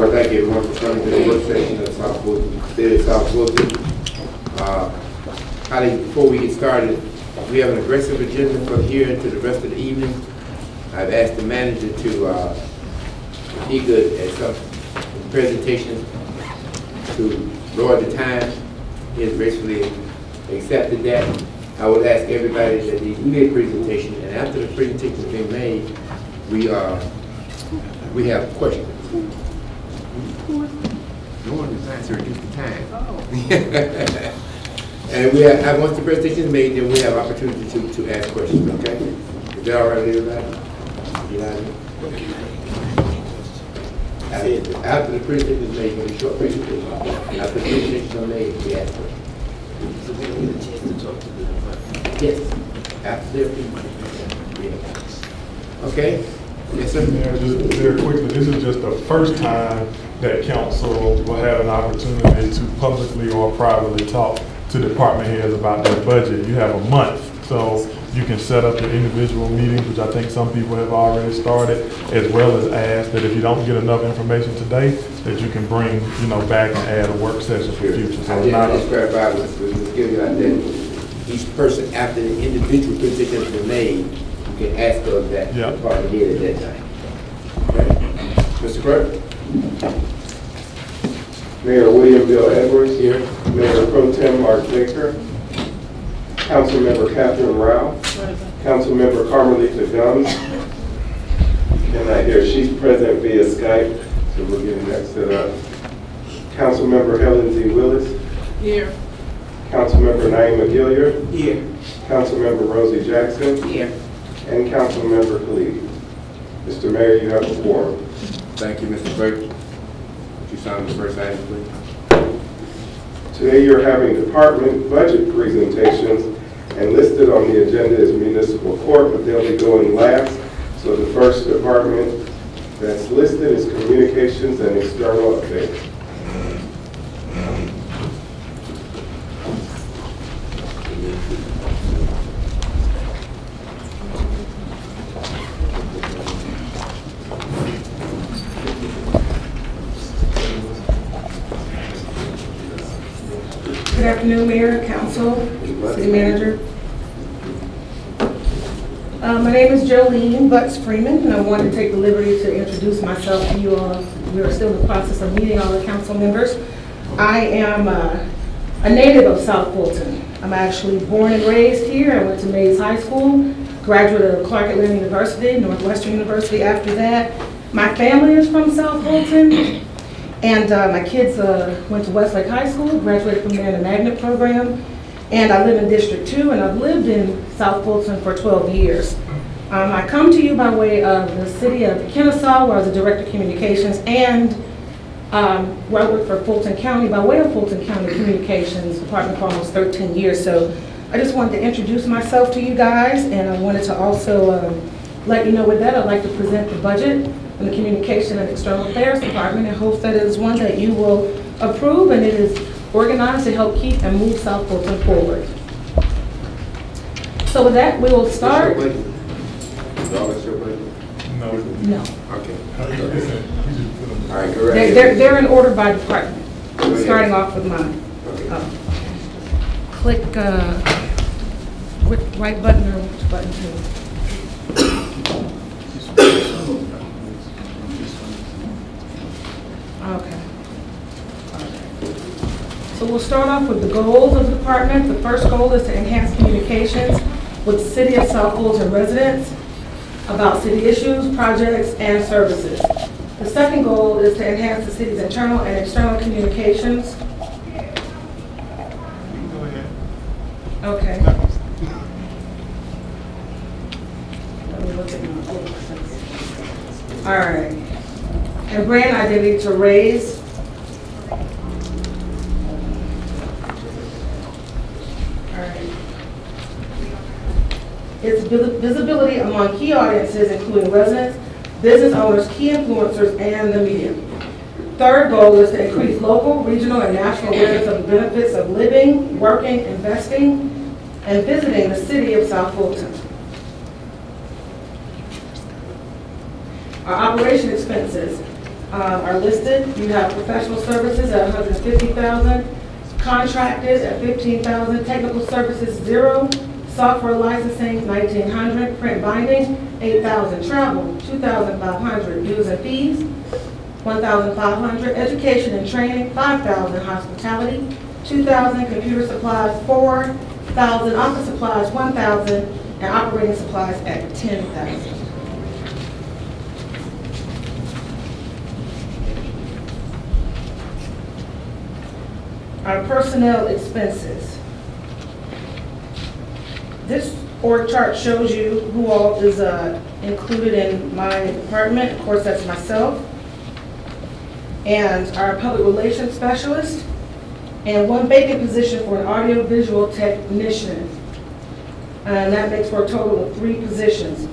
want to thank everyone for coming to the work session of South Fulton, City of South Fulton. Before we get started, we have an aggressive agenda from here into the rest of the evening. I've asked the manager to be good at some presentation to lower the time. He has gracefully accepted that. I would ask everybody that they do their presentation, and after the presentation has been made, we have questions. No one is answering just the time. And we have, once the presentation is made, then we have opportunity to ask questions, okay? Is that all right with everybody? After the presentation is made, a short presentation. After the presentation is made, we ask questions. So we don't get a chance to talk to the department? Yes. After their presentation. Okay? Yes, sir. Mayor, just very quickly, this is just the first time that council will have an opportunity to publicly or privately talk to department heads about their budget. You have a month, so you can set up your individual meetings, which I think some people have already started, as well as ask that if you don't get enough information today, that you can bring, back and add a work session for future. So I just clarify with Ms. Gilliard that each person, after the individual presentation has been made, you can ask of that department head at that time. Okay. Mr. Clerk? Mayor William Bill Edwards. Here. Mayor Pro Tem Mark Baker. Councilmember Catherine Rao. Councilmember Carmelita Gumbs. And I hear she's present via Skype, so we're getting that set up. Councilmember Helen Z. Willis. Here. Councilmember Naima Gilliard. Here. Councilmember Rosie Jackson. Here. And Councilmember Khalid. Mr. Mayor, you have a quorum. Thank you, Mr. Clerk. Would you sign the first item, please? Today you're having department budget presentations, and listed on the agenda is Municipal Court, but they'll be going last. So the first department that's listed is Communications and External Affairs. Good afternoon, Mayor, Council, City Manager. My name is Jolene Butts Freeman, and I wanted to take the liberty to introduce myself to you all. We are still in the process of meeting all the council members. I am a native of South Fulton. I'm actually born and raised here. I went to Mays High School, graduate of Clark Atlanta University, Northwestern University after that. My family is from South Fulton. And my kids went to Westlake High School, graduated from there in the magnet program. And I live in District 2, and I've lived in South Fulton for 12 years. I come to you by way of the city of Kennesaw, where I was a director of communications, and where I worked for Fulton County by way of Fulton County Communications Department for almost 13 years. So I just wanted to introduce myself to you guys, and I wanted to also let you know with that I'd like to present the budget in the Communication and External Affairs Department, and hope that it is one that you will approve, and it is organized to help keep and move South Fulton forward. So with that, we will start. Is all this your budget? No. No. Okay. All right, correct. They're in order by department. Starting off with mine. Okay. Click which right button or which button too? Okay. So we'll start off with the goals of the department. The first goal is to enhance communications with the City of South Fulton residents about city issues, projects, and services. The second goal is to enhance the city's internal and external communications. Go ahead. Okay. Let me look at my books. All right. And brand identity to raise its visibility among key audiences, including residents, business owners, key influencers, and the media. Third goal is to increase local, regional, and national awareness of the benefits of living, working, investing, and visiting the city of South Fulton. Our operation expenses. are listed. You have professional services at $150,000, contracted at $15,000, technical services 0, software licensing $1,900, print binding $8,000, travel $2,500, dues and fees $1,500, education and training $5,000, hospitality $2,000, computer supplies $4,000, office supplies $1,000, and operating supplies at $10,000. Our personnel expenses. This org chart shows you who all is included in my department. Of course, that's myself and our public relations specialist, and one vacant position for an audiovisual technician. And that makes for a total of 3 positions.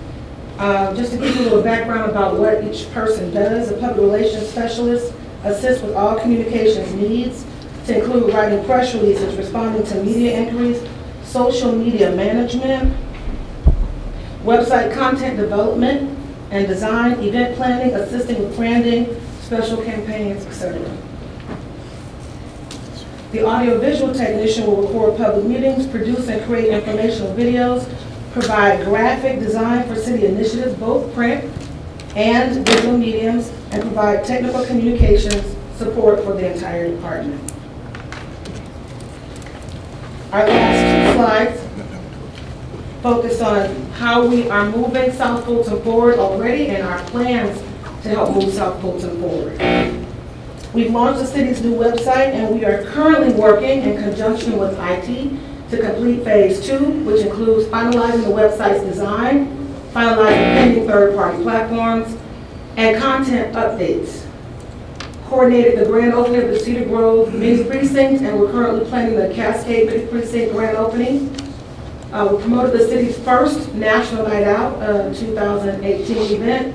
Just to give you a little background about what each person does, a public relations specialist assists with all communications needs, to include writing press releases, responding to media inquiries, social media management, website content development and design, event planning, assisting with branding, special campaigns, etc. The audiovisual technician will record public meetings, produce and create informational videos, provide graphic design for city initiatives, both print and visual mediums, and provide technical communications support for the entire department. Our last 2 slides focus on how we are moving South Fulton forward already and our plans to help move South Fulton forward. We've launched the city's new website, and we are currently working in conjunction with IT to complete phase 2, which includes finalizing the website's design, finalizing pending third-party platforms, and content updates. Coordinated the grand opening of the Cedar Grove mini precinct, and we're currently planning the Cascade mini precinct grand opening. We promoted the city's first National Night Out 2018 event.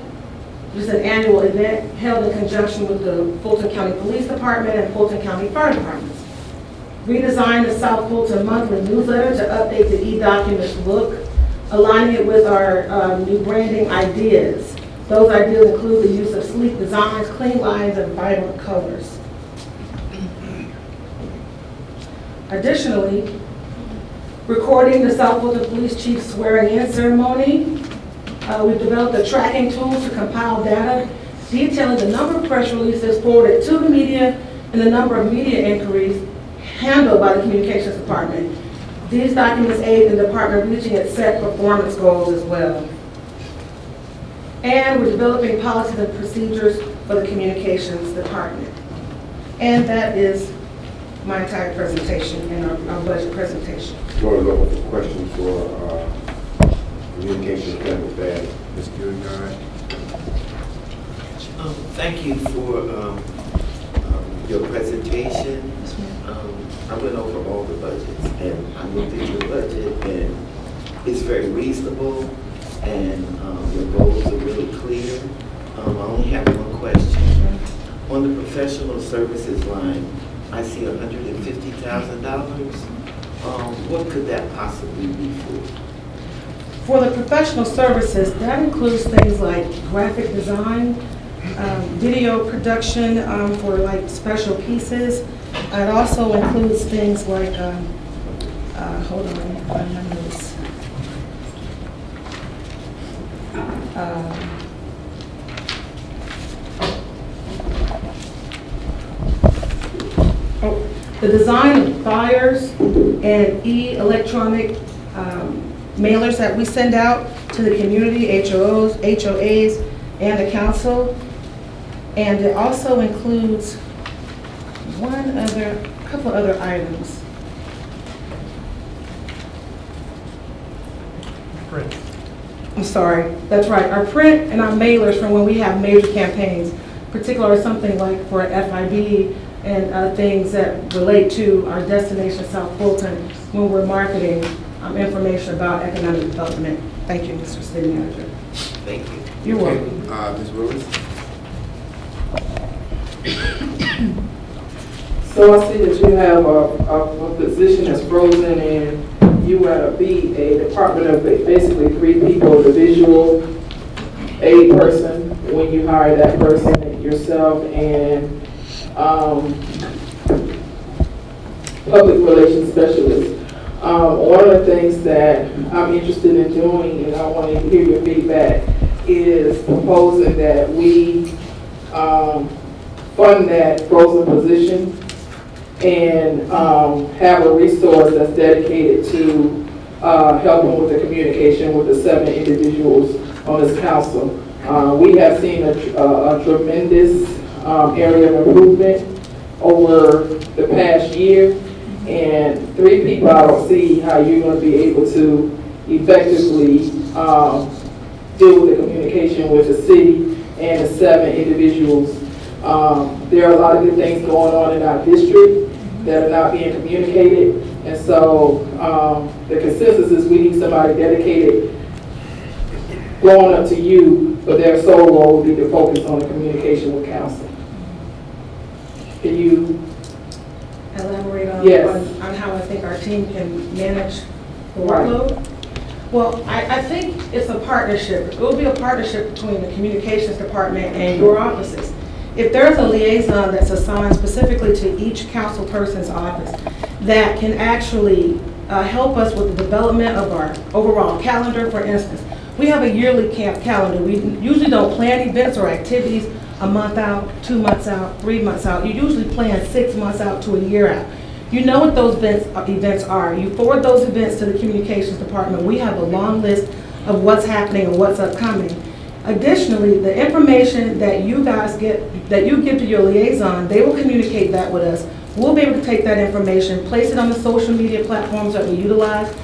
This is an annual event held in conjunction with the Fulton County Police Department and Fulton County Fire Departments. Redesigned the South Fulton monthly newsletter to update the e-documents look, aligning it with our new branding ideas. Those ideas include the use of sleek designs, clean lines, and vibrant colors. Additionally, recording the South Fulton Police Chief's swearing-in ceremony. We've developed a tracking tool to compile data detailing the number of press releases forwarded to the media and the number of media inquiries handled by the communications department. These documents aid the department reaching its set performance goals as well. And we're developing policies and procedures for the communications department. And that is my entire presentation and our budget presentation. Floor is open for questions for communications cabinet staff. Ms. Gilliard. Thank you for your presentation. I went over all the budgets, and I looked at your budget, and it's very reasonable, and your goals are really clear. I only have one question. On the professional services line, I see $150,000. What could that possibly be for? For the professional services, that includes things like graphic design, video production for like special pieces. It also includes things like, hold on, let me find my notes. The design of flyers and e-electronic mailers that we send out to the community, HOAs, and the council. And it also includes a couple other items. Print. I'm sorry, that's right. Our print and our mailers from when we have major campaigns, particularly something like for FIB and things that relate to our destination South Fulton when we're marketing information about economic development. Thank you, Mr. City Manager. Thank you. You're welcome. Ms. Willis. So I see that you have a position that's frozen, and you want to be a department of basically 3 people, the visual aid person, when you hire that person yourself, and public relations specialist. One of the things that I'm interested in doing, and I want to hear your feedback, is proposing that we fund that frozen position and have a resource that's dedicated to helping with the communication with the 7 individuals on this council. We have seen a tremendous area of improvement over the past year, and 3 people, I don't see how you're going to be able to effectively deal with the communication with the city and the 7 individuals. There are a lot of good things going on in our district that are not being communicated, and so the consensus is we need somebody dedicated going up to you, but their sole role will be to focus on the communication with council. Can you elaborate on, yes. on how I think our team can manage the workload? Well, I think it's a partnership. It will be a partnership between the communications department and your offices. If there's a liaison that's assigned specifically to each council person's office that can actually help us with the development of our overall calendar, for instance, we have a yearly calendar. We usually don't plan events or activities a month out, 2 months out, 3 months out. You usually plan 6 months out to a year out. You know what those events are. You forward those events to the communications department. We have a long list of what's happening and what's upcoming. Additionally, the information that you guys get, that you give to your liaison, they will communicate that with us. We'll be able to take that information, place it on the social media platforms that we utilize,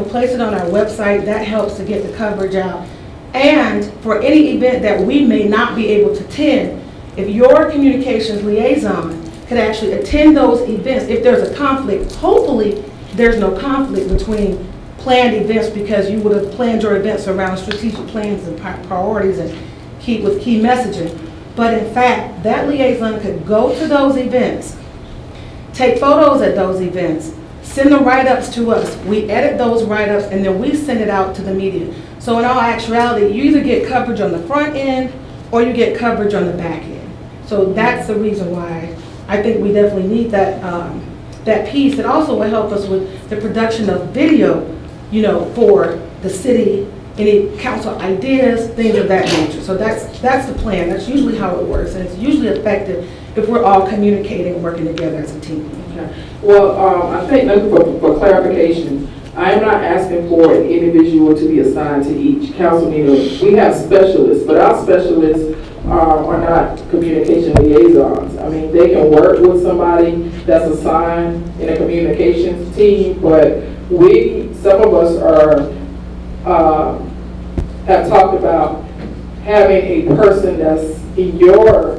place it on our website. That helps to get the coverage out. And for any event that we may not be able to attend, if your communications liaison could actually attend those events, if there's a conflict, hopefully there's no conflict between planned events, because you would have planned your events around strategic plans and priorities and key messaging. But in fact, that liaison could go to those events, take photos at those events, send the write-ups to us. We edit those write-ups and then we send it out to the media. So in all actuality, you either get coverage on the front end or you get coverage on the back end. So that's the reason why I think we definitely need that that piece. It also will help us with the production of video, for the city, any council ideas, things of that nature. So that's the plan. That's usually how it works, and it's usually effective if we're all communicating and working together as a team. Okay. Well, I think for clarification, I am not asking for an individual to be assigned to each council meeting. We have specialists, but our specialists are not communication liaisons. I mean, they can work with somebody that's assigned in a communications team, but some of us have talked about having a person that's in your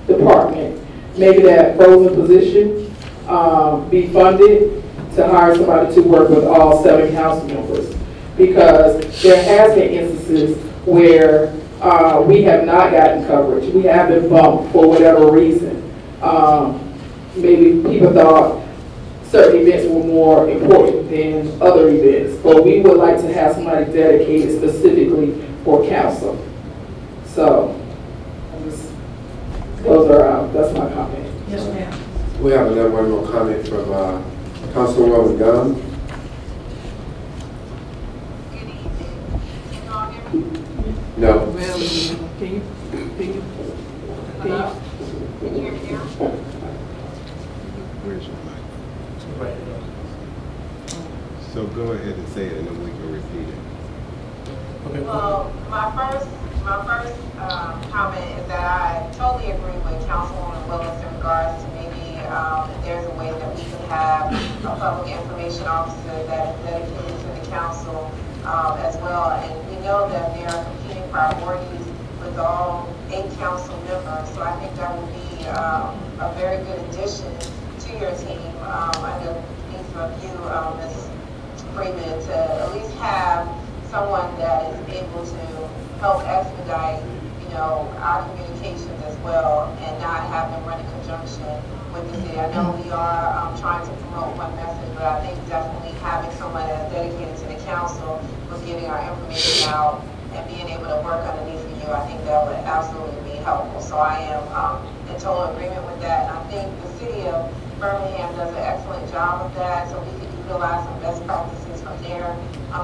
department, maybe that frozen position, be funded to hire somebody to work with all 7 council members, because there has been instances where we have not gotten coverage. We have been bumped for whatever reason. Maybe people thought certain events were more important than other events, but we would like to have somebody dedicated specifically for council. So, that's my comment. Yes, ma'am. We have one more comment from Councilwoman Gum. No. Well, can you hear me now? Where's your mic? So go ahead and say it, and then we can repeat it. Okay. Well, my first comment is that I totally agree with Councilwoman Willis in regards to maybe if there's a way that we could have a public information officer that is dedicated to the council as well. And we know that there are competing priorities with all 8 council members, so I think that would be a very good addition to your team. I know needs of you, Ms. Freeman, to at least have someone that is able to help expedite, our communications as well, and not have them run in conjunction with the city. I know we are trying to promote one message, but I think definitely having someone that's dedicated to the council with getting our information out and being able to work underneath you I think that would absolutely be helpful. So I am in total agreement with that. And I think the city of Birmingham does an excellent job of that, so we could utilize some best practices from their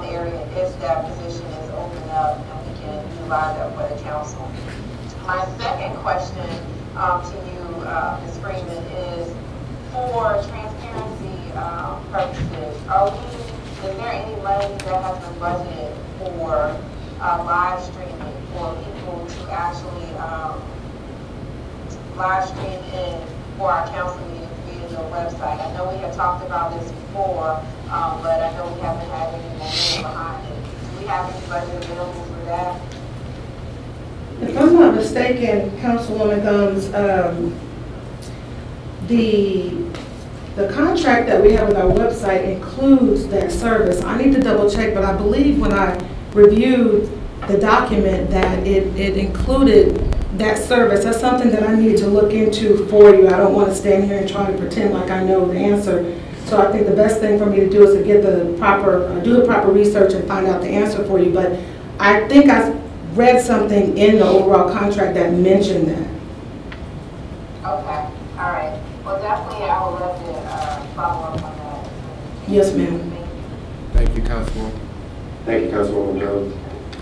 area if that position is opened up, and we can utilize that for the council. My second question to you, Ms. Freeman, is for transparency purposes, is there any money that has been budgeted for live streaming for people to actually live stream in for our council meetings via the website? I know we have talked about this before, but I know we haven't had any momentum behind it. Do we have any budget available for that? If I'm not mistaken, Councilwoman Gumbs, the contract that we have with our website includes that service. I need to double check, but I believe when I reviewed the document that it included that service. That's something that I need to look into for you. I don't want to stand here and try to pretend like I know the answer. So I think the best thing for me to do is to get the proper, do the proper research and find out the answer for you. But I think I read something in the overall contract that mentioned that. Okay, all right. Well, definitely I would love to follow up on that. Yes, ma'am. Thank you, Councilwoman. Thank you, Councilwoman Jones.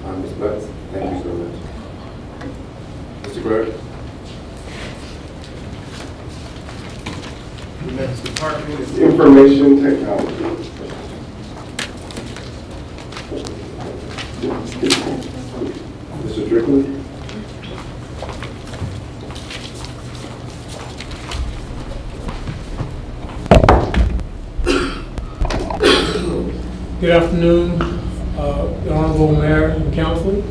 Ms. Butts, thank you so much. Mr. Burke? The next department is Information technology. Mr. Strickland? Good afternoon, the Honorable Mayor and Council.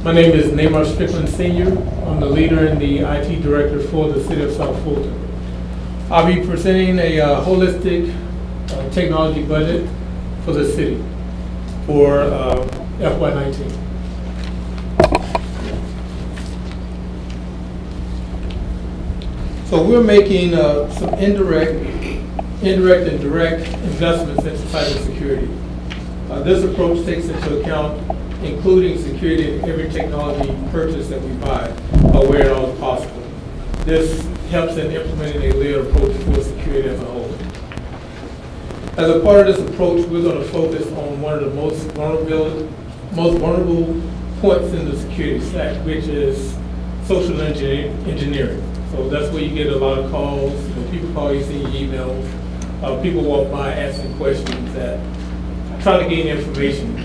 My name is Neymar Strickland Sr. I'm the leader and the IT Director for the City of South Fulton. I'll be presenting a holistic technology budget for the city for FY19. So we're making some indirect and direct investments into cybersecurity. This approach takes into account including security in every technology purchase that we buy, where at all possible. This helps in implementing a layered approach for security as a whole. As a part of this approach, we're going to focus on one of the most vulnerable points in the security stack, which is social engineering. So that's where you get a lot of calls. You know, people call you, send you emails. People walk by asking questions that try to gain information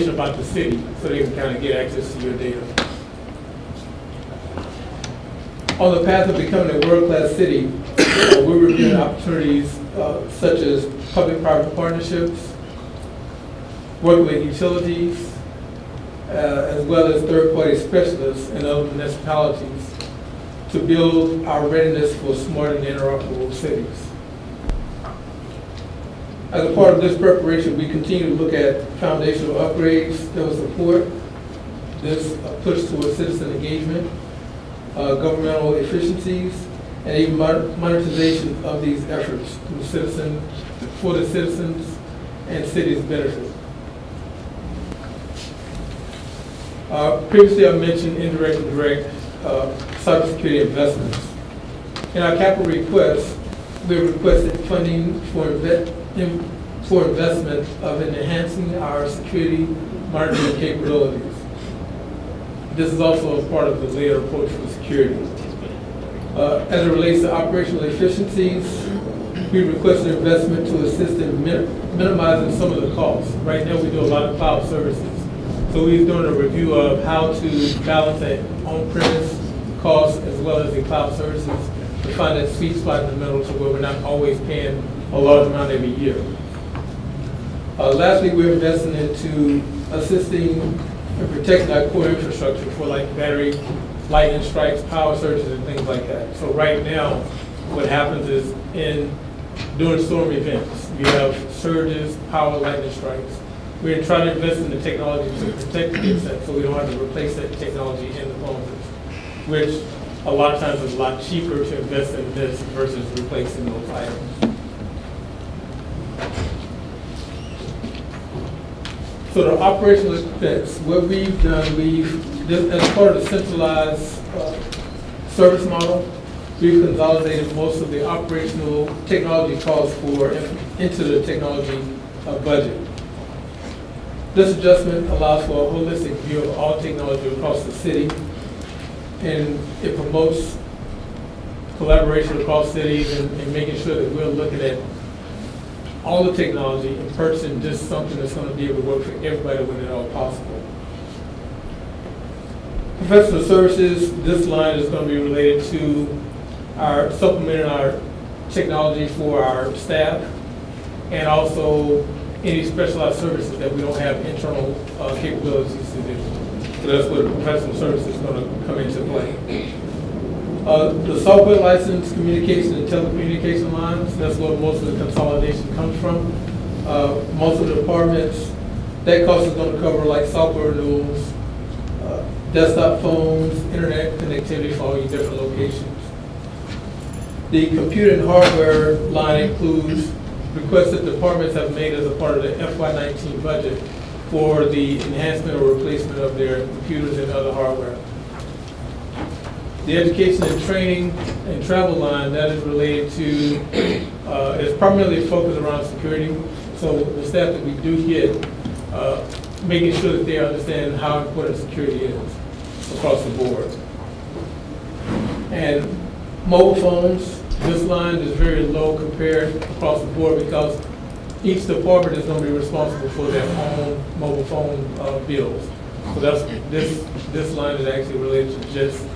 about the city so they can kind of get access to your data. On the path of becoming a world-class city, we're reviewing opportunities such as public-private partnerships, working with utilities, as well as third-party specialists and other municipalities to build our readiness for smart and interoperable cities. As a part of this preparation, we continue to look at foundational upgrades that will support this push towards citizen engagement, governmental efficiencies, and even monetization of these efforts for the citizens and cities' benefit. Previously, I mentioned indirect and direct cybersecurity investments. In our capital request, we requested funding for investment of enhancing our security monitoring capabilities. This is also a part of the layered approach for security. As it relates to operational efficiencies, we requested investment to assist in minimizing some of the costs. Right now, we do a lot of cloud services. So we're doing a review of how to balance that on-premise costs as well as the cloud services to find that sweet spot in the middle to where we're not always paying a large amount every year. Lastly, we're investing into assisting and protecting our core infrastructure for like battery, lightning strikes, power surges, and things like that. So right now, what happens is during storm events, you have surges, power, lightning strikes. We're trying to invest in the technology to protect against that so we don't have to replace that technology in the phones, which a lot of times is a lot cheaper to invest in this versus replacing those items. So So the operational expense, what we've done, as part of the centralized service model, we've consolidated most of the operational technology costs into the technology budget. This adjustment allows for a holistic view of all technology across the city, and it promotes collaboration across cities and making sure that we're looking at all the technology and purchasing just something that's going to be able to work for everybody when at all possible. Professional services, this line is going to be related to our supplementing our technology for our staff, and also any specialized services that we don't have internal capabilities to do. So that's where the professional services is going to come into play. The software license, communication, and telecommunication lines, that's where most of the consolidation comes from. Most of the departments, that cost is going to cover like software renewals, desktop phones, internet connectivity for all your different locations. The computer and hardware line includes requests that departments have made as a part of the FY19 budget for the enhancement or replacement of their computers and other hardware. The education and training and travel line, that is related to, is primarily focused around security. So the staff that we do get, making sure that they understand how important security is across the board. And mobile phones, this line is very low compared across the board because each department is going to be responsible for their own mobile phone bills. So that's this line is actually related to just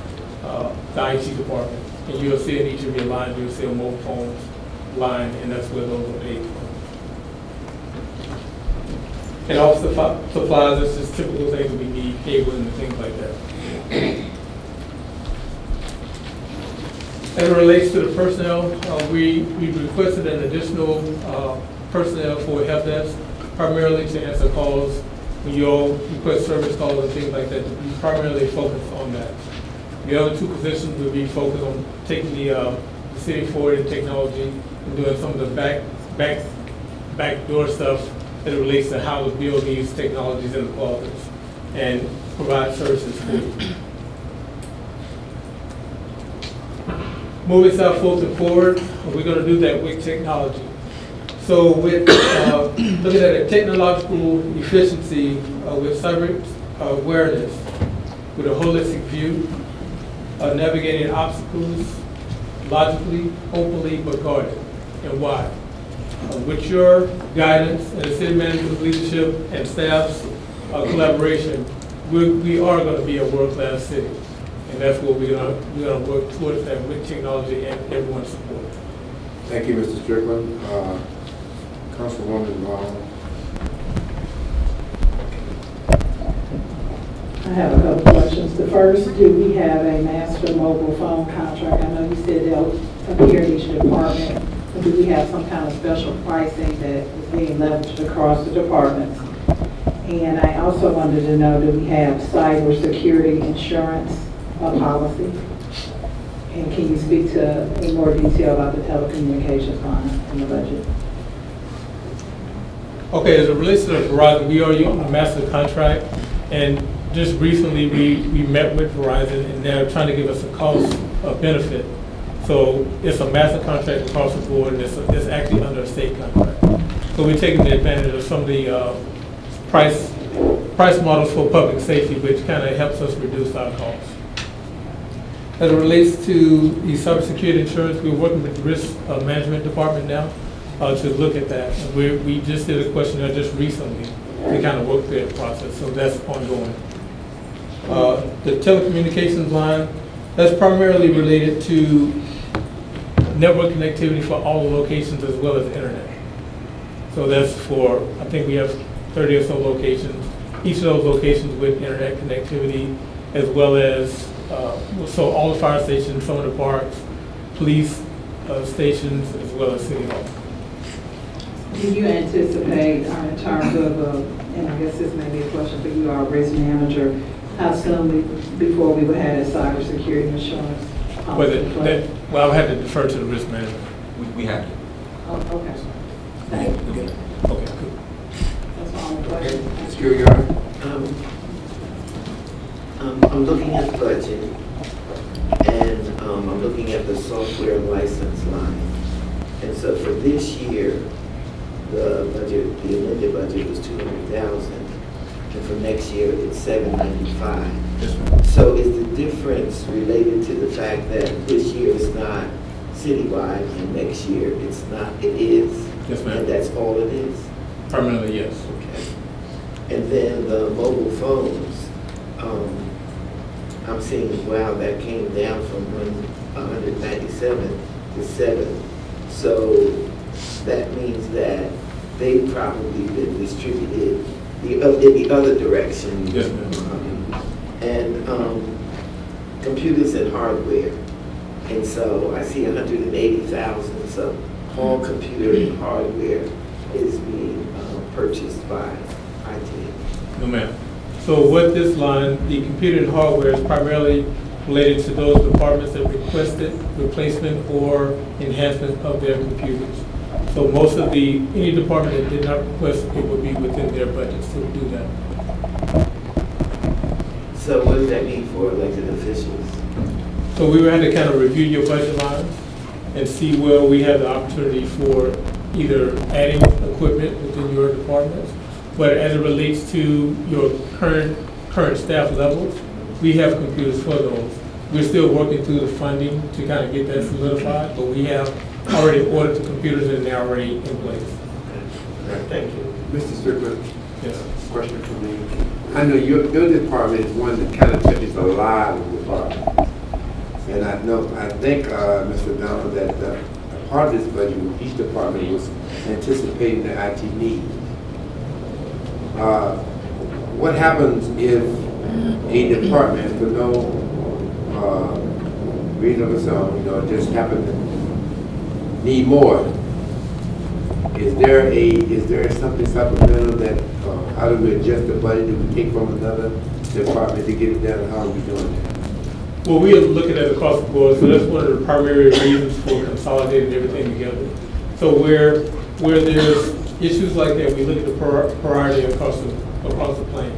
the IT department. And you'll see in each of your lines, you'll see a mobile phone line, and that's where those are paid for. And also supplies, it's just typical things that we need, cable and things like that. As it relates to the personnel, we requested an additional personnel for help desk, primarily to answer calls when you all request service calls and things like that. We primarily focus on that. The other two positions will be focused on taking the city forward in technology and doing some of the backdoor stuff that relates to how to build these technologies in the closets and provide services for you. Moving South Fulton forward, we're going to do that with technology. So with looking at a technological efficiency with cyber awareness, with a holistic view, navigating obstacles logically, openly, but guarded. And why? With your guidance and the city manager's leadership and staff's collaboration, we are going to be a world-class city. And that's what we're going to work towards that with technology and everyone's support. Thank you, Mr. Strickland. Councilwoman Long. I have a couple questions. The first, do we have a master mobile phone contract? I know you said they'll appear in each department. But do we have some kind of special pricing that is being leveraged across the departments? And I also wanted to know, do we have cybersecurity insurance policy? And can you speak to in more detail about the telecommunications line in the budget? Okay, as it relates to the Verizon, we are on a master contract, and just recently we met with Verizon, and they're trying to give us a cost benefit. So it's a master contract across the board, and it's actually under a state contract. So we're taking advantage of some of the price models for public safety, which kind of helps us reduce our costs. As it relates to the cybersecurity insurance, we're working with the risk management department now to look at that. And we just did a questionnaire just recently to kind of work through that process, so that's ongoing. The telecommunications line, that's primarily related to network connectivity for all the locations as well as internet. So that's for, I think we have 30 or so locations, each of those locations with internet connectivity, as well as, so all the fire stations, some of the parks, police stations, as well as City Hall. Do you anticipate, in terms of, and I guess this may be a question for you, our risk manager, how soon before we would have a cybersecurity insurance? Well, I have to defer to the risk manager. We have to. Oh, okay. Thank you. Okay, cool. That's all. Okay, Ms. Gilliard? I'm looking at the budget, and I'm looking at the software license line. And so for this year, the budget, the amended budget was 200,000, and for next year, it's 795. So is the difference related to the fact that this year is not citywide, and next year it's not, it is? Yes, ma'am. And that's all it is? Permanently, yes. Okay. And then the mobile phones, I'm seeing, wow, that came down from 197 to 7. So that means that they've probably been distributed in the other direction. Yes, ma'am. And computers and hardware. And so I see 180,000. So all computer and hardware is being purchased by IT. No, ma'am. So what this line, the computer and hardware, is primarily related to those departments that requested replacement or enhancement of their computers. So most of any department that did not request it would be within their budgets to do that. So what does that mean for elected officials? So we had to kind of review your budget lines and see where we have the opportunity for either adding equipment within your departments, but as it relates to your current staff levels, we have computers for those. We're still working through the funding to kind of get that solidified, but we have already ordered the computers and they're already in place. Okay. Thank you. Mr. Strickland? Yes. Question for me. I know your department is one that kind of touches a lot of departments. And I think, Mr. Donald, that a part of this budget, each department was anticipating the IT needs. What happens if a department, for no reason of its own, just happen to need more? Is there something supplemental that, how do we adjust the budget? Do we take from another department to get it done? How are we doing that? Well, we are looking at it across the board, so that's one of the primary reasons for consolidating everything together. So where there's issues like that, we look at the priority across the plane.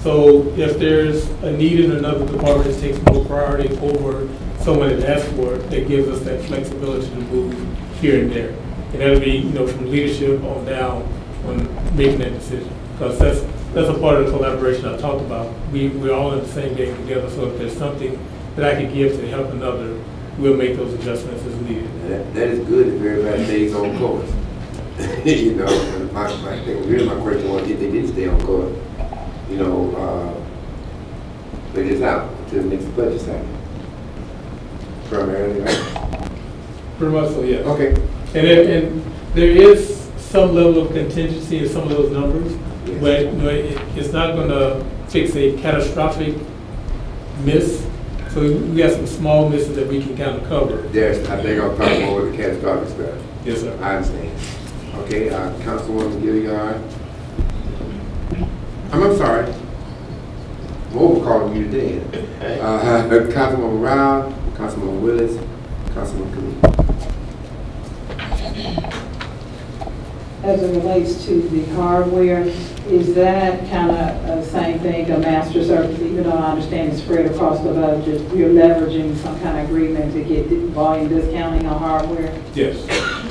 So if there's a need in another department that takes more priority over someone that asks for it, that gives us that flexibility to move here and there. And that'll be, from leadership on down on making that decision. Because that's a part of the collaboration I talked about. We're all in the same game together, so if there's something that I could give to help another, we'll make those adjustments as needed. That is good if everybody stays on course. My question was if they did stay on course, but it's out to the next budget cycle. Primarily, right? Pretty much so, yes. Okay. And there is some level of contingency in some of those numbers, Yes. but it's not going to fix a catastrophic miss. So we got some small misses that we can kind of cover. I think I'll talk more with the catastrophic stuff. Yes, sir. I understand. Okay, Councilwoman Gilliard. I'm sorry. I'm overcalling you today. Councilwoman Rao, Councilwoman Willis, Councilman Khalid. As it relates to the hardware, is that kind of the same thing, a master service, even though I understand it's spread across the budget, you're leveraging some kind of agreement to get volume discounting on hardware? Yes.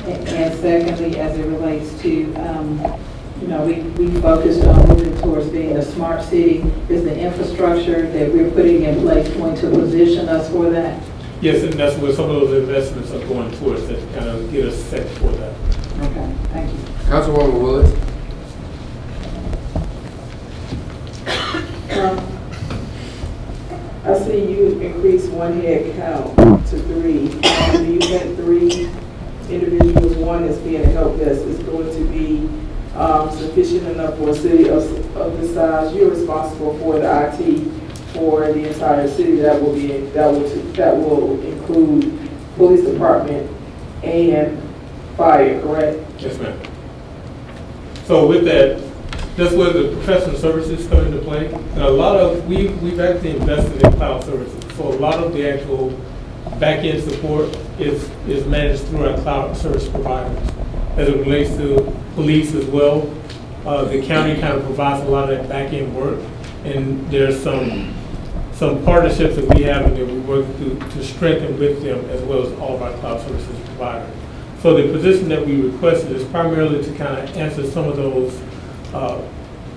And secondly, as it relates to, we focused on moving towards being a smart city. Is the infrastructure that we're putting in place going to position us for that? Yes, and that's where some of those investments are going towards, that kind of get us set for that. Okay, thank you. Councilwoman Willis. I see you increase one head count to 3. Do you think 3 individuals, one is being a help desk, is going to be sufficient enough for a city of this size? You're responsible for the IT for the entire city. That will include police department and fire, correct? Yes, ma'am. So with that, that's where the professional services come into play. And a lot of, we've actually invested in cloud services. So a lot of the actual back-end support is managed through our cloud service providers. As it relates to police as well, The county kind of provides a lot of that back-end work, and there's some partnerships that we have and that we work to strengthen with them, as well as all of our cloud services providers. So the position that we requested is primarily to kind of answer some of those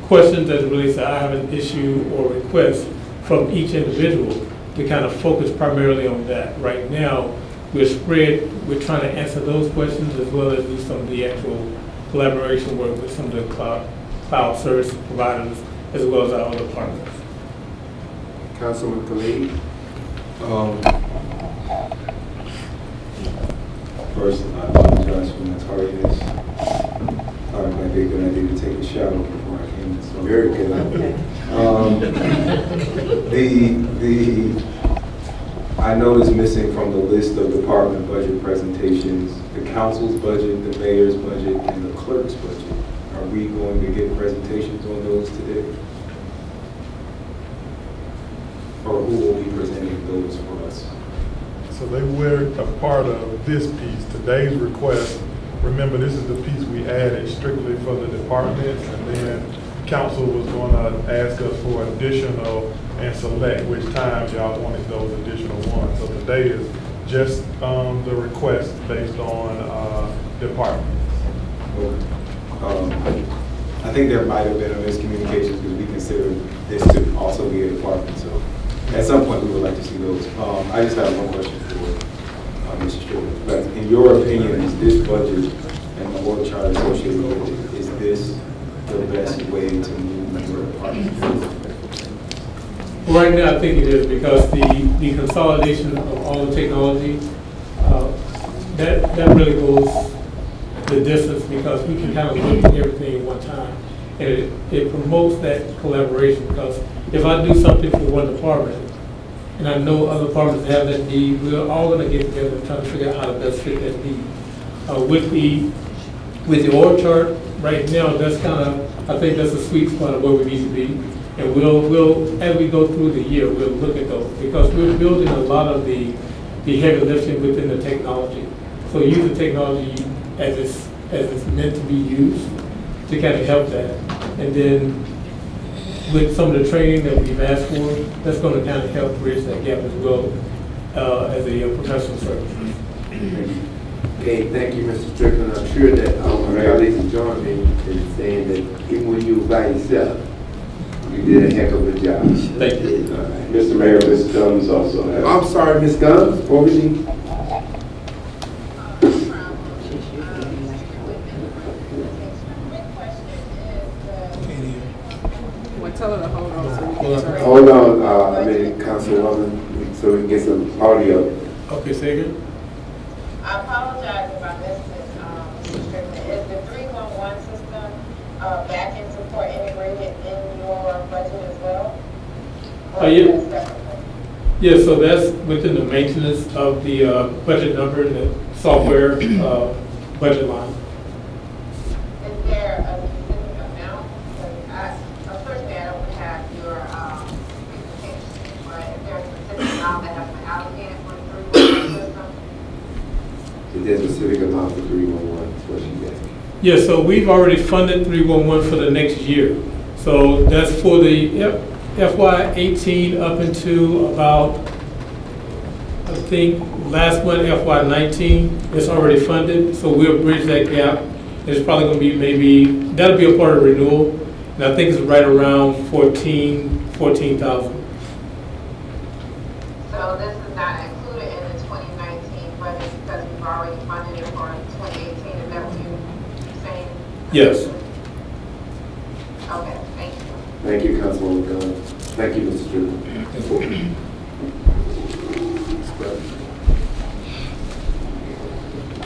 questions as it relates to I have an issue or request from each individual, to kind of focus primarily on that. Right now, we're trying to answer those questions as well as do some of the actual collaboration work with some of the cloud service providers as well as our other partners. Councilman Khalid. First, I apologize for my tardiness. I might be a good idea to take a shower before I came in. So Very good. I noticed missing from the list of department budget presentations, the council's budget, the mayor's budget, and the clerk's budget. Are we going to get presentations on those today? Or who will be presenting those for us? So they were a part of this piece, today's request. Remember, this is the piece we added strictly for the departments, and then council was going to ask us for additional and select which times y'all wanted those additional ones. So today is just the request based on departments. I think there might have been a miscommunication because we consider this to also be a department. So at some point we would like to see those. I just have one question for Mr. Strickland. But in your opinion, is this budget and the org chart associated with it, is this the best way to move your department? Right now, I think it is, because the consolidation of all the technology, that really goes the distance, because we can kind of look at everything at one time. And it promotes that collaboration, because if I do something for one department, and I know other departments have that need, we're all going to get together and try to figure out how to best fit that need. With the org chart, right now, that's kind of, I think that's a sweet spot of where we need to be. And we'll, as we go through the year, we'll look at those, because we're building a lot of the heavy lifting within the technology. So use the technology as it's meant to be used to kind of help that. And then with some of the training that we've asked for, that's going to kind of help bridge that gap as well as a professional service. Okay, thank you, Mr. Strickland. I'm sure that my colleagues who joined me in saying that even when you were by yourself, you did a heck of a job. Thank you. Right. Mr. Mayor, Ms. Gumbs also has. I'm sorry, Ms. Gumbs, over to you. Tell her to hold on. Hold on, Councilwoman, so we can get some audio. Okay, say again. I apologize if I missed this, Mr. Strickland. Is the 311 system back-end support integrated in your budget as well? Or is that separate? Yeah, so that's within the maintenance of the budget number and the software budget line. Is there a specific amount? Unfortunately, I don't have your presentation, but is there a specific amount that has been allocated for the 311 system? Is there a specific amount for 311, is what she's asking? Yeah, so we've already funded 311 for the next year. So that's for the FY18 up into about, I think, last one, FY19, it's already funded. So we'll bridge that gap. It's probably going to be that'll be a part of renewal. And I think it's right around 14,000. So this is not included in the 2019 budget because we've already funded it for 2018. Is that what you're saying? Yes. Okay, thank you. Thank you, Councilwoman Gumbs. Thank you, Mr. Strickland.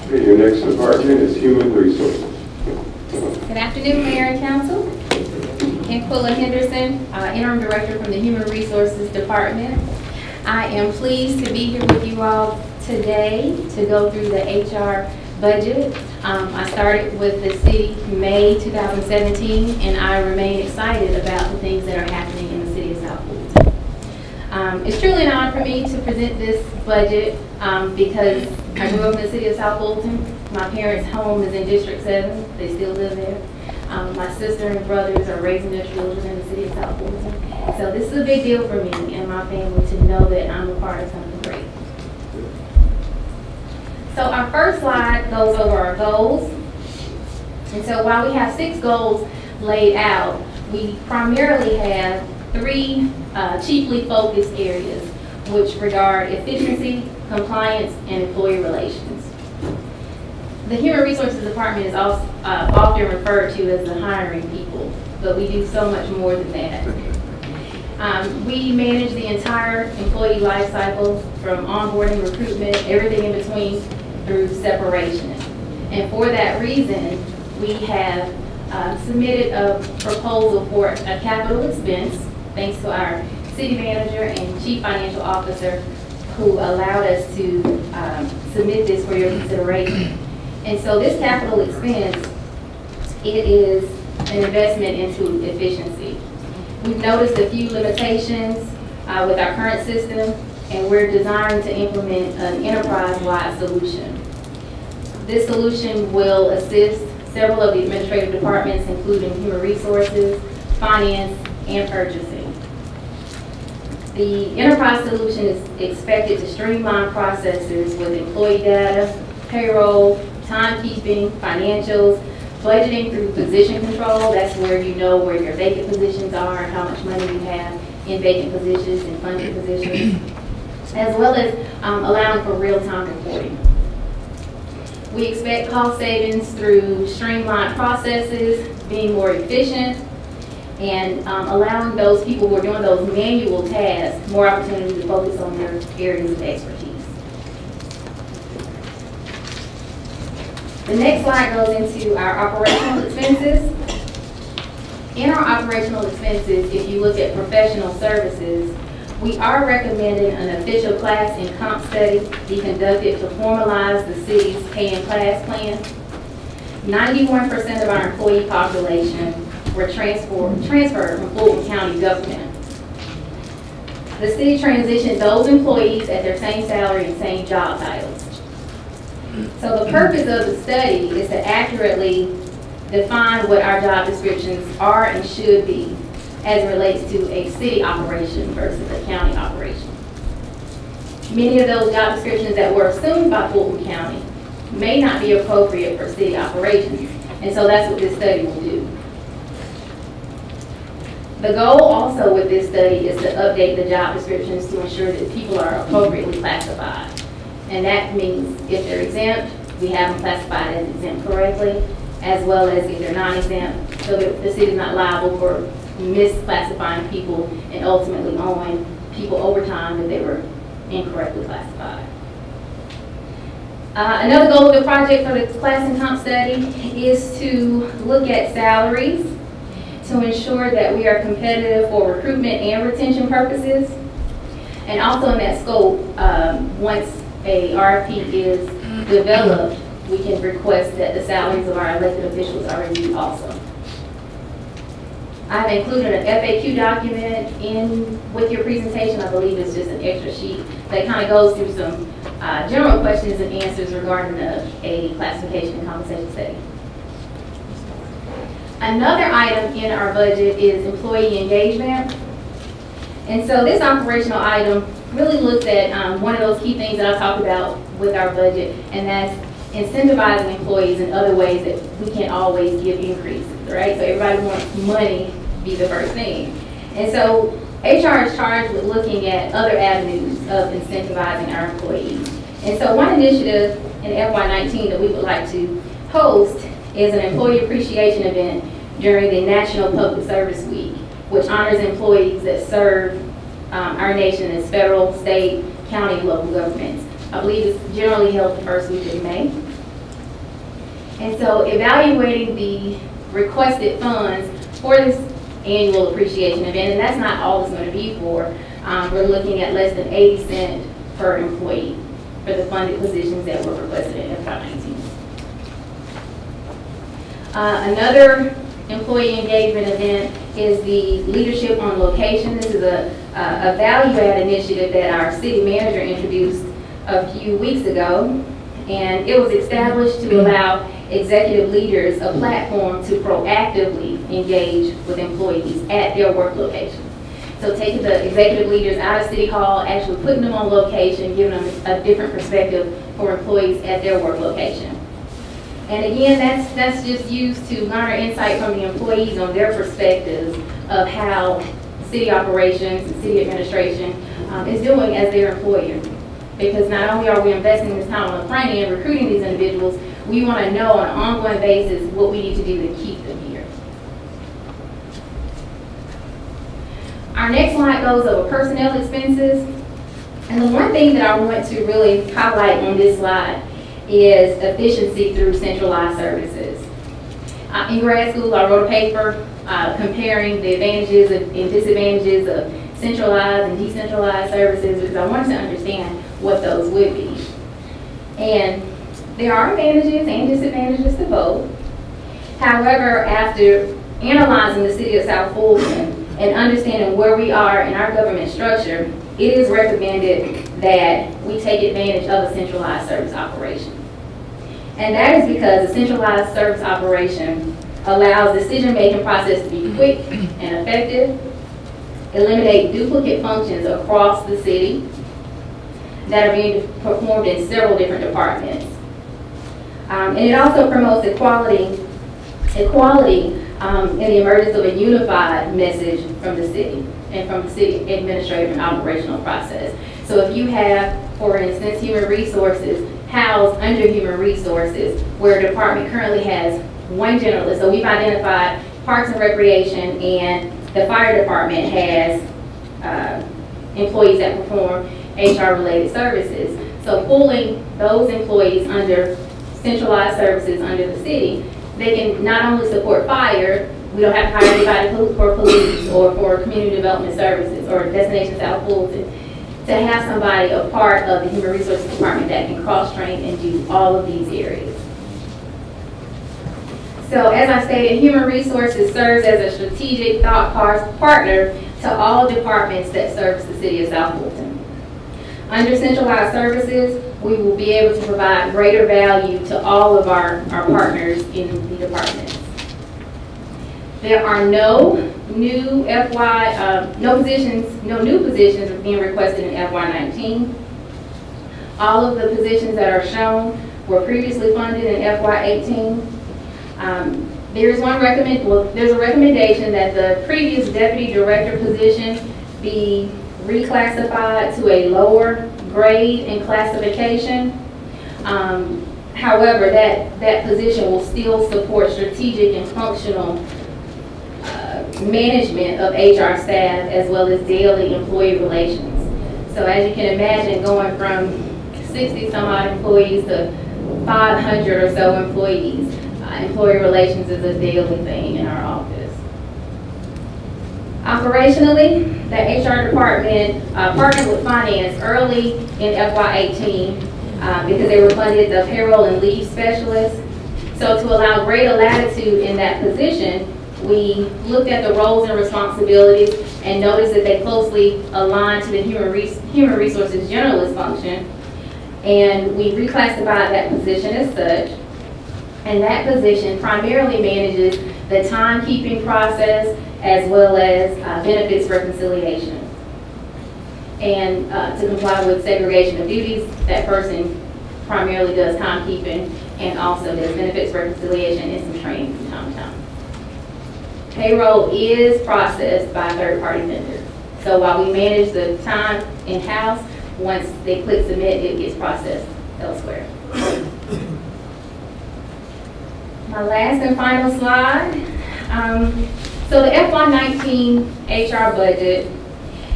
Okay, your next department is Human Resources. Good afternoon, Mayor and Council. Anquilla Henderson, Interim Director from the Human Resources Department. I am pleased to be here with you all today to go through the HR budget. I started with the city May 2017, and I remain excited about the things that are happening in the city of South Fulton. It's truly an honor for me to present this budget because I grew up in the city of South Fulton. My parents' home is in District 7. They still live there. My sister and brothers are raising their children in the city of South Fulton. So this is a big deal for me and my family to know that I'm a part of something great. So our first slide goes over our goals. And so while we have 6 goals laid out, we primarily have 3 chiefly focused areas, which regard efficiency, compliance, and employee relations. The Human Resources Department is also, often referred to as the hiring people, but we do so much more than that. We manage the entire employee life cycle from onboarding, recruitment, everything in between through separation. And for that reason, we have submitted a proposal for a capital expense, thanks to our city manager and chief financial officer who allowed us to submit this for your consideration. And so this capital expense, it is an investment into efficiency. We've noticed a few limitations with our current system, and we're desiring to implement an enterprise-wide solution. This solution will assist several of the administrative departments, including human resources, finance, and purchasing. The enterprise solution is expected to streamline processes with employee data, payroll, timekeeping, financials, budgeting through position control. That's where you know where your vacant positions are and how much money you have in vacant positions and funded positions, as well as allowing for real-time reporting. We expect cost savings through streamlined processes, being more efficient, and allowing those people who are doing those manual tasks more opportunity to focus on their areas of expertise. The next slide goes into our operational expenses. In our operational expenses, if you look at professional services, we are recommending an official class and comp study be conducted to formalize the city's pay and class plan. 91% of our employee population were transferred from Fulton County government. The city transitioned those employees at their same salary and same job titles. So the purpose of the study is to accurately define what our job descriptions are and should be as it relates to a city operation versus a county operation. Many of those job descriptions that were assumed by Fulton County may not be appropriate for city operations, and so that's what this study will do. The goal also with this study is to update the job descriptions to ensure that people are appropriately classified. And that means if they're exempt, we have them classified as exempt correctly, as well as if they're non-exempt, so that the city is not liable for misclassifying people and ultimately owing people overtime that they were incorrectly classified. Another goal of the project for the class and comp study is to look at salaries to ensure that we are competitive for recruitment and retention purposes. And also in that scope, once a RFP is developed, we can request that the salaries of our elected officials are reviewed also. I've included an FAQ document with your presentation. I believe it's just an extra sheet that kind of goes through some general questions and answers regarding a classification and compensation study. Another item in our budget is employee engagement. And so this operational item really looks at one of those key things that I talked about with our budget, and that's incentivizing employees in other ways that we can't always give increases, right? So everybody wants money to be the first thing. And so HR is charged with looking at other avenues of incentivizing our employees. And so one initiative in FY19 that we would like to host is an employee appreciation event during the National Public Service Week, which honors employees that serve our nation as federal, state, county, and local governments. I believe it's generally held the first week of May. And so evaluating the requested funds for this annual appreciation event, and that's not all it's going to be for, we're looking at less than 80 cents per employee for the funded positions that were requested in FY19. Another employee engagement event is the Leadership on Location. This is a value-add initiative that our city manager introduced a few weeks ago, and it was established to allow executive leaders a platform to proactively engage with employees at their work location. So taking the executive leaders out of City Hall, actually putting them on location, giving them a different perspective for employees at their work location. And again, that's just used to garner insight from the employees on their perspectives of how city operations and city administration is doing as their employer. Because not only are we investing this time on the front end, recruiting these individuals, we want to know on an ongoing basis what we need to do to keep them here. Our next slide goes over personnel expenses. And the one thing that I want to really highlight on this slide is efficiency through centralized services. In grad school, I wrote a paper comparing the advantages and disadvantages of centralized and decentralized services because I wanted to understand what those would be. And there are advantages and disadvantages to both. However, after analyzing the city of South Fulton and understanding where we are in our government structure, it is recommended that we take advantage of a centralized service operation. And that is because a centralized service operation allows the decision-making process to be quick and effective, eliminate duplicate functions across the city that are being performed in several different departments. And it also promotes equality in the emergence of a unified message from the city and from the city administrative and operational process. So if you have, for instance, human resources housed under human resources, where a department currently has one generalist. So we've identified Parks and Recreation, and the fire department has employees that perform HR-related services. So pulling those employees under centralized services under the city, they can not only support fire, we don't have to hire anybody for police or for community development services or Destination South Fulton, to have somebody a part of the Human Resources Department that can cross-train and do all of these areas. So as I stated, Human Resources serves as a strategic thought partner to all departments that service the city of South Fulton. Under centralized services, we will be able to provide greater value to all of our partners in the departments. There are no new positions being requested in FY19. All of the positions that are shown were previously funded in FY18. There's a recommendation that the previous deputy director position be reclassified to a lower grade and classification. However, that position will still support strategic and functional management of HR staff as well as daily employee relations. So as you can imagine, going from 60 some odd employees to 500 or so employees, employee relations is a daily thing in our office. Operationally, the HR department partnered with finance early in FY18 because they were funded the payroll and leave specialist. So to allow greater latitude in that position, we looked at the roles and responsibilities and noticed that they closely align to the human resources generalist function. And we reclassified that position as such. And that position primarily manages the timekeeping process as well as benefits reconciliation. And to comply with segregation of duties, that person primarily does timekeeping and also does benefits reconciliation and some training from time to time. Payroll is processed by a third-party vendor. So while we manage the time in-house, once they click submit, it gets processed elsewhere. My last and final slide. So the FY19 HR budget,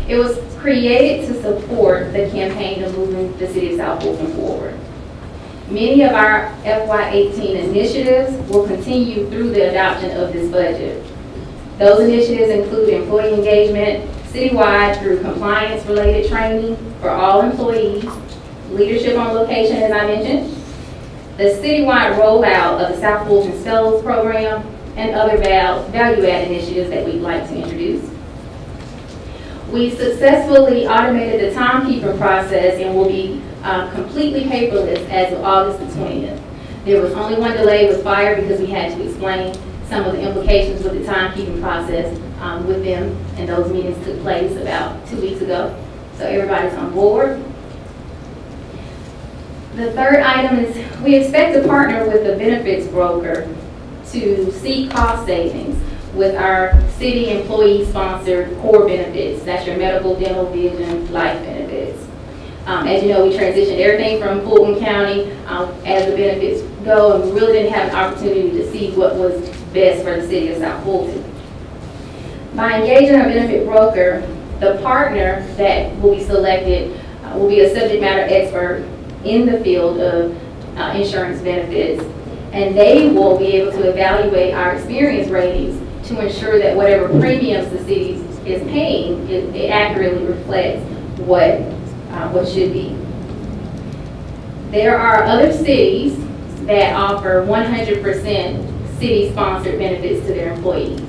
it was created to support the campaign of moving the city of South Fulton forward. Many of our FY18 initiatives will continue through the adoption of this budget. Those initiatives include employee engagement citywide through compliance-related training for all employees, leadership on location, as I mentioned, the citywide rollout of the South Fulton Fellows Program, and other value-add initiatives that we'd like to introduce. We successfully automated the timekeeping process and will be completely paperless as of August the 20th. There was only one delay with fire because we had to explain some of the implications with the timekeeping process with them, and those meetings took place about 2 weeks ago. So everybody's on board. The third item is we expect to partner with the benefits broker to seek cost savings with our city employee-sponsored core benefits. That's your medical, dental, vision, life benefits. As you know, we transitioned everything from Fulton County as the benefits go, and we really didn't have an opportunity to see what was best for the city of South Fulton. By engaging a benefit broker, the partner that will be selected will be a subject matter expert in the field of insurance benefits, and they will be able to evaluate our experience ratings to ensure that whatever premiums the city is paying, it accurately reflects what should be. There are other cities that offer 100% city-sponsored benefits to their employees.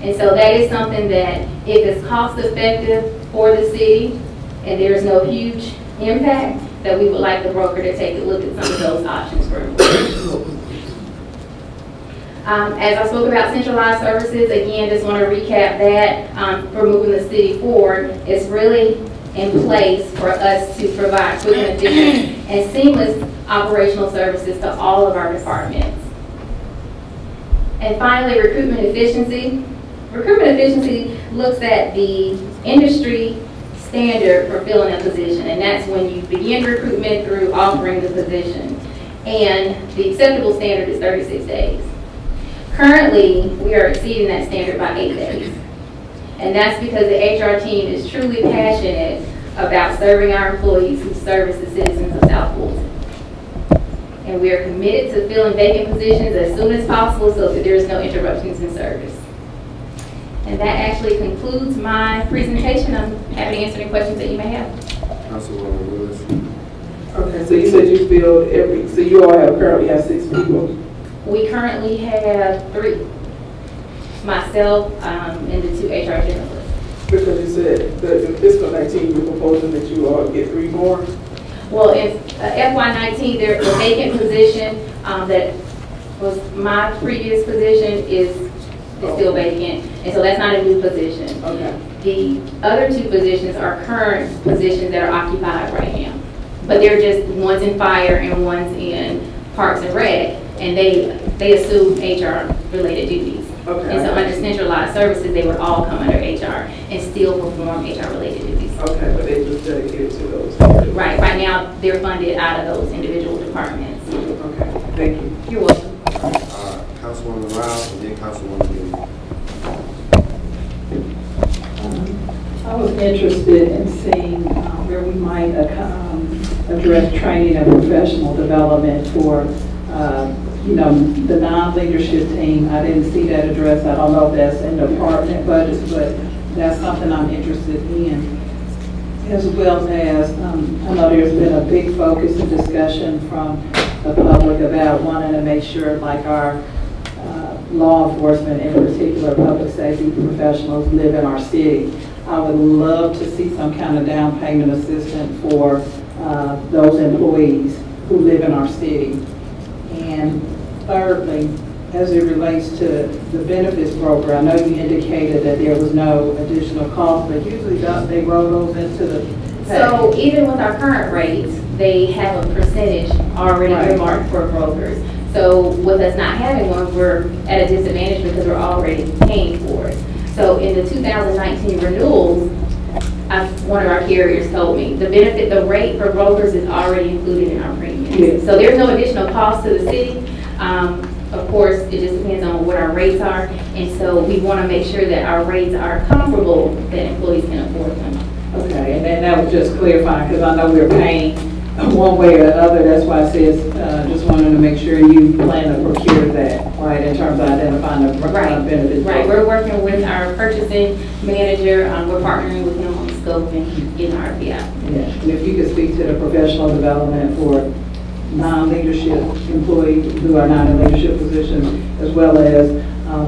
And so that is something that if it's cost effective for the city and there's no huge impact, that we would like the broker to take a look at some of those options for employees. As I spoke about centralized services, again, just want to recap that for moving the city forward. It's really in place for us to provide quick and efficient and seamless operational services to all of our departments. And finally, recruitment efficiency. Recruitment efficiency looks at the industry standard for filling a position, and that's when you begin recruitment through offering the position. And the acceptable standard is 36 days. Currently, we are exceeding that standard by 8 days. And that's because the HR team is truly passionate about serving our employees who service the citizens of South Fulton. And we are committed to filling vacant positions as soon as possible so that there is no interruptions in service. And that actually concludes my presentation. I'm happy to answer any questions that you may have. Councilwoman Willis. Okay, so you said you filled so you all currently have 6 people? We currently have 3. Myself and the 2 HR generalists. Because you said that in fiscal 19, you're proposing that you all get 3 more? Well, in FY19, there's a vacant position that was my previous position is still vacant, and so that's not a new position. Okay. The other 2 positions are current positions that are occupied right now, but they're just one's in fire and one's in Parks and Rec, and they assume HR related duties. Okay. And so under centralized services, they would all come under HR and still perform HR related duties. Okay, but they just dedicated to those. Right. Right now, they're funded out of those individual departments. Okay. Thank you. You're welcome. Councilwoman Rouse and then Councilwoman Gill. I was interested in seeing where we might address training and professional development for, the non-leadership team. I didn't see that addressed. I don't know if that's in the department budgets, but that's something I'm interested in. As well as, I know there's been a big focus and discussion from the public about wanting to make sure like our law enforcement, in particular public safety professionals, live in our city. I would love to see some kind of down payment assistance for those employees who live in our city. And thirdly, as it relates to the benefits broker, I know you indicated that there was no additional cost, but usually they roll those into the pay. So even with our current rates, they have a percentage already earmarked for brokers. So with us not having one, we're at a disadvantage because we're already paying for it. So in the 2019 renewals, one of our carriers told me the rate for brokers is already included in our premiums. Yes. So there's no additional cost to the city. Of course, it just depends on what our rates are. And so we want to make sure that our rates are comparable, that employees can afford them. Okay, and then that was just clarifying, because I know we're paying one way or the other. That's why it says, just wanted to make sure you plan to procure that, right, in terms of identifying the benefits. Right, we're working with our purchasing manager. We're partnering with him on the scope and getting our RFP out. Yeah, and if you could speak to the professional development for non-leadership employees who are not in leadership positions, as well as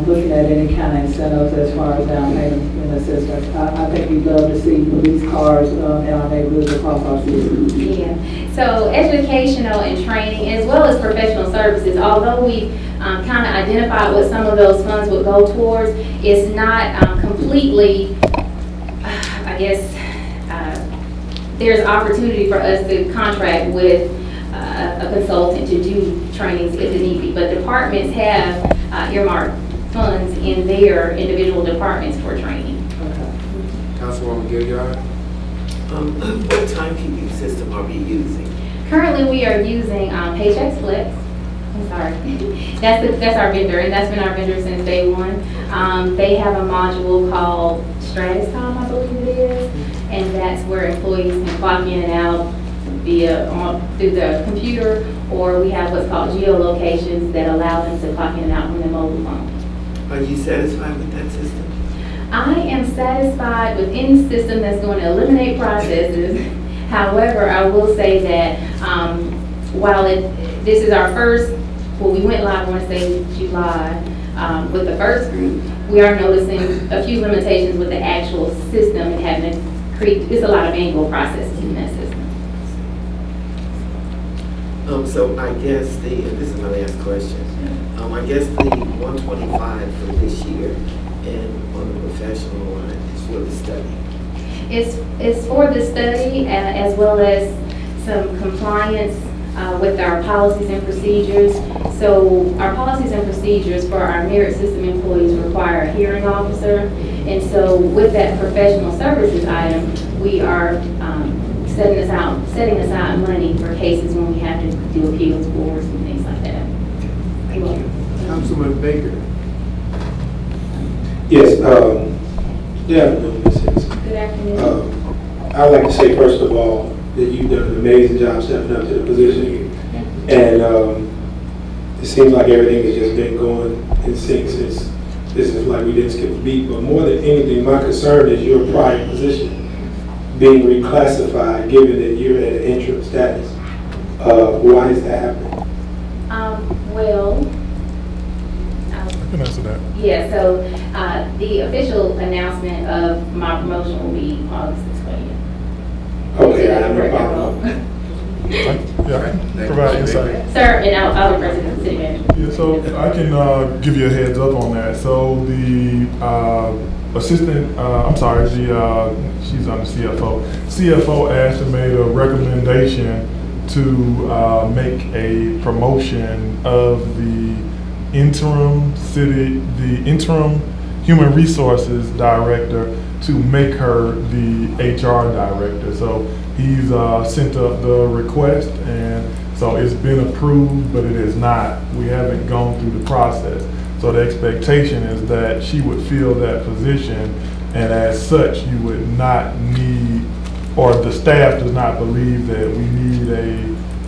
looking at any kind of incentives as far as down payment assistance. I think we'd love to see police cars in our neighborhoods across our city. Yeah, So educational and training, as well as professional services, although we kind of identified what some of those funds would go towards, it's not completely, I guess, there's opportunity for us to contract with a consultant to do trainings if it need be. But departments have earmarked funds in their individual departments for training. Councilwoman Gilliard? What timekeeping system are we using? Currently, we are using Paychex Flex. I'm sorry. That's our vendor, and that's been our vendor since day one. They have a module called Stratus Time, I believe it is, and that's where employees can clock in and out through the computer, or we have what's called geolocations that allow them to clock in and out from their mobile phone. Are you satisfied with that system? I am satisfied with any system that's going to eliminate processes. However, I will say that while this is our first, well, we went live, I want to say July, with the first group, we are noticing a few limitations with the actual system and having to create, it's a lot of manual processes in that system. So I guess this is my last question. I guess the 125 for this year and on the professional line is for the study. It's for the study as well as some compliance with our policies and procedures. So our policies and procedures for our merit system employees require a hearing officer. And so with that professional services item, we are setting aside money for cases when we have to do appeals boards and things like that. Thank you. Councilman Baker? Yes, good afternoon, Ms. Henderson. Good afternoon. I'd like to say, first of all, that you've done an amazing job stepping up to the position. And it seems like everything has just been going in sync since this is like we didn't skip a beat. But more than anything, my concern is your prior position being reclassified, given that you're at an interim status. Why is that happening? Well, I can answer that. yeah, so the official announcement of my promotion will be August the 20th. Okay, I have no problem. Yeah, provide insight. Sir, and I'll be president of the city manager. Yeah, so I can give you a heads up on that. So the assistant, she's on the CFO. CFO asked and made a recommendation to make a promotion of the interim human resources director to make her the HR director. So he's sent up the request, and so it's been approved, but it is not. We haven't gone through the process. So the expectation is that she would fill that position, and as such, you would not need, or the staff does not believe that we need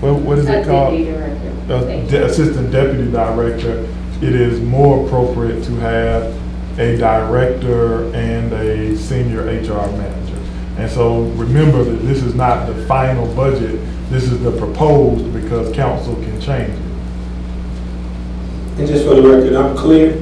what is it called? Assistant Deputy Director. It is more appropriate to have a director and a senior HR manager. And so remember that this is not the final budget, this is the proposed, because council can change it. And just for the record, I'm clear.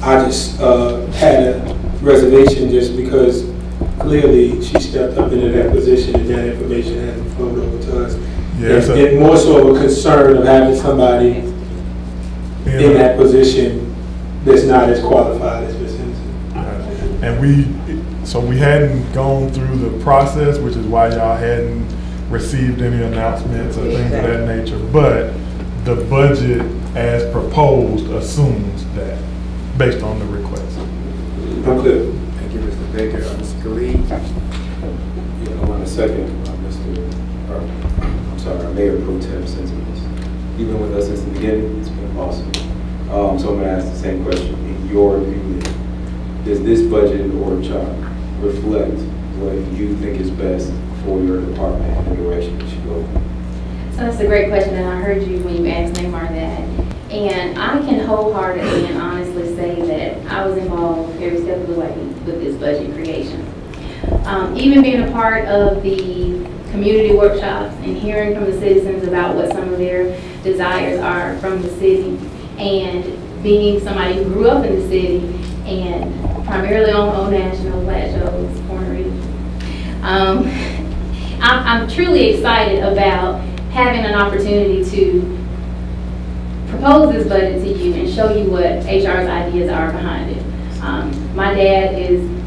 I just had a reservation just because clearly she stepped up into that position and that information hasn't flowed over to us. Yes, and more so of a concern of having somebody in that position that's not as qualified as Ms. Henderson. And we hadn't gone through the process, which is why y'all hadn't received any announcements or things of that nature. But the budget as proposed assumes that, based on the request. I'm clear. Thank you, Mr. Baker. Mr. Khalid? Yeah, I want to second our Mayor Pro Tem sentiments. You've been with us since the beginning. It's been awesome. So I'm going to ask the same question. In your opinion, does this budget and org chart reflect what you think is best for your department and the direction it should go? So that's a great question, and I heard you when you asked Neymar that. And I can wholeheartedly and honestly say that I was involved every step of the way with this budget creation. Even being a part of the community workshops and hearing from the citizens about what some of their desires are from the city, and being somebody who grew up in the city and primarily on national flat shows, corner. I'm truly excited about having an opportunity to propose this budget to you and show you what HR's ideas are behind it. My dad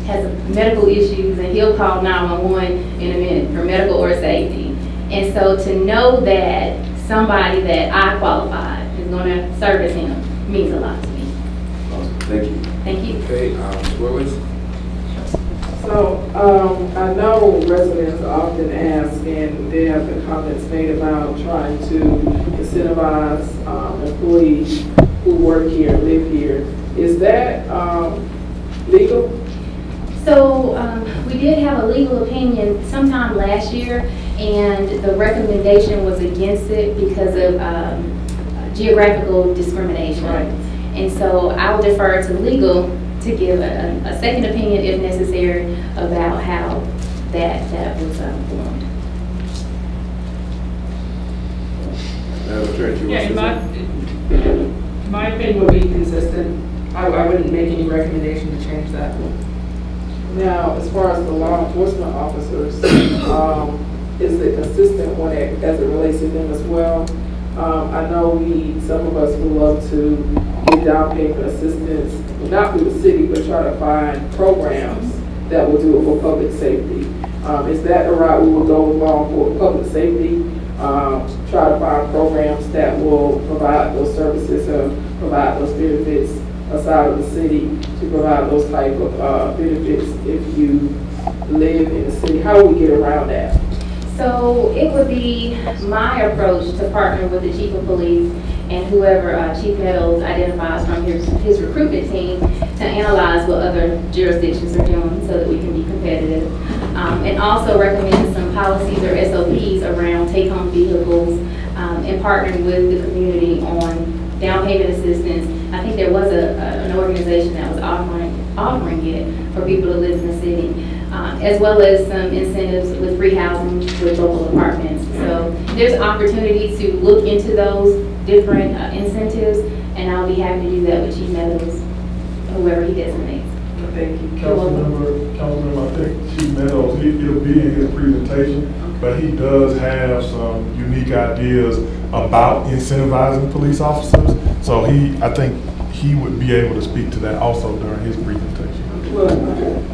has medical issues, and he'll call 911 in a minute for medical or safety. And so to know that somebody that I qualified is going to service him means a lot to me. Awesome. Thank you. Thank you. Okay, Willis? So, I know residents often ask, and there have been comments made about trying to incentivize employees who work here, live here. Is that legal? So we did have a legal opinion sometime last year, and the recommendation was against it because of geographical discrimination. Right. And so I will defer to legal to give a second opinion if necessary about how that was formed. Yeah, my opinion would be consistent. I wouldn't make any recommendation to change that. Now, as far as the law enforcement officers, is it consistent when as it relates to them as well? I know some of us would love to get down payment assistance, not through the city, but try to find programs that will do it for public safety. Is that the route we will go along for public safety? Try to find programs that will provide those services or provide those benefits aside of the city to provide those type of benefits if you live in the city. How do we get around that? So it would be my approach to partner with the chief of police and whoever Chief Meadows identifies from his recruitment team to analyze what other jurisdictions are doing so that we can be competitive. And also recommend some policies or SOPs around take-home vehicles and partnering with the community on down payment assistance. I think there was an organization that was offering it for people to live in the city. As well as some incentives with free housing with local apartments. So there's opportunity to look into those different incentives, and I'll be happy to do that with Chief Meadows, whoever he designates. Thank you. Councilmember, I think Chief Meadows, he'll be in his presentation, but he does have some unique ideas about incentivizing police officers. So I think he would be able to speak to that also during his presentation. Well,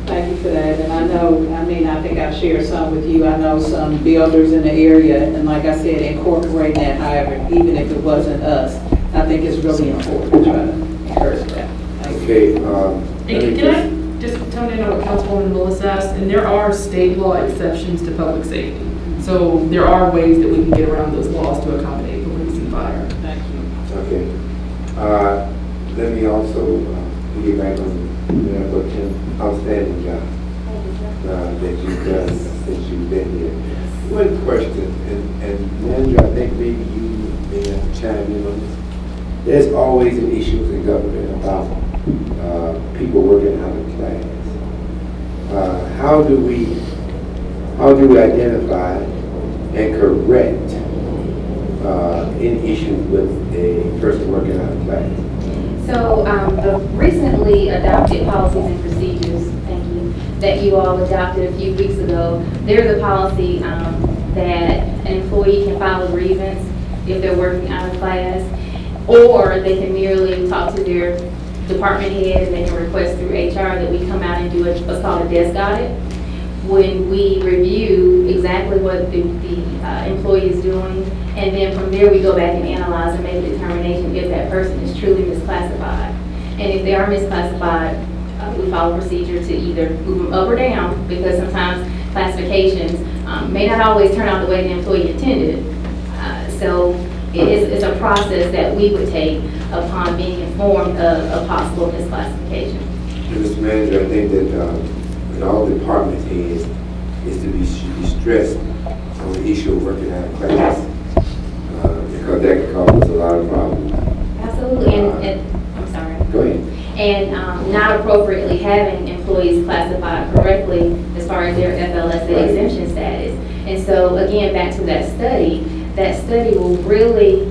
thank you for that. And I think I've shared some with you. I know some builders in the area, and like I said, incorporating that, however, even if it wasn't us, I think it's really important to try to encourage that. Okay. Can I just tone in on what Councilwoman Melissa asked? And there are state law exceptions to public safety. So there are ways that we can get around those laws to accommodate police and fire. Thank you. Okay. Let me also piggyback on an outstanding job that you've done since you've been here. One question, and Manager, I think maybe you may have to chime in on this. There's always an issue in government about people working out of class. How do we identify and correct any issues with a person working out of class? So the recently adopted policies and procedures, thank you, that you all adopted a few weeks ago, there's a policy that an employee can file a grievance if they're working out of class, or they can merely talk to their department head and they can request through HR that we come out and do what's called a desk audit. When we review exactly what the employee is doing, and then from there we go back and analyze and make a determination if that person is truly misclassified. And if they are misclassified, we follow procedure to either move them up or down, because sometimes classifications may not always turn out the way the employee intended. So it's a process that we would take upon being informed of a possible misclassification. Mr. Manager, I think that in all department heads is to be stressed on the issue of working out of class, because that can cause a lot of problems. Absolutely, and I'm sorry. Go ahead. And not appropriately having employees classified correctly as far as their FLSA exemption status. And so again, back to that study will really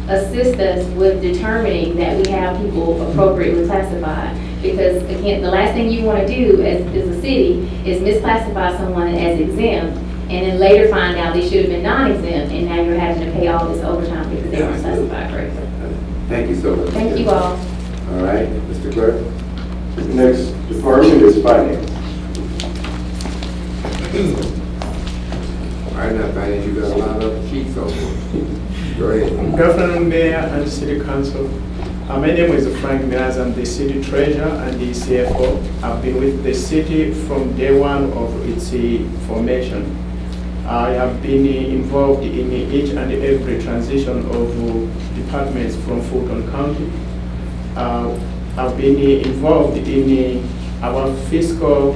assist us with determining that we have people appropriately classified. Because again, the last thing you want to do as a city is misclassify someone as exempt and then later find out they should have been non-exempt, and now you're having to pay all this overtime because they weren't specified correctly. Thank you so much. Thank you all. All right, Mr. Clerk. Next department is finance. All right, now, finance, you got a lot of sheets over. Go ahead. Good afternoon, Mayor and City Council. My name is Frank Miraz. I'm the City Treasurer and the CFO. I've been with the city from day one of its formation. I have been involved in each and every transition of departments from Fulton County. I've been involved in our fiscal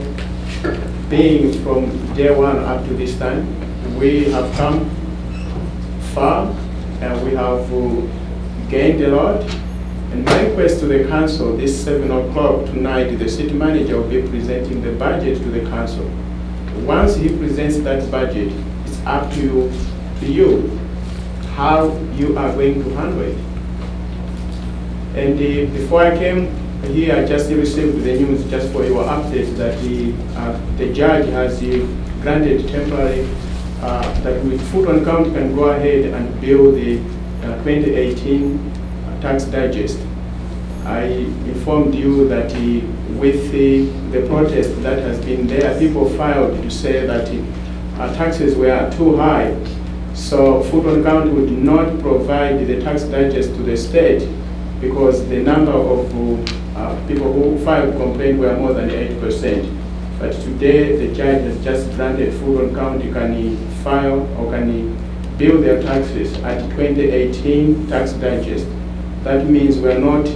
being from day one up to this time. We have come far and we have gained a lot. And my request to the council, this 7 o'clock tonight, the city manager will be presenting the budget to the council. Once he presents that budget, it's up to you how you are going to handle it. And before I came here, I just received the news, just for your update, that the judge has granted temporary, that Fulton County can go ahead and bill the 2018 tax digest. I informed you that with the protest that has been there, people filed to say that taxes were too high. So Fulton County would not provide the tax digest to the state because the number of people who filed complaint were more than 8%. But today the judge has just granted Fulton County can file or can bill their taxes at 2018 tax digest. That means we are not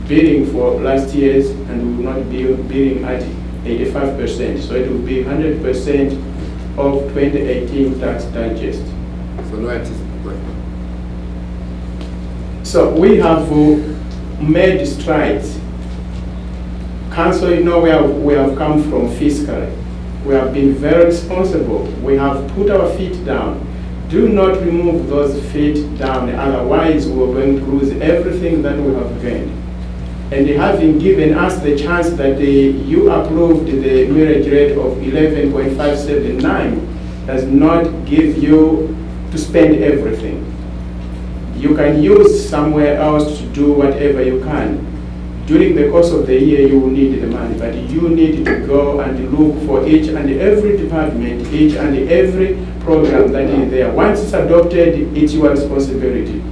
billing for last year's and we will not be billing at 85%. So it will be 100% of 2018 tax digest. So no anticipation. So we have made strides. Council, you know where we have come from fiscally. We have been very responsible. We have put our feet down. Do not remove those feet down, otherwise we're going to lose everything that we have gained. And having given us the chance that you approved the millage rate of 11.579 does not give you to spend everything. You can use somewhere else to do whatever you can. During the course of the year, you will need the money, but you need to go and look for each and every department, each and every program that is there. Once it's adopted, it's your responsibility.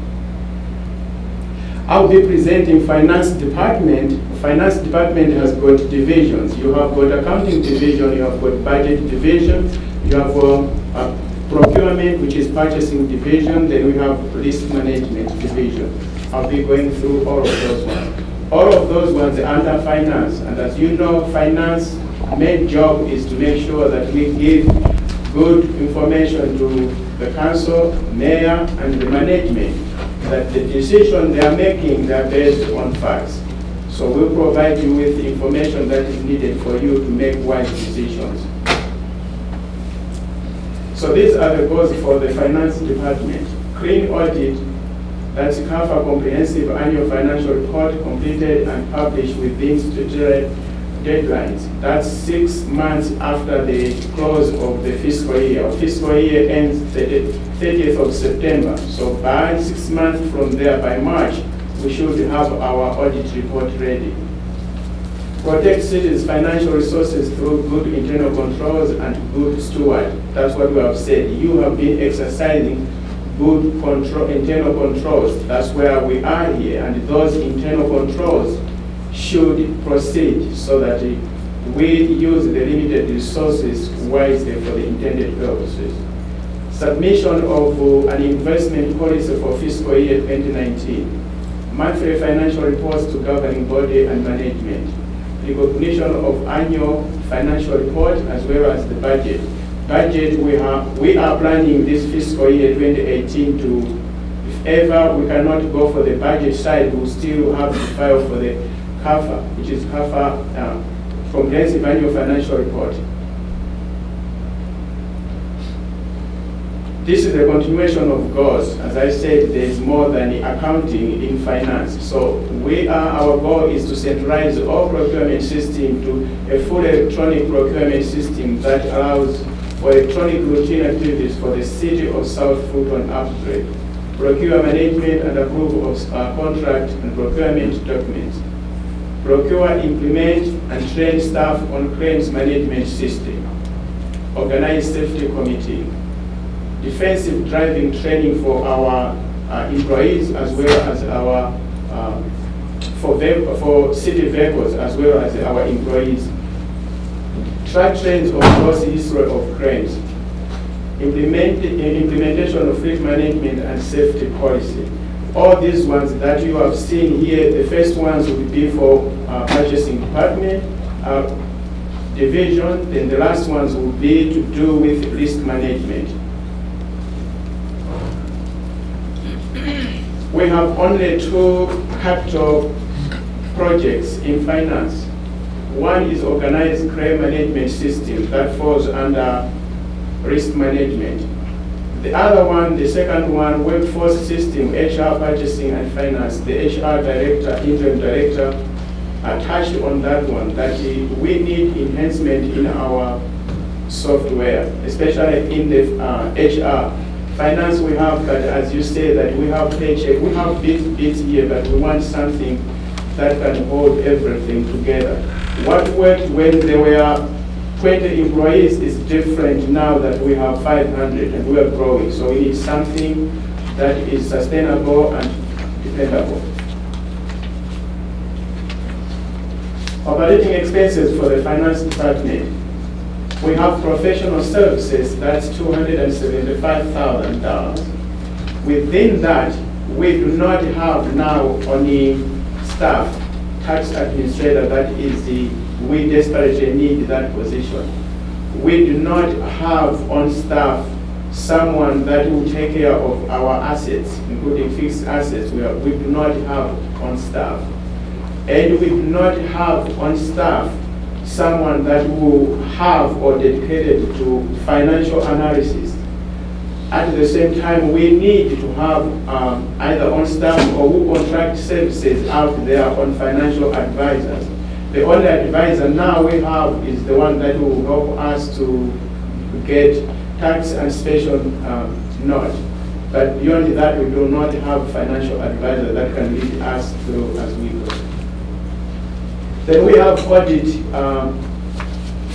I'll be presenting finance department. Finance department has got divisions. You have got accounting division, you have got budget division, you have procurement, which is purchasing division, then we have risk management division. I'll be going through all of those ones. All of those ones are under finance, and as you know, finance main job is to make sure that we give good information to the council, mayor, and the management, that the decision they are making, they are based on facts. So we'll provide you with the information that is needed for you to make wise decisions. So these are the goals for the finance department. Clean audit, that's CAFA comprehensive annual financial report completed and published within statutory deadlines. That's 6 months after the close of the fiscal year. Our fiscal year ends the 30th of September. So by 6 months from there, by March, we should have our audit report ready. Protect cities' financial resources through good internal controls and good steward. That's what we have said. You have been exercising good internal controls. That's where we are here, and those internal controls should proceed so that we use the limited resources wisely for the intended purposes. Submission of an investment policy for fiscal year 2019. Monthly financial reports to governing body and management. Recognition of annual financial report as well as the budget. Budget, we are planning this fiscal year 2018 to, if ever we cannot go for the budget side, we'll still have to file for the CAFA, which is CAFA Comprehensive Annual Financial Report. This is a continuation of goals. As I said, there is more than accounting in finance. So our goal is to centralize all procurement system to a full electronic procurement system that allows for electronic routine activities for the City of South Fulton upgrade, procure management and approval of contract and procurement documents, procure, implement, and train staff on claims management system, organize safety committee, defensive driving training for our employees as well as our for city vehicles as well as our employees. Track trains of loss history of claims. Implementation of fleet management and safety policy. All these ones that you have seen here, the first ones will be for purchasing department, division, then the last ones will be to do with risk management. We have only 2 capital projects in finance. One is organized claim management system that falls under risk management. The other one, the second one, workforce system, HR, purchasing and finance. The HR director, interim director, touched on that one, that we need enhancement in our software, especially in the HR. Finance we have, but as you say that we have paycheck, we have bits here, but we want something that can hold everything together. What worked when there were 20 employees is different now that we have 500 and we are growing. So we need something that is sustainable and dependable. Operating expenses for the finance department. We have professional services, that's $275,000. Within that, we do not have now only staff, tax administrator, that is we desperately need that position. We do not have on staff someone that will take care of our assets, including fixed assets. We do not have on staff. And we do not have on staff someone that will have or dedicated to financial analysis. At the same time, we need to have either on staff or who contract services out there on financial advisors. The only advisor now we have is the one that will help us to get tax and special note. But beyond that, we do not have financial advisor that can lead us through as we go. Then we have audit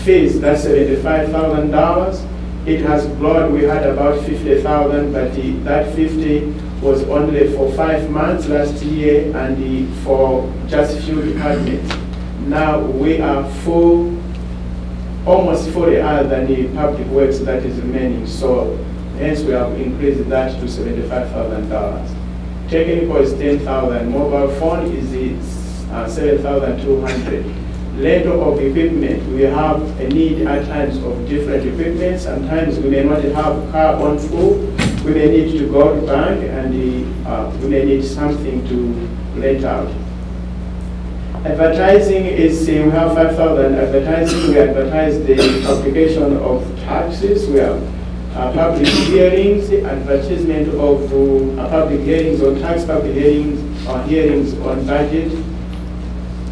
fees, that's $75,000. It has grown, we had about 50,000, but that 50 was only for 5 months last year and for just few departments. Now we are full, almost fully other than the public works that is remaining. So hence we have increased that to $75,000. Technical is 10,000, mobile phone is 7,200. Rental of equipment, we have a need at times of different equipment. Sometimes we may not have car on full. We may need to go to bank and we may need something to rent out. Advertising is, we have 5,000 advertising. We advertise the application of taxes. We have public hearings, advertisement of public hearings on tax, public hearings on budget.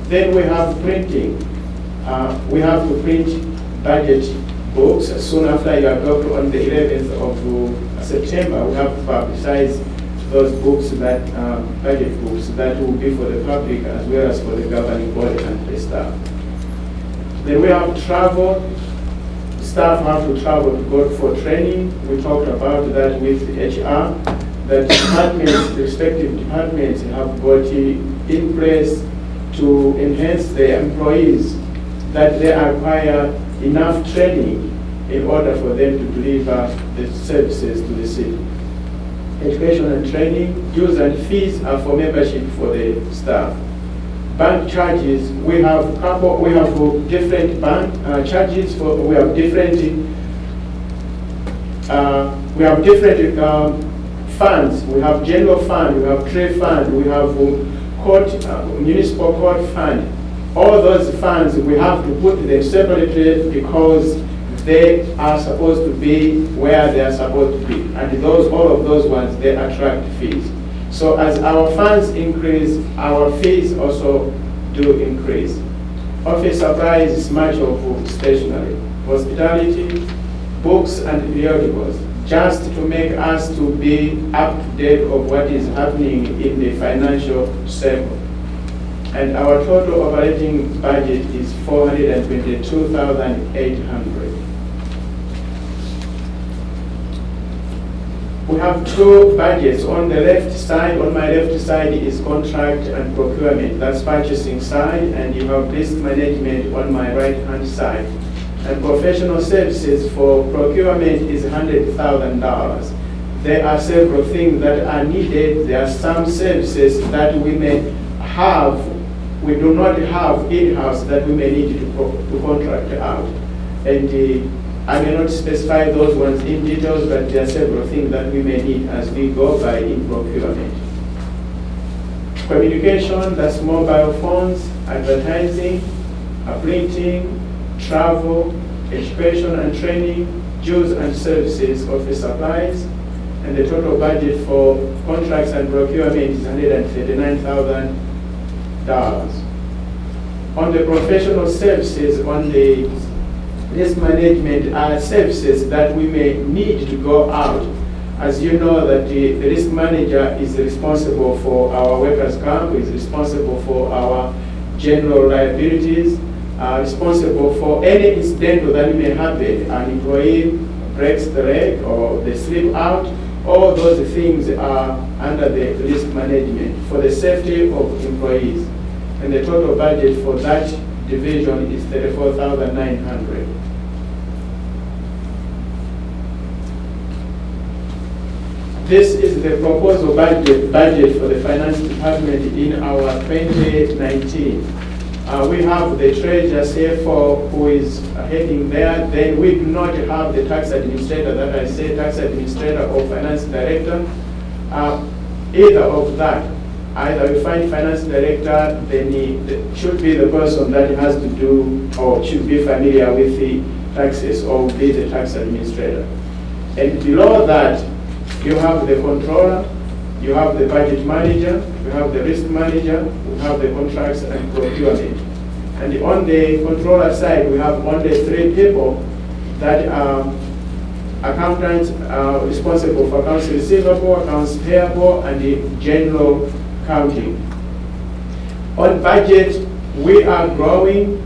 Then we have printing. We have to print budget books. Soon after you adopt on the 11th of September, we have to publicize those books, that budget books, that will be for the public as well as for the governing body and the staff. Then we have travel. Staff have to travel to go for training. We talked about that with HR. The departments, respective departments have got in place to enhance their employees, that they acquire enough training in order for them to deliver the services to the city. Education and training, dues and fees are for membership for the staff. Bank charges, we have different bank charges for, we have different funds. We have general fund, we have trade fund, we have court, municipal court fund. All those funds, we have to put them separately because they are supposed to be where they are supposed to be. And all of those ones, they attract fees. So as our funds increase, our fees also do increase. Office supplies is much of stationery. Hospitality, books and periodicals, just to make us to be up to date of what is happening in the financial sector. And our total operating budget is $422,800. We have two budgets. On the left side, on my left side is contract and procurement. That's purchasing side, and you have risk management on my right-hand side. And professional services for procurement is $100,000. There are several things that are needed. There are some services that we may have, we do not have in-house, that we may need to contract out. And I may not specify those ones in details, but there are several things that we may need as we go by in procurement. Communication, that's mobile phones, advertising, printing, travel, education and training, goods and services, office supplies, and the total budget for contracts and procurement is $139,000. On the professional services, on the risk management are services that we may need to go out. As you know, that the risk manager is responsible for our workers' comp, is responsible for our general liabilities, responsible for any incidental that may happen. An employee breaks the leg or they slip out, all those things are under the risk management for the safety of employees. And the total budget for that division is $34,900. This is the proposal budget for the finance department in our 2019. We have the treasurer CFO who is heading there. Then we do not have the tax administrator that I say, tax administrator or finance director. Either of that, either we find finance director, then it should be the person that has to do or should be familiar with the taxes or be the tax administrator. And below that, you have the controller, you have the budget manager, you have the risk manager, you have the contracts and procurement. And on the controller side, we have only 3 people that are accountants responsible for accounts receivable, accounts payable, and the general counting. On budget, we are growing,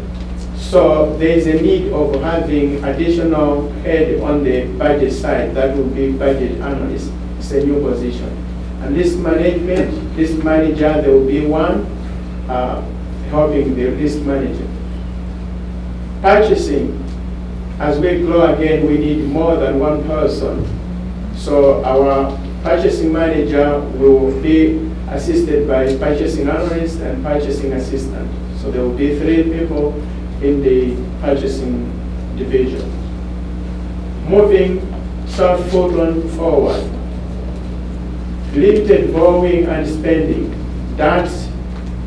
so there is a need of having additional head on the budget side. That will be budget analyst. It's a new position. And risk management, risk manager, there will be one helping the risk manager. Purchasing, as we grow again, we need more than one person. So our purchasing manager will be assisted by purchasing analyst and purchasing assistant. So there will be 3 people in the purchasing division. Moving South Fulton forward. Limited borrowing and spending. That's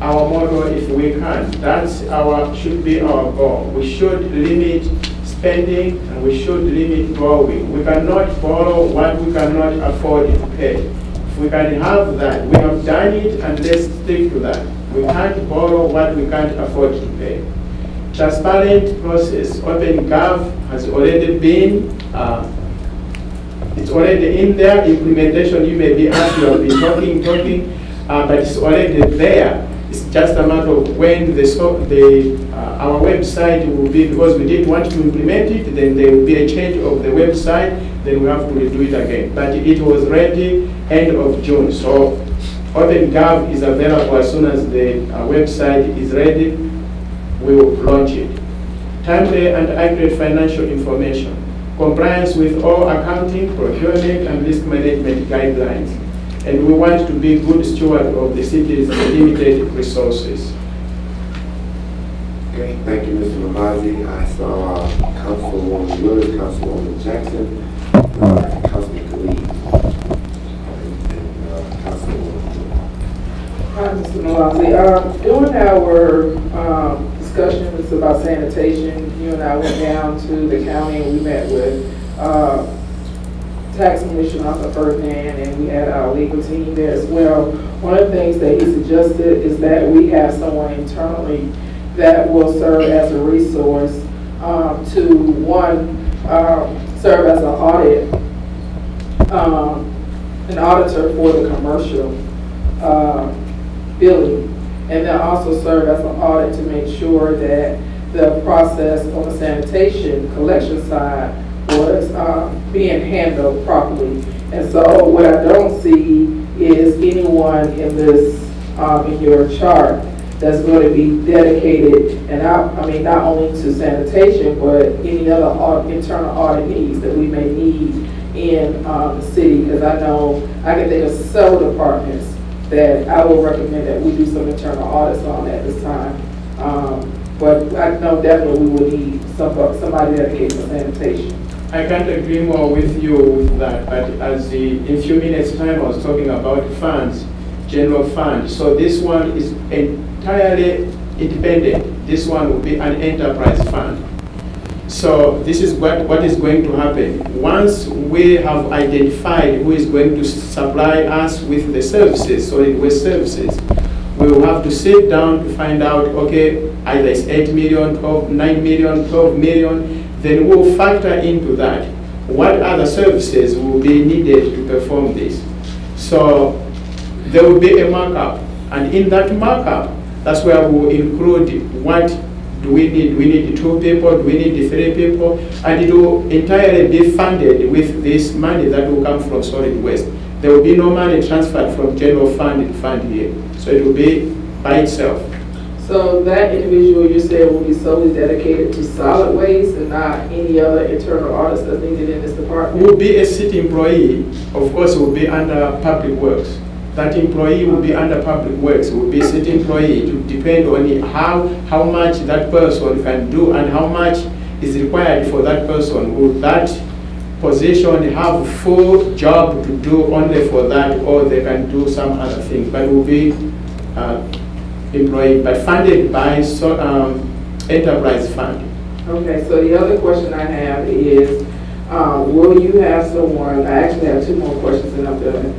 our motto if we can. That's should be our goal. We should limit spending and we should limit borrowing. We cannot borrow what we cannot afford to pay. If we can have that, we have done it and let's stick to that. We can't borrow what we can't afford to pay. Transparent process. OpenGov has already been, it's already in there. Implementation, you may be asked, you have been talking, but it's already there. It's just a matter of when our website will be, because we did want to implement it, then there will be a change of the website, then we have to redo it again. But it was ready end of June. So OpenGov is available as soon as the website is ready. We will launch it. Timely and accurate financial information. Compliance with all accounting, procurement, and risk management guidelines. And we want to be good steward of the city's limited resources. Okay, thank you, Mr. Mamazi. I saw Councilwoman Lewis, Councilwoman Jackson, Councilman Khalid, and Councilwoman. Hi, Mr. Mamazi. During our discussions about sanitation, you and I went down to the county and we met with tax commissioner Ferdinand, and we had our legal team there as well. One of the things that he suggested is that we have someone internally that will serve as a resource to, one, serve as an auditor for the commercial billing. And they'll also serve as an audit to make sure that the process on the sanitation collection side was being handled properly. And so what I don't see is anyone in this, in your chart, that's going to be dedicated, and I mean not only to sanitation, but any other internal audit needs that we may need in the city. Because I know I can think of several departments that I will recommend that we do some internal audits on at this time. But I know definitely we will need somebody dedicated to sanitation. I can't agree more with you with that, but as in a few minutes time I was talking about funds, general fund. So this one is entirely independent. This one will be an enterprise fund. So this is what is going to happen. Once we have identified who is going to supply us with the services, solid waste services, we will have to sit down to find out, okay, either it's 8 million, 9 million, 12 million, then we'll factor into that what other services will be needed to perform this. So there will be a markup, and in that markup, that's where we'll include what do we need. Do we need 2 people? Do we need 3 people? And it will entirely be funded with this money that will come from solid waste. There will be no money transferred from general fund here. So it will be by itself. So that individual you said will be solely dedicated to solid waste and not any other internal audits that's needed in this department? Will be a city employee. Of course, it will be under public works. That employee will be under public works, will be a city employee. It will depend on how much that person can do and how much is required for that person. Will that position have full job to do only for that, or they can do some other things? But will be employee, but funded by enterprise fund. Okay, so the other question I have is, will you have someone, I actually have 2 more questions and I'm done.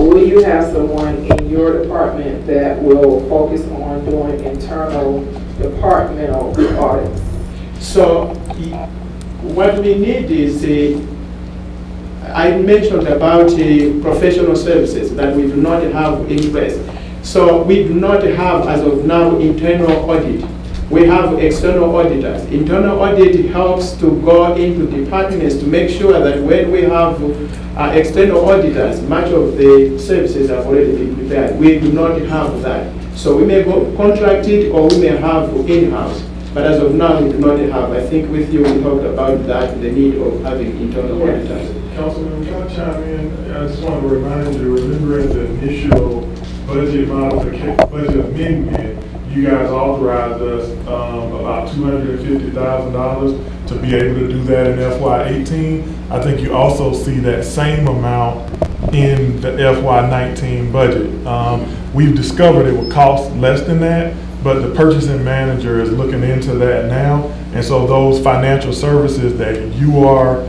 Will you have someone in your department that will focus on doing internal departmental audits? So what we need is, I mentioned about professional services that we do not have in place. So we do not have, as of now, internal audit. We have external auditors. Internal audit helps to go into departments to make sure that when we have external auditors, much of the services have already been prepared. We do not have that. So we may go contract it or we may have in-house. But as of now, we do not have. I think with you we talked about that, the need of having internal auditors. Councilman, can I chime in? I just want to remind you, remembering the initial budget amendment, you guys authorized us about $250,000 to be able to do that in FY18. I think you also see that same amount in the FY19 budget. We've discovered it would cost less than that, but the purchasing manager is looking into that now. And so those financial services that you are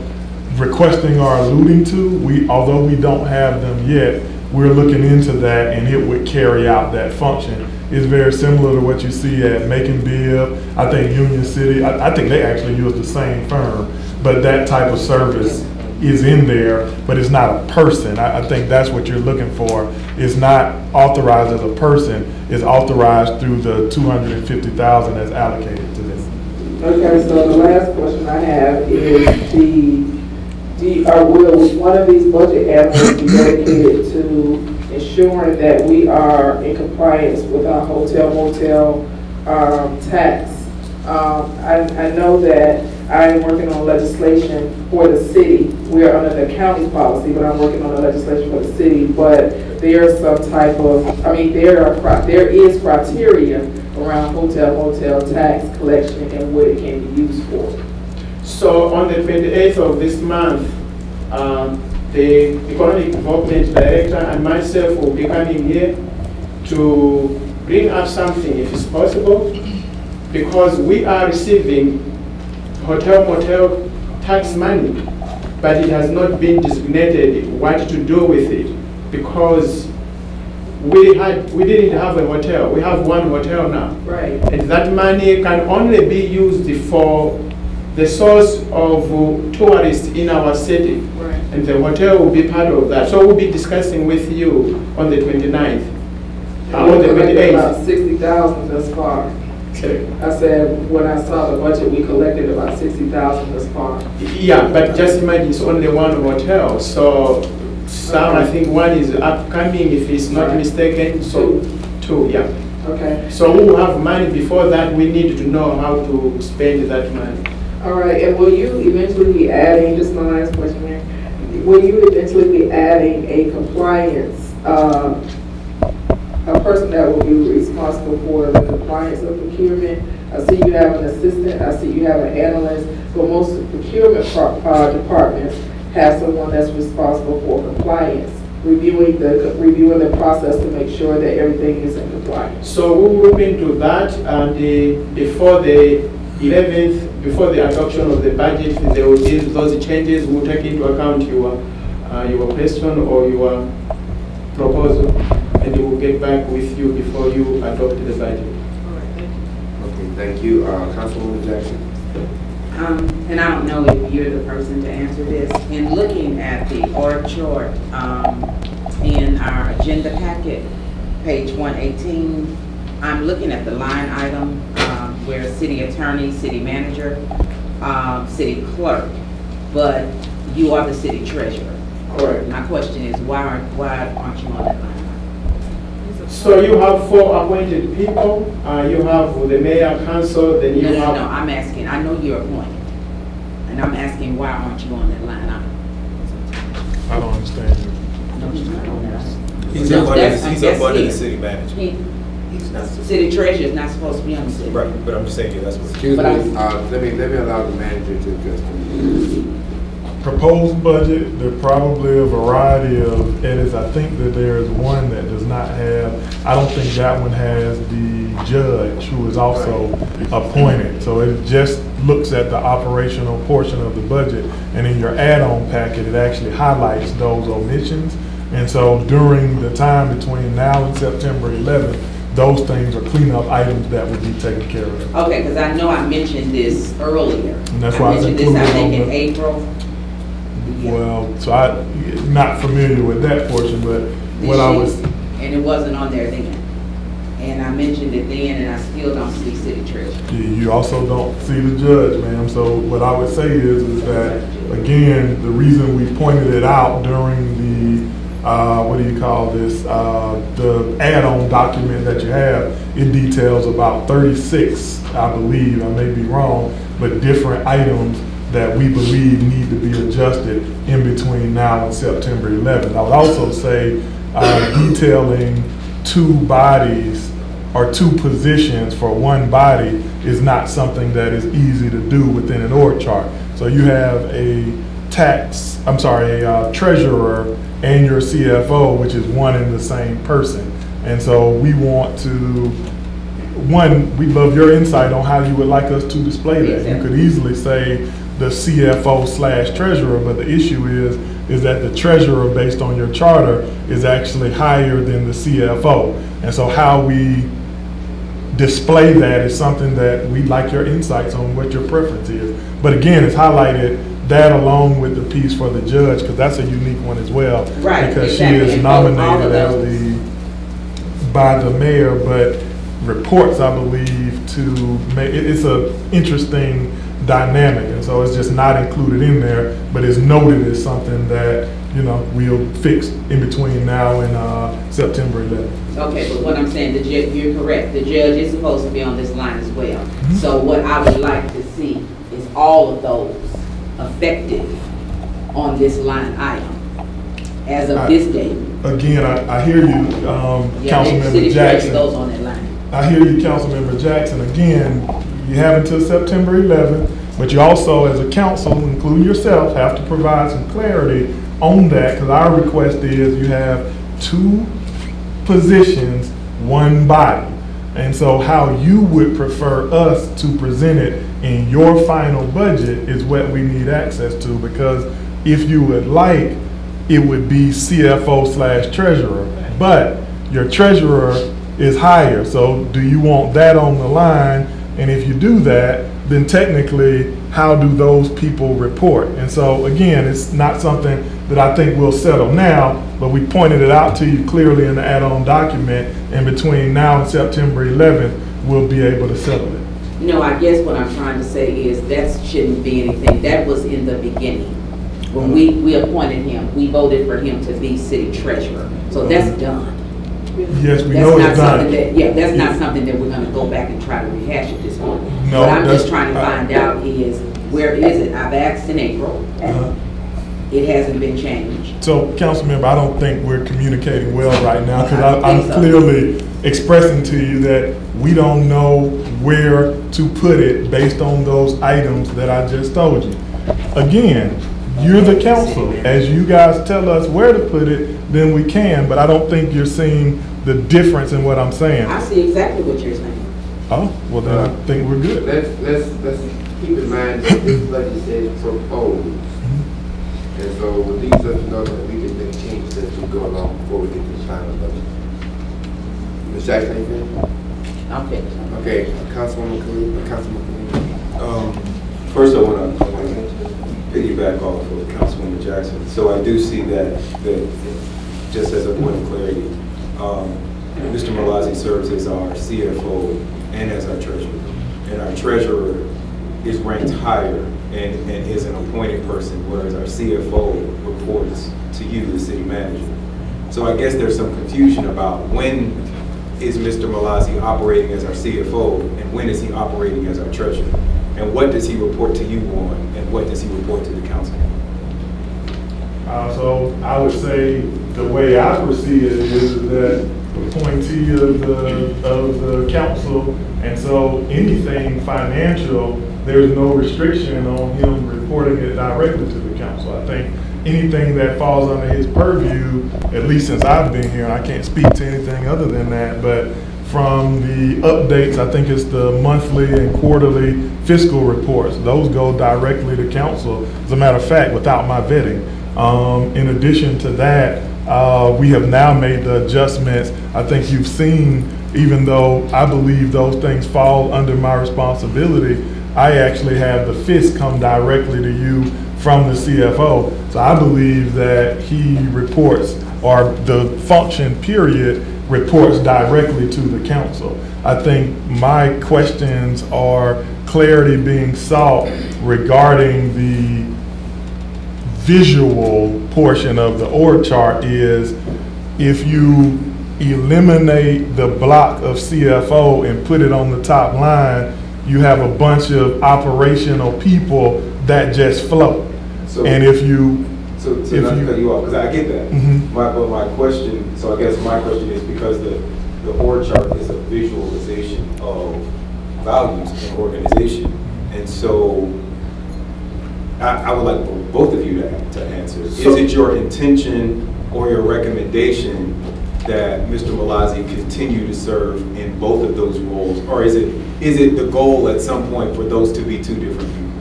requesting or alluding to, although we don't have them yet, we're looking into that and it would carry out that function. It's very similar to what you see at Macon Bibb. I think Union City, I think they actually use the same firm, but that type of service is in there, but it's not a person. I think that's what you're looking for. It's not authorized as a person, it's authorized through the $250,000 that's allocated to this. Okay, so the last question I have is will one of these budget analysts be dedicated to ensuring that we are in compliance with our hotel motel tax? I know that I am working on legislation for the city. We are under the county's policy, but I'm working on the legislation for the city. But there's some type of, there is criteria around hotel motel tax collection and what it can be used for. So on the 28th of this month, the Economic Development Director and myself will be coming here to bring up something, if it's possible, because we are receiving hotel motel tax money, but it has not been designated what to do with it, because we didn't have a hotel. We have one hotel now. Right. And that money can only be used for the source of tourists in our city. Right. And the hotel will be part of that. So we'll be discussing with you on the 29th. On the 28th. About 60,000 thus far. Okay. I said, when I saw the budget, we collected about 60,000 thus far. Yeah, but just imagine it's only one hotel. So some, I think one is upcoming, if it's not mistaken. So two, yeah. Okay. So we will have money. Before that, we need to know how to spend that money. All right, and will you eventually be adding, just my last question here, will you eventually be adding a compliance, a person that will be responsible for the compliance of procurement? I see you have an assistant, I see you have an analyst, but most procurement departments have someone that's responsible for compliance, reviewing the process to make sure that everything is in compliance. So we will look into that, and before the 11th, before the adoption of the budget, there will be those changes. We'll take into account your question or your proposal, and we will get back with you before you adopt the budget. All right, thank you. Okay, thank you. Councilwoman Jackson. And I don't know if you're the person to answer this. In looking at the org chart in our agenda packet, page 118, I'm looking at the line item where city attorney, city manager, city clerk, but you are the city treasurer. Correct. My question is, why aren't you on that line item? So you have 4 appointed people. You have the mayor, council, then you have... No, I'm asking, I know you're appointed, and I'm asking why aren't you on that line item? I don't understand you. No, he's not on that item. He's up under the city manager. City treasurer is not supposed to be on the city. Right, but I'm just saying, that's what. Excuse me, let me allow the manager to address the Proposed budget, there are probably a variety of edits. I think that there is one that does not have, I don't think that one has the judge who is also appointed. So it just looks at the operational portion of the budget, and in your add-on packet, it actually highlights those omissions. And so during the time between now and September 11th, those things are cleanup items that would be taken care of. Okay, because I know I mentioned this earlier. And that's why I mentioned this, I think, in April. Well, so I'm not familiar with that portion, but what I was... And it wasn't on there then. And I mentioned it then, and I still don't see city treasurer. You also don't see the judge, ma'am. So what I would say is that, again, the reason we pointed it out during the, what do you call this, the add-on document that you have, it details about 36, I believe, I may be wrong, but different items that we believe need to be adjusted in between now and September 11th. I would also say detailing 2 bodies or 2 positions for one body is not something that is easy to do within an org chart. So you have a treasurer and your CFO, which is one and the same person. And so we want to, one, we love your insight on how you would like us to display that. You could easily say the CFO/treasurer, but the issue is that the treasurer, based on your charter, is actually higher than the CFO. And so how we display that is something that we'd like your insights on what your preference is. But again, it's highlighted that along with the piece for the judge, because that's a unique one as well. Right, because exactly. she is nominated as by the mayor, but reports, I believe, to it's a interesting dynamic, and so it's just not included in there, but it's noted as something that, you know, we'll fix in between now and September 11th. Okay, but what I'm saying, you're correct. The judge is supposed to be on this line as well. So what I would like to see is all of those effective on this line item as of this date. Again, I hear you, Councilmember Jackson. Goes on that line. I hear you, Councilmember Jackson. Again, you have until September 11th, but you also, as a council, including yourself, have to provide some clarity on that, because our request is you have 2 positions, 1 body. And so how you would prefer us to present it in your final budget is what we need access to, because if you would like, it would be CFO/treasurer, but your treasurer is higher. So do you want that on the line? And if you do that, then technically how do those people report? And so again, it's not something that I think will settle now, but we pointed it out to you clearly in the add-on document, and between now and September 11th, we'll be able to settle it. No, I guess what I'm trying to say is that shouldn't be anything. That was in the beginning. When we appointed him, we voted for him to be city treasurer. So that's done. Yes, we know it's done. That's not something that we're going to go back and try to rehash at this point. No, what I'm just trying to find out is, where is it? I've asked in April. It hasn't been changed. So, Councilmember, I don't think we're communicating well right now, because I'm clearly expressing to you that we don't know where to put it based on those items that I just told you. Again, you're the council. As you guys tell us where to put it, then we can, but I don't think you're seeing the difference in what I'm saying. I see exactly what you're saying. Oh, well then I think we're good. Let's keep in mind that this budget says proposed. And so with these us know that we can make changes as we go along before we get to the final budget. Ms. Jackson, anything? Okay. Okay, Councilwoman Khalil. First, I want to piggyback off of Councilwoman Jackson. So I do see that just as a point of clarity, Mr. Malazi serves as our CFO and as our treasurer. And our treasurer is ranked higher and is an appointed person, whereas our CFO reports to you, the city manager. So I guess there's some confusion about when is Mr. Malazi operating as our CFO and when is he operating as our treasurer? And what does he report to you on, and what does he report to the council? So I would say the way I foresee it is that appointee of the council, and so anything financial, there's no restriction on him reporting it directly to the council. I think anything that falls under his purview, at least since I've been here, and I can't speak to anything other than that, but from the updates, I think it's the monthly and quarterly fiscal reports. Those go directly to council, as a matter of fact, without my vetting. In addition to that, we have now made the adjustments. I think you've seen, even though I believe those things fall under my responsibility, I actually have the FISC come directly to you from the CFO. So I believe that he reports, or the function period reports directly to the council. I think my questions are clarity being sought regarding the visual portion of the org chart is, if you eliminate the block of CFO and put it on the top line, you have a bunch of operational people that just float. So, and if you So not to cut you off, because I get that. But my question, so I guess my question is, because the org chart is a visualization of values in organization, and so I would like for both of you to answer. Is it your intention or your recommendation that Mr. Malazi continue to serve in both of those roles, or is it the goal at some point for those to be two different people?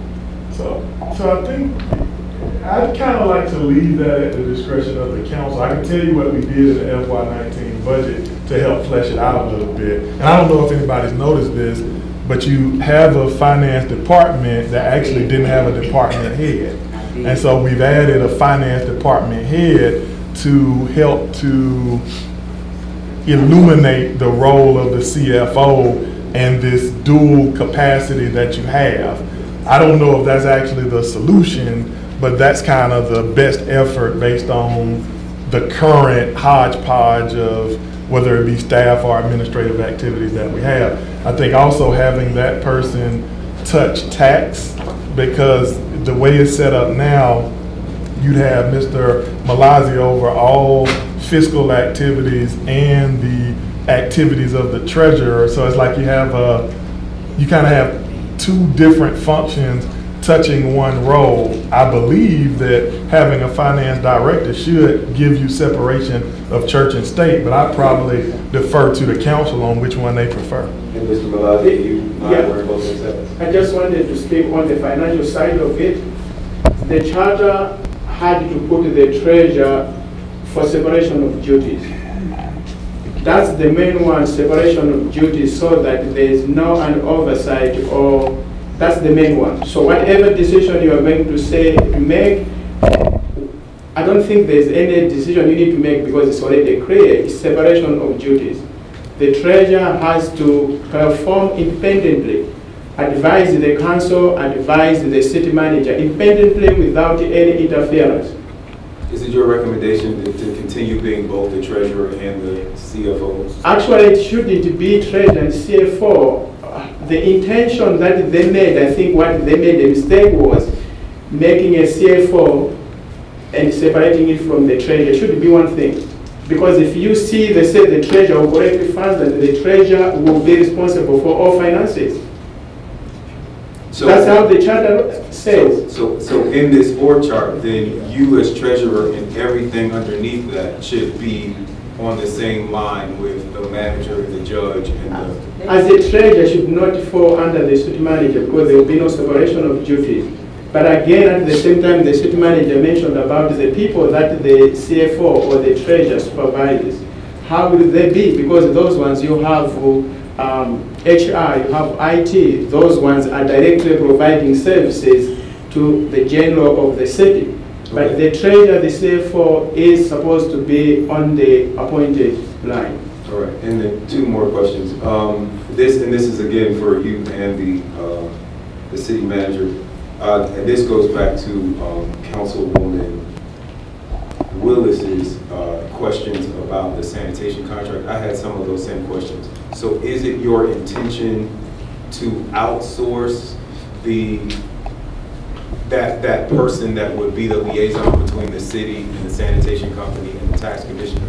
So I think I'd kind of like to leave that at the discretion of the council. I can tell you what we did in the FY19 budget to help flesh it out a little bit. And I don't know if anybody's noticed this, but you have a finance department that actually didn't have a department head. And so we've added a finance department head to help to illuminate the role of the CFO and this dual capacity that you have. I don't know if that's actually the solution, but that's kind of the best effort based on the current hodgepodge of whether it be staff or administrative activities that we have. I think also having that person touch tax, because the way it's set up now, you'd have Mr. Malazi over all fiscal activities and the activities of the treasurer. So it's like you kind of have two different functions touching one role. I believe that having a finance director should give you separation of church and state, but I probably defer to the council on which one they prefer. And Mr. Malazi, you mind where both things happen? I just wanted to speak on the financial side of it. The charter had to put the treasurer for separation of duties. That's the main one, separation of duties, so that there is no an oversight or That's the main one. So whatever decision you are going to make, I don't think there's any decision you need to make because it's already clear. It's separation of duties. The treasurer has to perform independently, advise the council, advise the city manager independently without any interference. Is it your recommendation to continue being both the treasurer and the CFO? Actually, it shouldn't be treasurer and CFO. The intention that they made, I think what they made a mistake was making a CFO and separating it from the treasurer. It should be one thing. Because if you see, they say the treasurer will collect the funds and the treasurer will be responsible for all finances. So that's how the charter says. So in this org chart, then you as treasurer and everything underneath that should be on the same line with the manager, the judge, and the... As a treasurer should not fall under the city manager because there will be no separation of duties. But again, at the same time, the city manager mentioned about the people that the CFO or the treasurer supervises. How will they be? Because those ones you have HR, you have IT, those ones are directly providing services to the general of the city. Okay. But the treasurer, the CFO, is supposed to be on the appointed line. All right, and then two more questions. This is again for you and the city manager. And this goes back to Councilwoman Willis's questions about the sanitation contract. I had some of those same questions. So is it your intention to outsource that person that would be the liaison between the city and the sanitation company and the tax commissioner?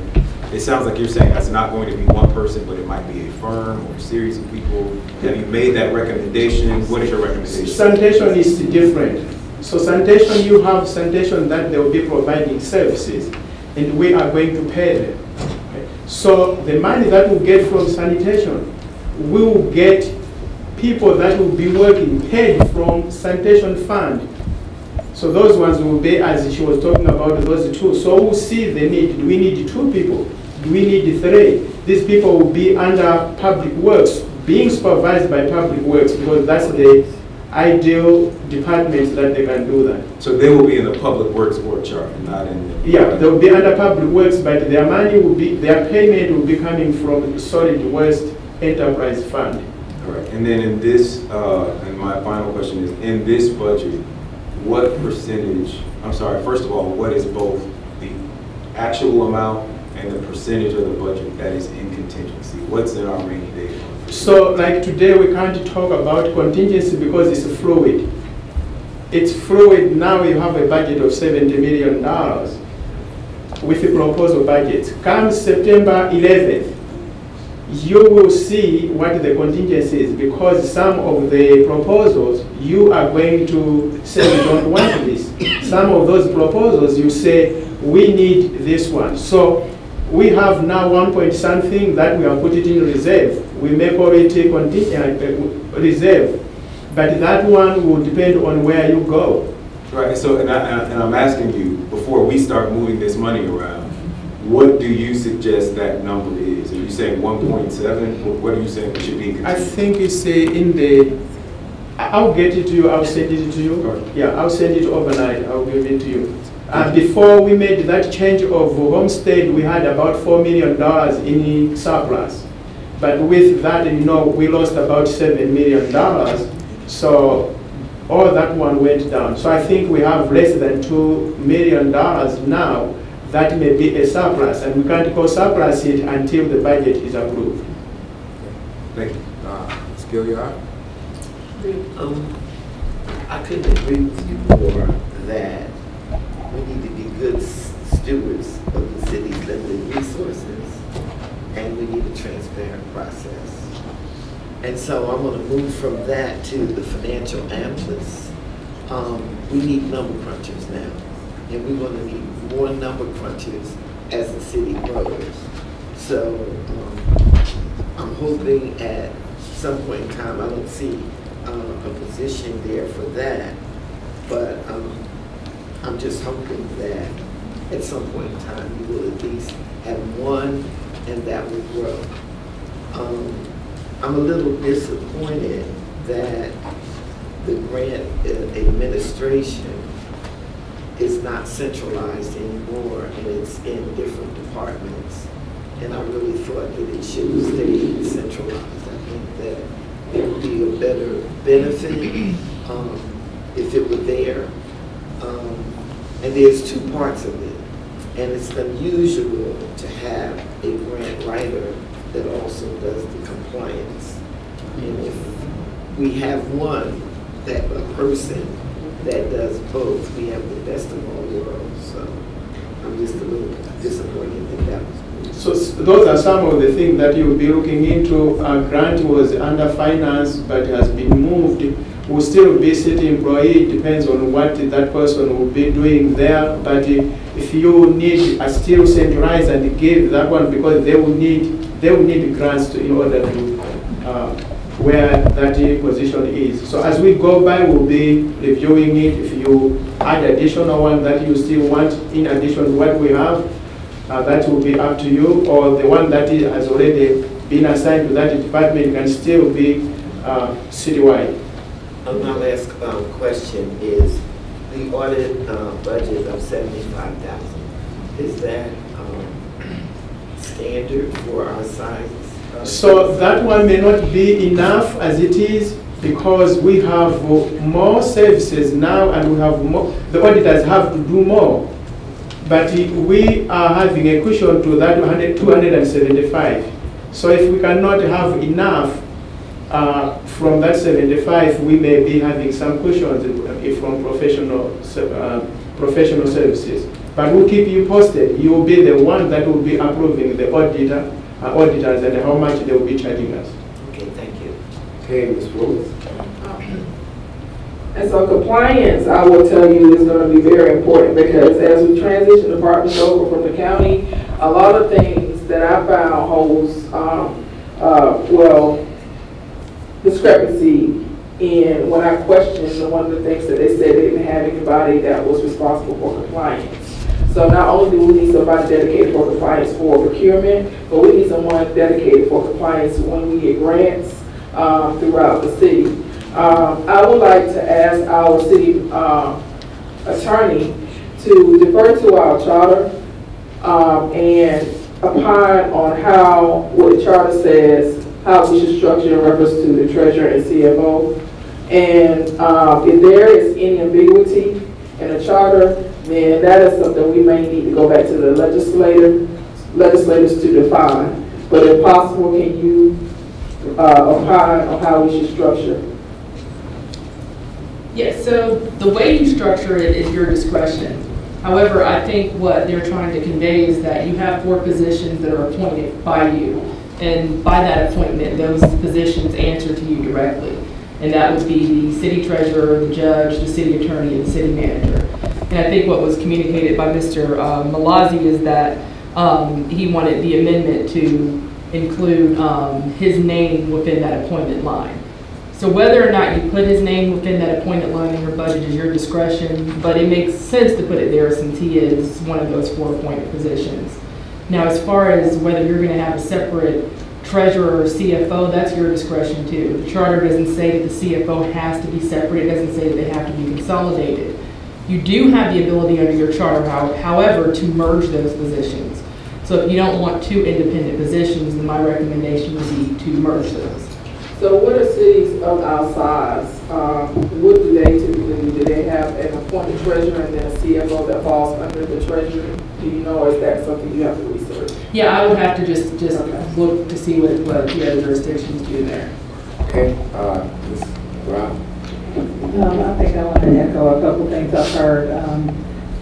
It sounds like you're saying that's not going to be one person, but it might be a firm or a series of people. Have you made that recommendation? What is your recommendation? Sanitation is different. So sanitation, you have sanitation that they will be providing services, and we are going to pay them. Okay? So the money that we get from sanitation, we will get people that will be working paid from sanitation fund. So those ones will be, as she was talking about, those two. So we'll see the need. Do we need 2 people? Do we need 3? These people will be under public works, being supervised by public works, because that's the ideal department that they can do that. So they will be in the public works org chart, not in the... Yeah, they'll be under public works, but their money will be, their payment will be coming from solid waste enterprise fund. All right, and then in this, and my final question is, in this budget, what percentage, I'm sorry, first of all, what is both the actual amount and the percentage of the budget that is in contingency? What's in our rainy day fund? So like today we can't talk about contingency because it's fluid. It's fluid. Now you have a budget of $70 million with the proposal budget. Come September 11th, you will see what the contingency is, because some of the proposals you are going to say you don't want this. Some of those proposals you say we need this one. So we have now 1 point something that we have put it in reserve. We may call it a reserve, but that one will depend on where you go. Right. So, and I'm asking you, before we start moving this money around, what do you suggest that number is? Are you saying 1.7? What are you saying it should be? I think it's in the, I'll get it to you, I'll send it to you. Right. Yeah, I'll send it overnight, I'll give it to you. Before we made that change of homestead, we had about $4 million in surplus. But with that, you know, we lost about $7 million. So all that one went down. So I think we have less than $2 million now. That may be a surplus, and we can't go surplus it until the budget is approved. Thank you. Skill yard? I couldn't agree with you more that we need to be good stewards of the city's limited resources, and we need a transparent process. And so I'm going to move from that to the financial analysts. We need number crunchers now, and we're going to need more number crunchers as the city grows. So I'm hoping at some point in time, I don't see a position there for that, but I'm just hoping that at some point in time you will at least have one, and that will grow. I'm a little disappointed that the grant administration is not centralized anymore, and it's in different departments. And I really thought that it should stay centralized. I think that it would be a better benefit if it were there. And there's two parts of it. And it's unusual to have a grant writer that also does the compliance. And if we have a person that does both, we have the best of all worlds. So I'm just a little disappointed that that was. So those are some of the things that you'll be looking into. Grant was under finance but has been moved. Will still be city employee. It depends on what that person will be doing there. But if you need a still centralize and give that one, because they will need grants in order to where that position is. So as we go by, we'll be reviewing it. If you add additional one that you still want in addition to what we have, that will be up to you. Or the one that has already been assigned to that department can still be citywide. My last question is the audit budget of $75,000. Is that standard for our size? So that one may not be enough as it is, because we have more services now and we have more, the auditors have to do more. But we are having a cushion to that 275. So if we cannot have enough from that 75, we may be having some cushions from professional services. But we'll keep you posted. You will be the one that will be approving the auditors and how much they will be charging us. Okay, thank you. Okay, Ms. Willis. And so compliance, I will tell you, is going to be very important, because as we transition departments over from the county, a lot of things that I found holds, discrepancy in when I questioned one of the things that they said they didn't have anybody that was responsible for compliance. So not only do we need somebody dedicated for compliance for procurement, but we need someone dedicated for compliance when we get grants throughout the city. I would like to ask our city attorney to defer to our charter and opine on how, what the charter says, how we should structure in reference to the treasurer and CFO. And if there is any ambiguity in the charter, then that is something we may need to go back to the legislators to define. But if possible, can you opine on how we should structure? Yes, so the way you structure it is your discretion. However, I think what they're trying to convey is that you have 4 positions that are appointed by you. And by that appointment, those positions answer to you directly. And that would be the city treasurer, the judge, the city attorney, and the city manager. And I think what was communicated by Mr. Malazzi is that he wanted the amendment to include his name within that appointment line. So whether or not you put his name within that appointment line in your budget is your discretion, but it makes sense to put it there since he is one of those 4 appointed positions. Now, as far as whether you're going to have a separate treasurer or CFO, that's your discretion too. The charter doesn't say that the CFO has to be separate. It doesn't say that they have to be consolidated. You do have the ability under your charter, however, to merge those positions. So if you don't want 2 independent positions, then my recommendation would be to merge those. So what are cities of our size? What do they typically do? Do they have an appointed treasurer and then a CFO that falls under the treasurer? Do you know, or is that something you have to research? Yeah, I would have to just look to see what the other jurisdictions do there. Okay, Ms. Brown. I think I want to echo a couple things I've heard.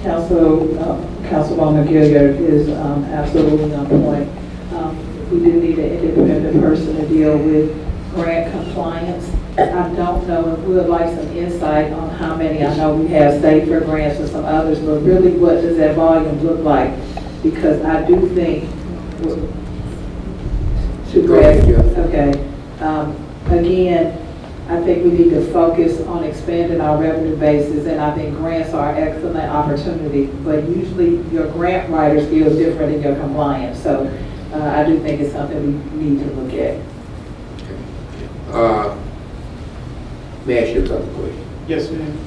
Councilwoman Gilliard is absolutely on point. We do need an independent person to deal with grant compliance. I don't know, we would like some insight on how many. I know we have state fair grants and some others, but really what does that volume look like? Because I do think, again, I think we need to focus on expanding our revenue bases, and I think grants are an excellent opportunity, but usually your grant writers feel different in your compliance. So I do think it's something we need to look at. May I ask you a couple questions? Yes, ma'am.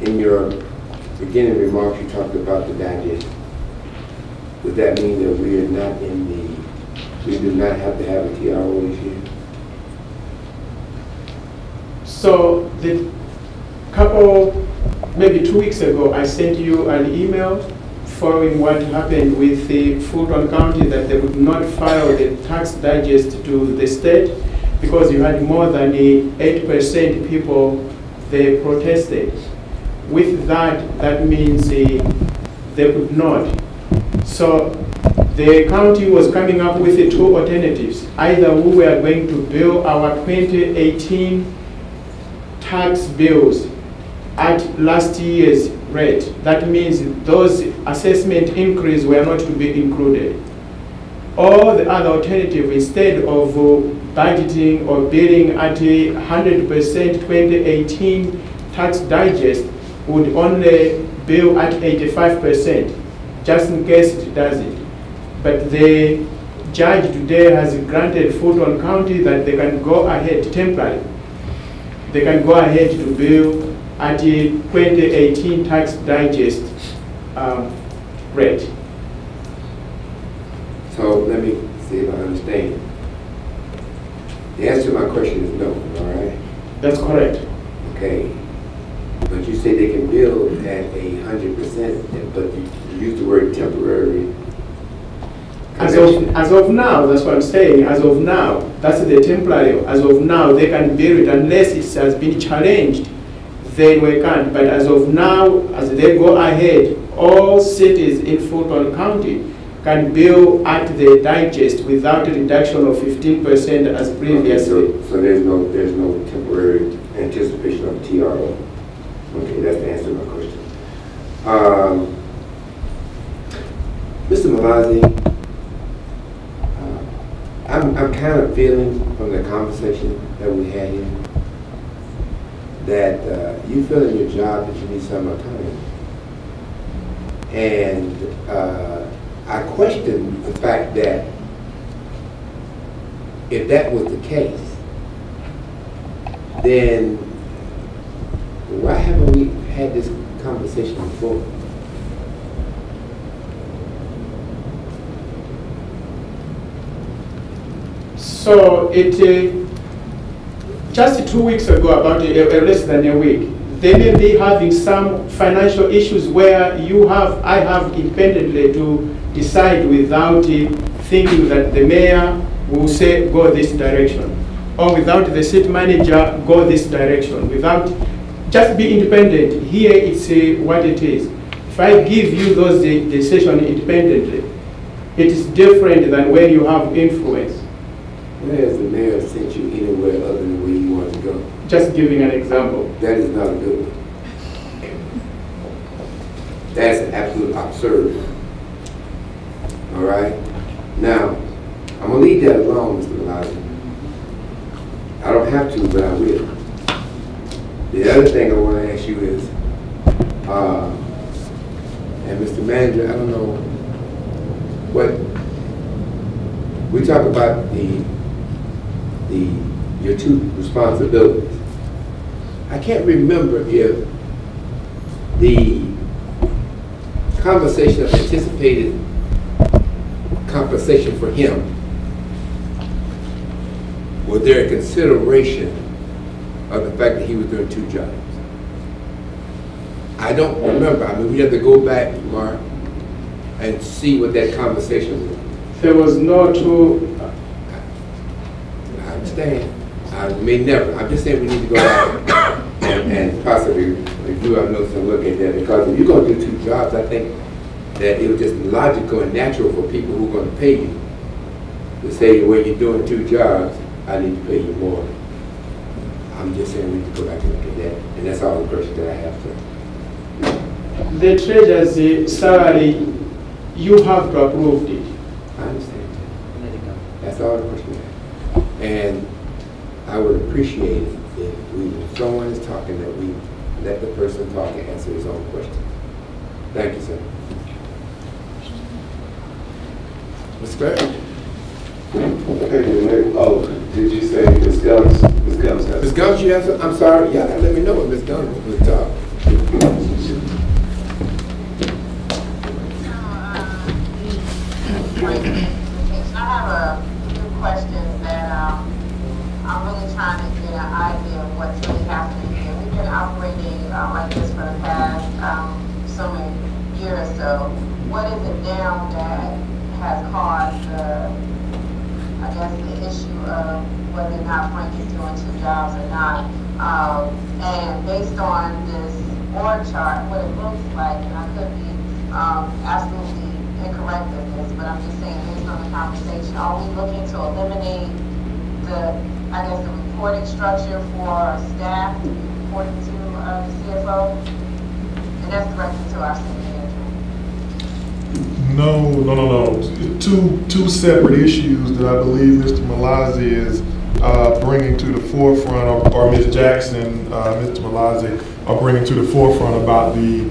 In your beginning remarks, you talked about the digest. Does that mean that we are not in the, we do not have to have a TRO this year? So the couple, maybe 2 weeks ago, I sent you an email following what happened with the Fulton County that they would not file the tax digest to the state because you had more than 8% people, they protested. With that, that means they could not. So the county was coming up with the two alternatives. Either we were going to bill our 2018 tax bills at last year's rate. That means those assessment increase were not to be included. Or the other alternative, instead of budgeting or billing at 100% 2018 tax digest, would only bill at 85%, just in case it does it. But the judge today has granted Fulton County that they can go ahead temporarily. They can go ahead to bill at the 2018 tax digest rate. So let me see if I understand. The answer to my question is no, all right? That's correct. Okay. But you say they can bill at 100%, but you use the word temporary. As of now, that's what I'm saying. As of now, that's the temporary. As of now, they can bill it unless it has been challenged. Then we can't. But as of now, as they go ahead, all cities in Fulton County can bill at the digest without a reduction of 15% as previously. Okay, so there's no temporary anticipation of TRO. Okay, that's the answer to my question. Mr. Malazi, I'm kind of feeling from the conversation that we had here that you feel in your job that you need some autonomy. And I question the fact that if that was the case, then why haven't we had this conversation before? So just 2 weeks ago, about less than a week, they may be having some financial issues where I have independently to decide without thinking that the mayor will say, go this direction. Or without the city manager, go this direction. Without, just be independent. Here it's what it is. If I give you those decisions independently, it is different than when you have influence. Where has the mayor sent you anywhere other than where you want to go? Just giving an example. That is not a good one. That's an absolute absurd. All right? Now, I'm going to leave that alone, Mr. Malazi. I don't have to, but I will. The other thing I want to ask you is, and Mr. Manager, I don't know what, we talk about your two responsibilities. I can't remember if the conversation of anticipated compensation for him, was there a consideration of the fact that he was doing two jobs? I don't remember. I mean, we have to go back, Mark, and see what that conversation was. There was no two. I understand. I may never. I'm just saying we need to go back and possibly review our notes and look at that, because if you're going to do two jobs, I think that it was just logical and natural for people who are going to pay you to say, well, you're doing two jobs, I need to pay you more. I'm just saying we need to go back and look at that, and that's all the question that I have, sir. The treasurer's salary, you have to approve it. I understand. That's all the question I have. And I would appreciate it if someone is talking, that we let the person talk and answer his own questions. Thank you, sir. Mr. Barrett? Okay, Did you say Ms. Guns? Ms. Guns has. Ms. Guns, you have some, I'm sorry, y'all gotta let me know what Ms. Guns was talking. I have a few questions that I'm really trying to get an idea of what's really happening here. We've been operating like this for the past so many years or so. What is it now that has caused I guess the issue of whether or not Frank is doing 2 jobs or not? And based on this org chart, what it looks like, and I could be absolutely incorrect in this, but I'm just saying based on the conversation, are we looking to eliminate the reporting structure for staff to be reporting to the CFO? And that's directed to our city manager. No. Two separate issues that I believe Mr. Malazzi is bringing to the forefront, or Ms. Jackson, Mr. Malazzi, are bringing to the forefront about the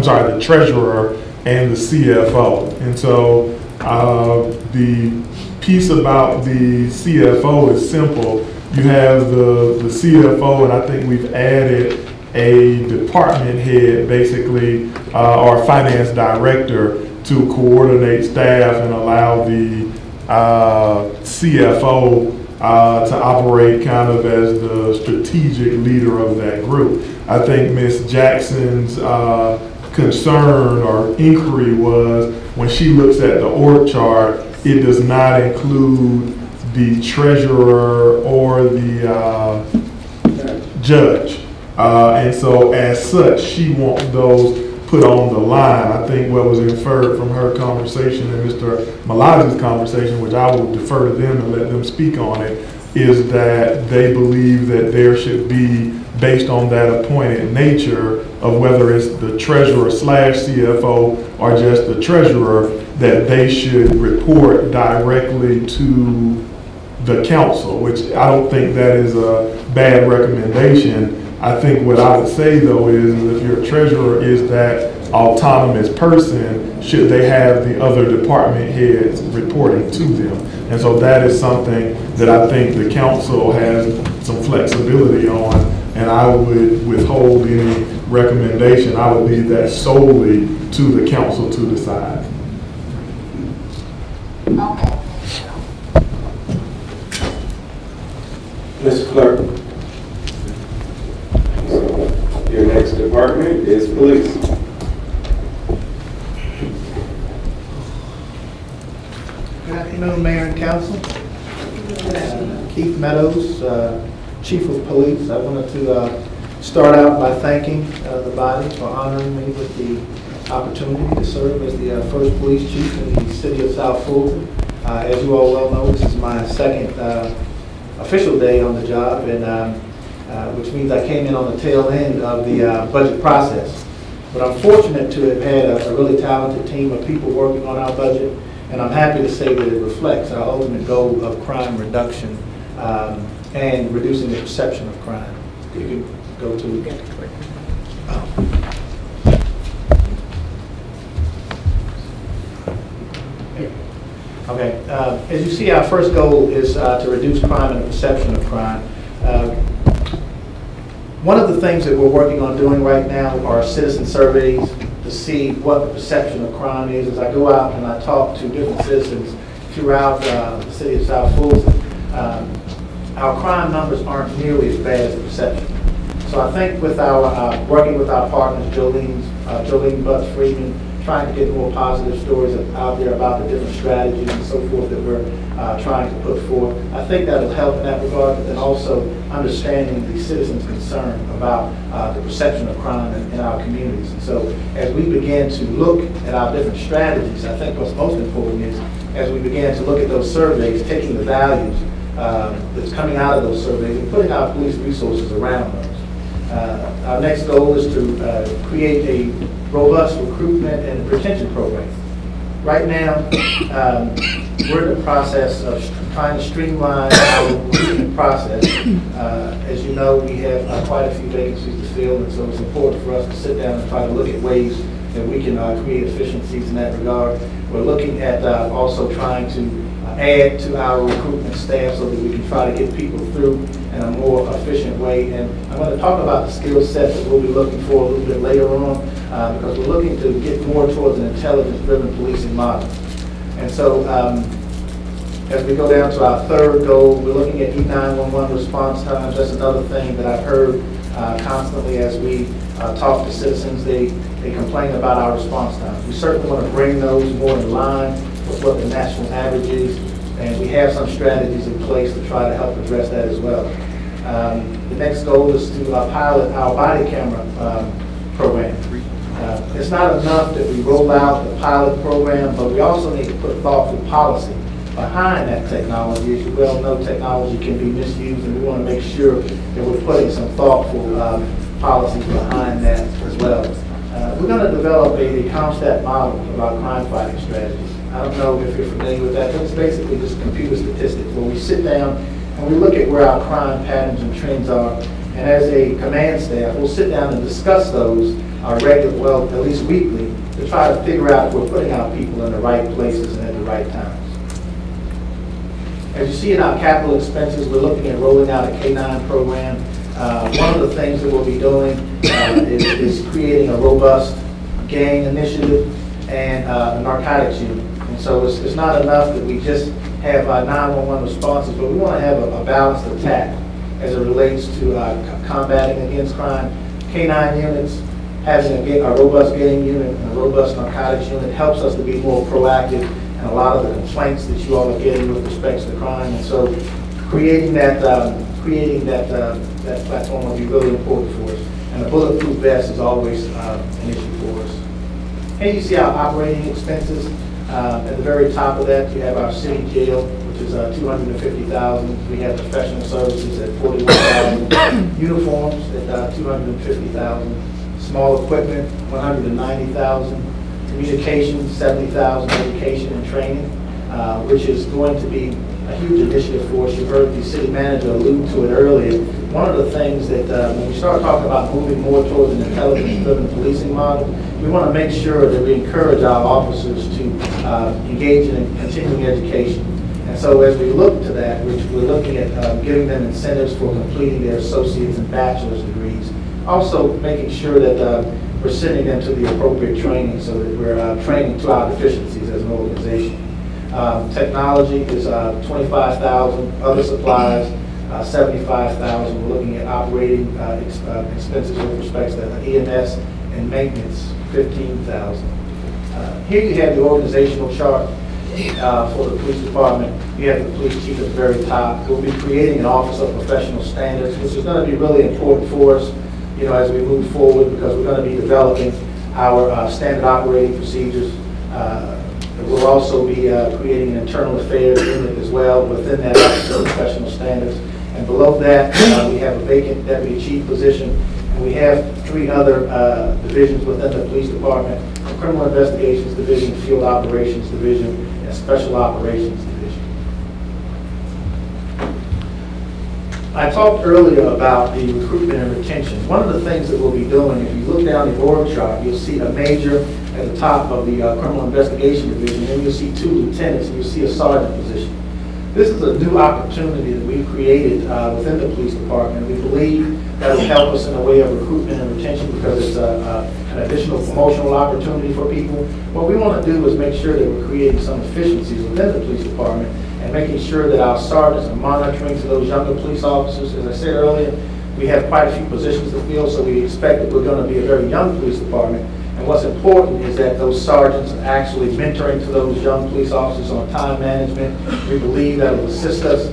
the treasurer and the CFO. And so the piece about the CFO is simple. You have the CFO, and I think we've added a department head, basically, or finance director, to coordinate staff and allow the CFO to operate kind of as the strategic leader of that group. I think Ms. Jackson's concern or inquiry was when she looks at the org chart, it does not include the treasurer or the judge. And so as such, she wants those put on the line. I think what was inferred from her conversation and Mr. Malazzi's conversation, which I will defer to them and let them speak on it, is that they believe that there should be, based on that appointed nature of whether it's the treasurer / CFO or just the treasurer, that they should report directly to the council, which I don't think that is a bad recommendation. I think what I would say though is if your treasurer is that autonomous person, should they have the other department heads reporting to them? And so that is something that I think the council has some flexibility on, and I would withhold any recommendation. I would leave that solely to the council to decide. Okay. Mr. Clerk, your next department is police. Good afternoon, Mayor and Council. Keith Meadows, Chief of Police. I wanted to start out by thanking the body for honoring me with the opportunity to serve as the first police chief in the city of South Fulton. As you all well know, this is my second official day on the job, and which means I came in on the tail end of the budget process. But I'm fortunate to have had a really talented team of people working on our budget, and I'm happy to say that it reflects our ultimate goal of crime reduction and reducing the perception of crime. You can go to Okay, as you see, our first goal is to reduce crime and the perception of crime. One of the things that we're working on doing right now are citizen surveys to see what the perception of crime is. As I go out and I talk to different citizens throughout the city of South Fulton, our crime numbers aren't nearly as bad as the perception. So I think with our working with our partners, Jolene Butts-Freeman, trying to get more positive stories out there about the different strategies and so forth that we're trying to put forth. I think that'll help in that regard, but then also understanding the citizens' concern about the perception of crime in our communities. And so as we begin to look at our different strategies, I think what's most important is as we begin to look at those surveys, taking the values that's coming out of those surveys and putting our police resources around those. Our next goal is to create a robust recruitment and retention program. Right now, we're in the process of trying to streamline our recruitment process. As you know, we have quite a few vacancies to fill, and so it's important for us to sit down and try to look at ways that we can create efficiencies in that regard. We're looking at also trying to add to our recruitment staff so that we can try to get people through in a more efficient way. And I'm going to talk about the skill set that we'll be looking for a little bit later on, because we're looking to get more towards an intelligence-driven policing model. And so as we go down to our third goal, we're looking at E911 response times. That's another thing that I've heard constantly as we talk to citizens. They complain about our response times. We certainly want to bring those more in line with what the national average is, and we have some strategies in place to try to help address that as well. The next goal is to pilot our body camera program. It's not enough that we roll out the pilot program, but we also need to put thoughtful policy behind that technology. As you well know, technology can be misused, and we want to make sure that we're putting some thoughtful policies behind that as well. We're going to develop a CompStat model about crime fighting strategies. I don't know if you're familiar with that, but it's basically just computer statistics where we sit down and we look at where our crime patterns and trends are, and as a command staff, we'll sit down and discuss those well, at least weekly, to try to figure out if we're putting our people in the right places and at the right times. As you see in our capital expenses, we're looking at rolling out a K-9 program. One of the things that we'll be doing is creating a robust gang initiative and a narcotics unit. And so it's not enough that we just have 911 responses, but we want to have a balanced attack as it relates to combating against crime. K-9 units, having a robust gang unit and a robust narcotics unit helps us to be more proactive in a lot of the complaints that you all are getting with respect to crime. And so creating that platform will be really important for us. And the bulletproof vest is always an issue for us. And you see our operating expenses. At the very top of that, you have our city jail, which is $250,000. We have professional services at $41,000. Uniforms at $250,000. Small equipment, $190,000. Communications, $70,000. Education and training, which is going to be a huge initiative for us. You heard the city manager allude to it earlier. One of the things that when we start talking about moving more towards an intelligence-driven policing model, we want to make sure that we encourage our officers to engage in continuing education. And so as we look to that, we're looking at giving them incentives for completing their associate's and bachelor's degrees. Also making sure that we're sending them to the appropriate training so that we're training to our deficiencies as an organization. Technology is $25,000, other supplies, $75,000. We're looking at operating expenses with respect to EMS and maintenance, $15,000. Here you have the organizational chart for the police department. You have the police chief at the very top. We'll be creating an office of professional standards, which is going to be really important for us, you know, as we move forward, because we're going to be developing our standard operating procedures. We'll also be creating an internal affairs unit as well within that office of professional standards. And below that, we have a vacant deputy chief position, and we have 3 other divisions within the police department: the criminal investigations division, field operations division, and special operations division. I talked earlier about the recruitment and retention. One of the things that we'll be doing, if you look down the org chart, you'll see a major at the top of the criminal investigation division, and you'll see 2 lieutenants, and you'll see a sergeant position. This is a new opportunity that we've created within the police department. We believe that will help us in the way of recruitment and retention because it's an additional promotional opportunity for people. What we want to do is make sure that we're creating some efficiencies within the police department and making sure that our sergeants are monitoring to those younger police officers. As I said earlier, we have quite a few positions to fill, so we expect that we're going to be a very young police department. And what's important is that those sergeants are actually mentoring to those young police officers on time management. We believe that will assist us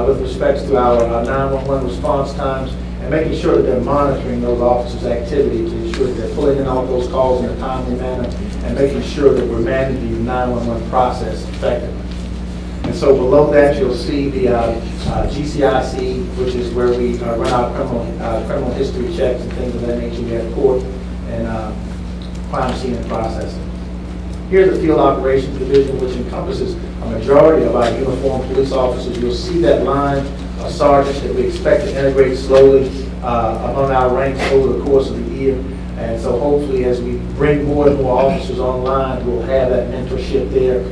with respect to our 911 response times and making sure that they're monitoring those officers' activity to ensure that they're pulling in all those calls in a timely manner and making sure that we're managing the 911 process effectively. And so below that, you'll see the GCIC, which is where we run our criminal history checks and things of that nature. We have court and crime scene and processing. Here's the field operations division, which encompasses a majority of our uniformed police officers. You'll see that line of sergeants that we expect to integrate slowly among our ranks over the course of the year. And so hopefully as we bring more and more officers online, we'll have that mentorship there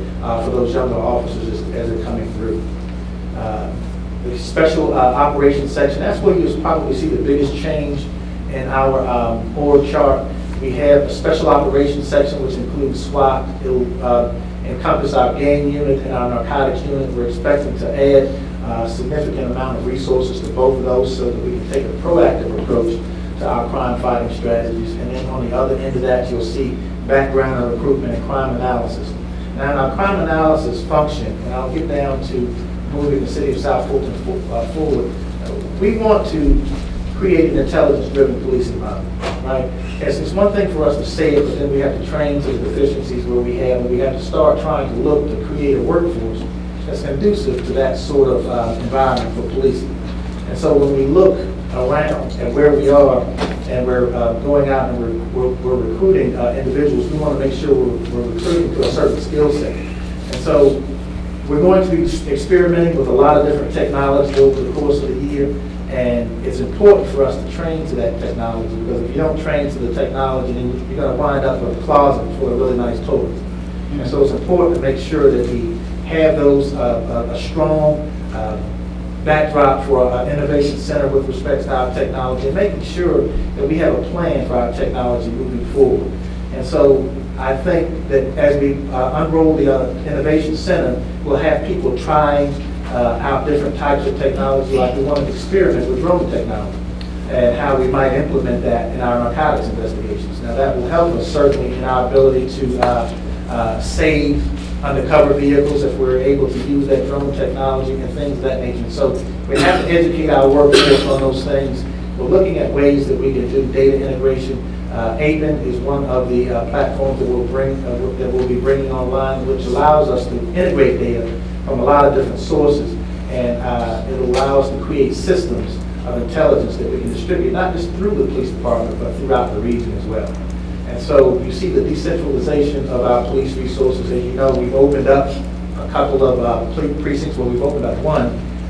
for those younger officers as as they're coming through. The special operations section, that's where you'll probably see the biggest change in our org chart. We have a special operations section which includes SWAT. It will encompass our gang unit and our narcotics unit. We're expecting to add a significant amount of resources to both of those so that we can take a proactive approach to our crime fighting strategies. And then on the other end of that, you'll see background and recruitment and crime analysis. Now in our crime analysis function, and I'll get down to moving the city of South Fulton forward, we want to create an intelligence-driven police environment, right? It's one thing for us to say it, but then we have to train to the deficiencies where we have, and we have to start trying to look to create a workforce that's conducive to that sort of environment for policing. And so when we look around at where we are, and we're going out and we're recruiting individuals, we want to make sure we're recruiting to a certain skill set. And so we're going to be experimenting with a lot of different technology over the course of the year. And it's important for us to train to that technology, because if you don't train to the technology, then you're going to wind up with a closet full of really nice toys. And so it's important to make sure that we have those a strong backdrop for our innovation center with respect to our technology, and making sure that we have a plan for our technology moving forward. And so I think that as we unroll the innovation center, we'll have people trying out different types of technology, like we want to experiment with drone technology and how we might implement that in our narcotics investigations. Now that will help us certainly in our ability to save undercover vehicles if we're able to use that drone technology and things of that nature. So we have to educate our workforce on those things. We're looking at ways that we can do data integration. ABIN is one of the platforms that we'll be bringing online, which allows us to integrate data from a lot of different sources, and it allows us to create systems of intelligence that we can distribute, not just through the police department, but throughout the region as well. And so you see the decentralization of our police resources. As you know, we've opened up a couple of precincts. Well, we've opened up one,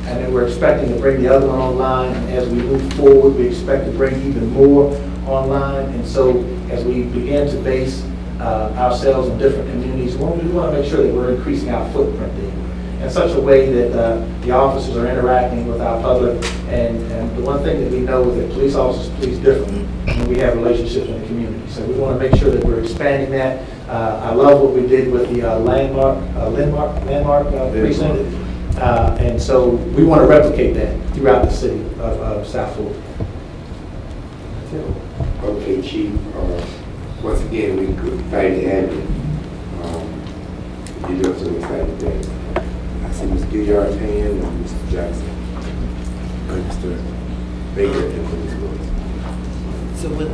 and then we're expecting to bring the other one online. And as we move forward, we expect to bring even more online. And so as we begin to base ourselves in different communities, we want to make sure that we're increasing our footprint there in such a way that the officers are interacting with our public. And the one thing that we know is that police officers police differently when we have relationships in the community. So we want to make sure that we're expanding that. I love what we did with the landmark precinct. And so we want to replicate that throughout the city of South Fulton. Okay, Chief. Once again, we're excited to have you. You're doing some exciting things. I see Mr. Gilliard's hand and Mr. Jackson, and Mr. Baker, and Police Boys. So when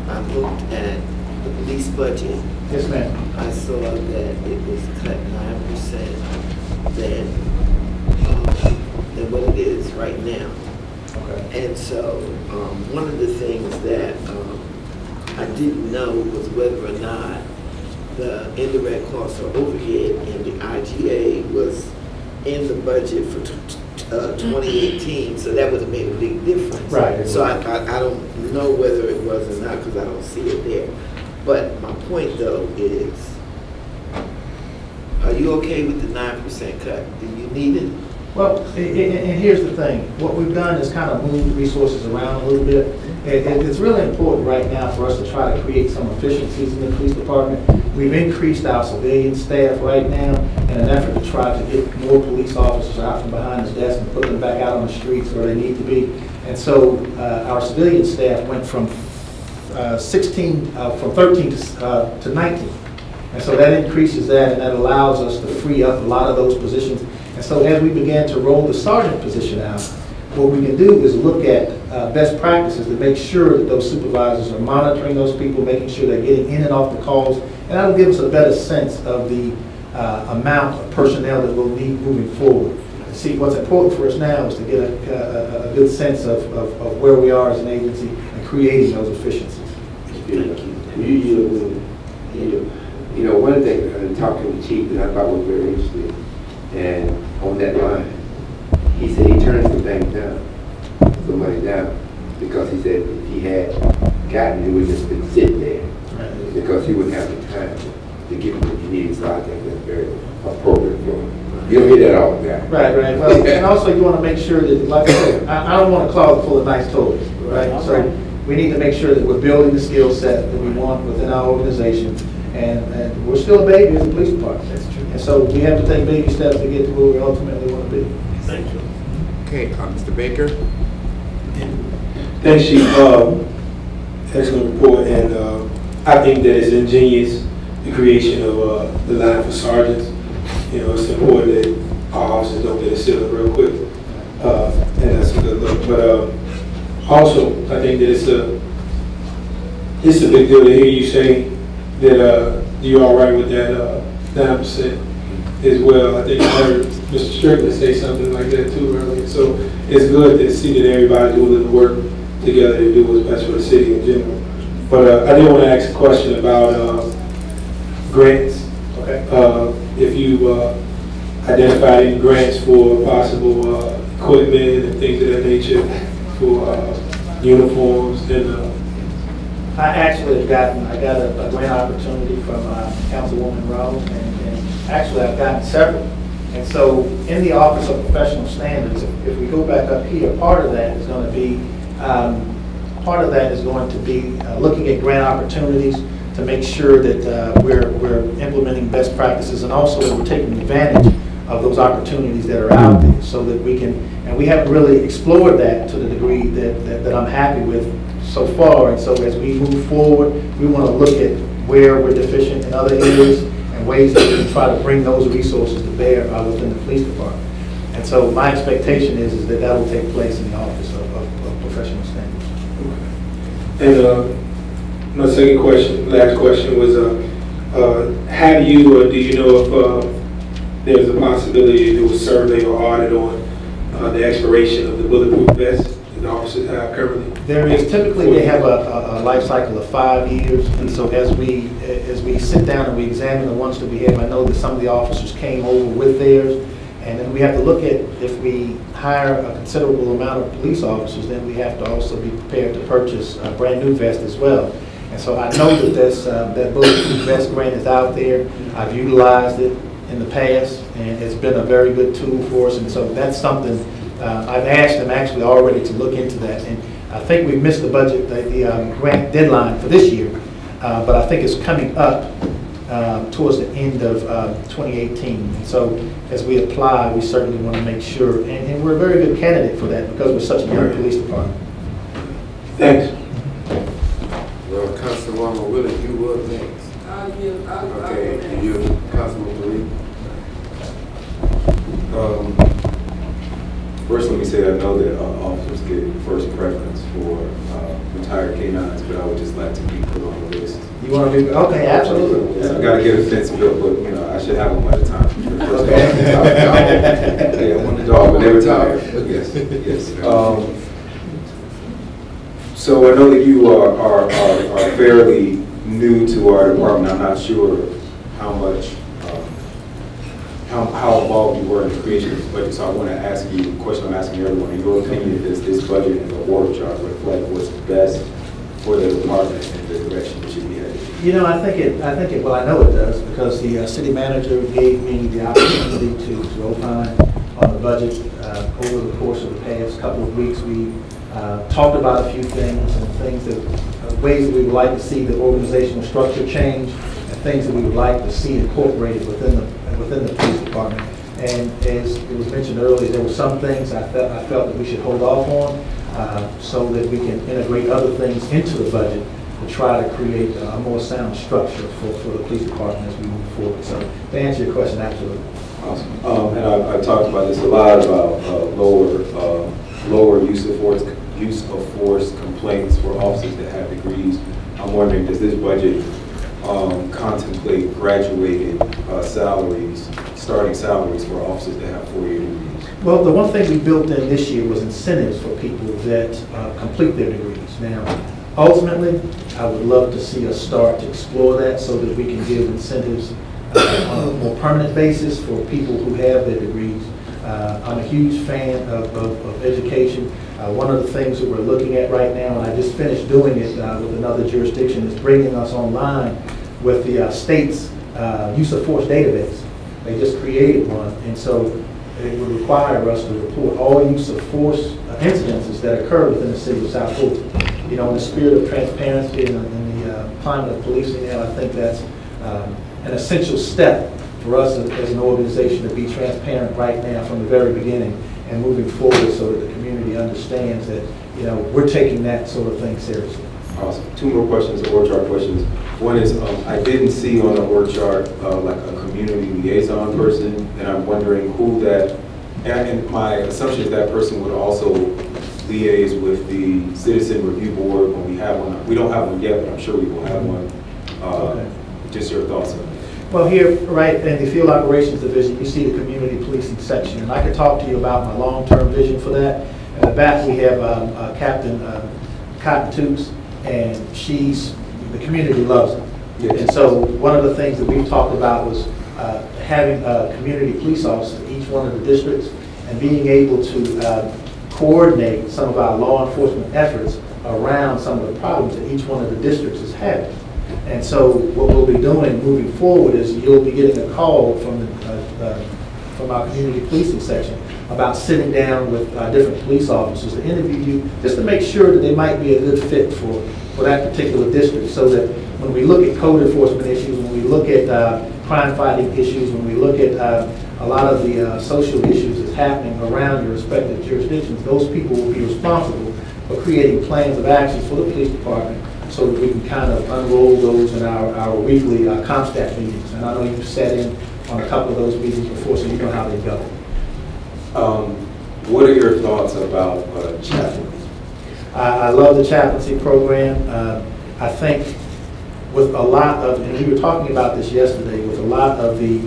I looked at the police budget, yes, ma'am, I saw that it was cut 9% than what it is right now. Okay. And so one of the things that I didn't know was whether or not the indirect costs or overhead in the IGA was in the budget for 2018, so that would have made a big difference. Right. So I don't know whether it was or not because I don't see it there. But my point though is, are you okay with the 9% cut? Do you need it? Well, and here's the thing. What we've done is kind of move resources around a little bit. It's really important right now for us to try to create some efficiencies in the police department. We've increased our civilian staff right now in an effort to try to get more police officers out from behind the desk and put them back out on the streets where they need to be. And so our civilian staff went from 13 to 19. And so that increases that, and that allows us to free up a lot of those positions. And so as we began to roll the sergeant position out, what we can do is look at best practices to make sure that those supervisors are monitoring those people, making sure they're getting in and off the calls, and that'll give us a better sense of the amount of personnel that we'll need moving forward. See, what's important for us now is to get a good sense of where we are as an agency and creating those efficiencies. You know, one thing, talking to the chief that I thought was very interesting, and on that line, he said he turned some things down, some money down, because he said if he had gotten it, would just been sitting there, because he wouldn't have the time. to get what you need. So I think that's very appropriate for you. You don't hear that all the time. Right, right. Well, and also you want to make sure that, like I said, I don't want a closet full of nice toys, right? So we need to make sure that we're building the skill set that we want within our organization. And we're still a baby as a police department. That's true. And so we have to take baby steps to get to where we ultimately want to be. Thank you. Okay, Mr. Baker. Thanks, Chief. Excellent report, and I think that it's ingenious, the creation of the line for sergeants. You know, it's important that our officers don't get a ceiling real quick, and that's a good look. But also, I think that it's a big deal to hear you say that you're all right with that 9% as well. I think I heard Mr. Strickland say something like that too earlier. So it's good to see that everybody's willing to work together to do what's best for the city in general. But I did want to ask a question about grants. Okay. If you identified any grants for possible equipment and things of that nature for uniforms and. I actually have I got a grant opportunity from Councilwoman Rose, and actually I've gotten several. And so in the Office of Professional Standards, if we go back up here, part of that is going to be looking at grant opportunities to make sure that we're implementing best practices, and also that we're taking advantage of those opportunities that are out there, so that we can, and we haven't really explored that to the degree that I'm happy with so far. And so as we move forward, we want to look at where we're deficient in other areas and ways that we can try to bring those resources to bear within the police department. And so my expectation is that that will take place in the Office of Professional Standards. And my second question, last question was, have you or do you know if there's a possibility to do a survey or audit on the expiration of the bulletproof vest that the officers have currently? There is, typically they have a life cycle of 5 years, and so as we sit down and we examine the ones that we have, I know that some of the officers came over with theirs, and then we have to look at, if we hire a considerable amount of police officers, then we have to also be prepared to purchase a brand new vest as well. And so I know that that bulletproof vest grant is out there. I've utilized it in the past, and it's been a very good tool for us, and so that's something I've asked them actually already to look into that. And I think we missed the budget, the grant deadline for this year, but I think it's coming up towards the end of 2018. And so as we apply, we certainly want to make sure, and we're a very good candidate for that because we're such a young police department. Thanks. Well, Councilwoman Willis, you were next. Okay, and you, Councilwoman Lee. First, let me say I know that officers get first preference for retired K-9s, but I would just like to be put on the list. You want to do? Okay, absolutely. Yes, I got to get a fence built, but you know I should have them by the time. Okay. Yeah, I want the dog, but they're retired. Yes, yes. So I know that you are fairly new to our department. I'm not sure how much. How involved you were in the creation of this budget. So I want to ask you a question I'm asking everyone. In your opinion, does this budget and the award chart reflect what's best for the department and the direction it should be headed? You know, I know it does, because the city manager gave me the opportunity to opine on the budget over the course of the past couple of weeks. We talked about a few things, and ways that we would like to see the organizational structure change, and things that we would like to see incorporated within the police department. And as it was mentioned earlier, there were some things I felt that we should hold off on so that we can integrate other things into the budget to try to create a more sound structure for the police department as we move forward. So to answer your question, absolutely. Awesome. And I've talked about this a lot about lower use of force complaints for officers that have degrees. I'm wondering, does this budget contemplate graduated starting salaries for officers that have 4-year degrees? Well, the one thing we built in this year was incentives for people that complete their degrees. Now, ultimately, I would love to see us start to explore that so that we can give incentives on a more permanent basis for people who have their degrees. I'm a huge fan of education. One of the things that we're looking at right now, and I just finished doing it with another jurisdiction, is bringing us online with the state's use of force database. They just created one, and so it would require us to report all use of force incidences that occur within the city of South Fulton. You know, in the spirit of transparency and in the climate of policing now, I think that's an essential step for us as an organization to be transparent right now from the very beginning and moving forward so that the community understands that, you know, we're taking that sort of thing seriously. Awesome. Two more questions, org chart questions. One is, I didn't see on the org chart like a community liaison person, and I'm wondering who that, and my assumption is that person would also liaise with the Citizen Review Board when we have one. We don't have one yet, but I'm sure we will have one. Okay. Just your thoughts on it. Well, here, right in the Field Operations Division, you see the Community Policing section, and I could talk to you about my long-term vision for that. In the back, we have Captain Cotton Toops, and the community loves her. Yes. And so one of the things that we talked about was having a community police officer in each one of the districts and being able to coordinate some of our law enforcement efforts around some of the problems that each one of the districts is having. And so what we'll be doing moving forward is you'll be getting a call from our community policing section about sitting down with different police officers to interview you, just to make sure that they might be a good fit for that particular district, so that when we look at code enforcement issues, when we look at crime fighting issues, when we look at a lot of the social issues that's happening around your respective jurisdictions, those people will be responsible for creating plans of action for the police department so that we can kind of unroll those in our weekly ComStat meetings. And I know you've sat in on a couple of those meetings before, so you know how they go. What are your thoughts about chaplains? I love the chaplaincy program. I think with a lot of, and we were talking about this yesterday, with a lot of the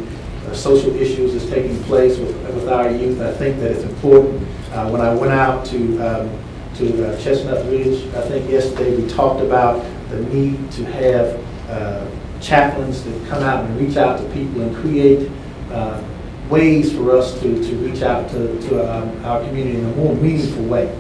social issues that's taking place with our youth, I think that it's important. When I went out to Chestnut Ridge, I think yesterday we talked about the need to have chaplains that come out and reach out to people and create ways for us to reach out to our community in a more meaningful way.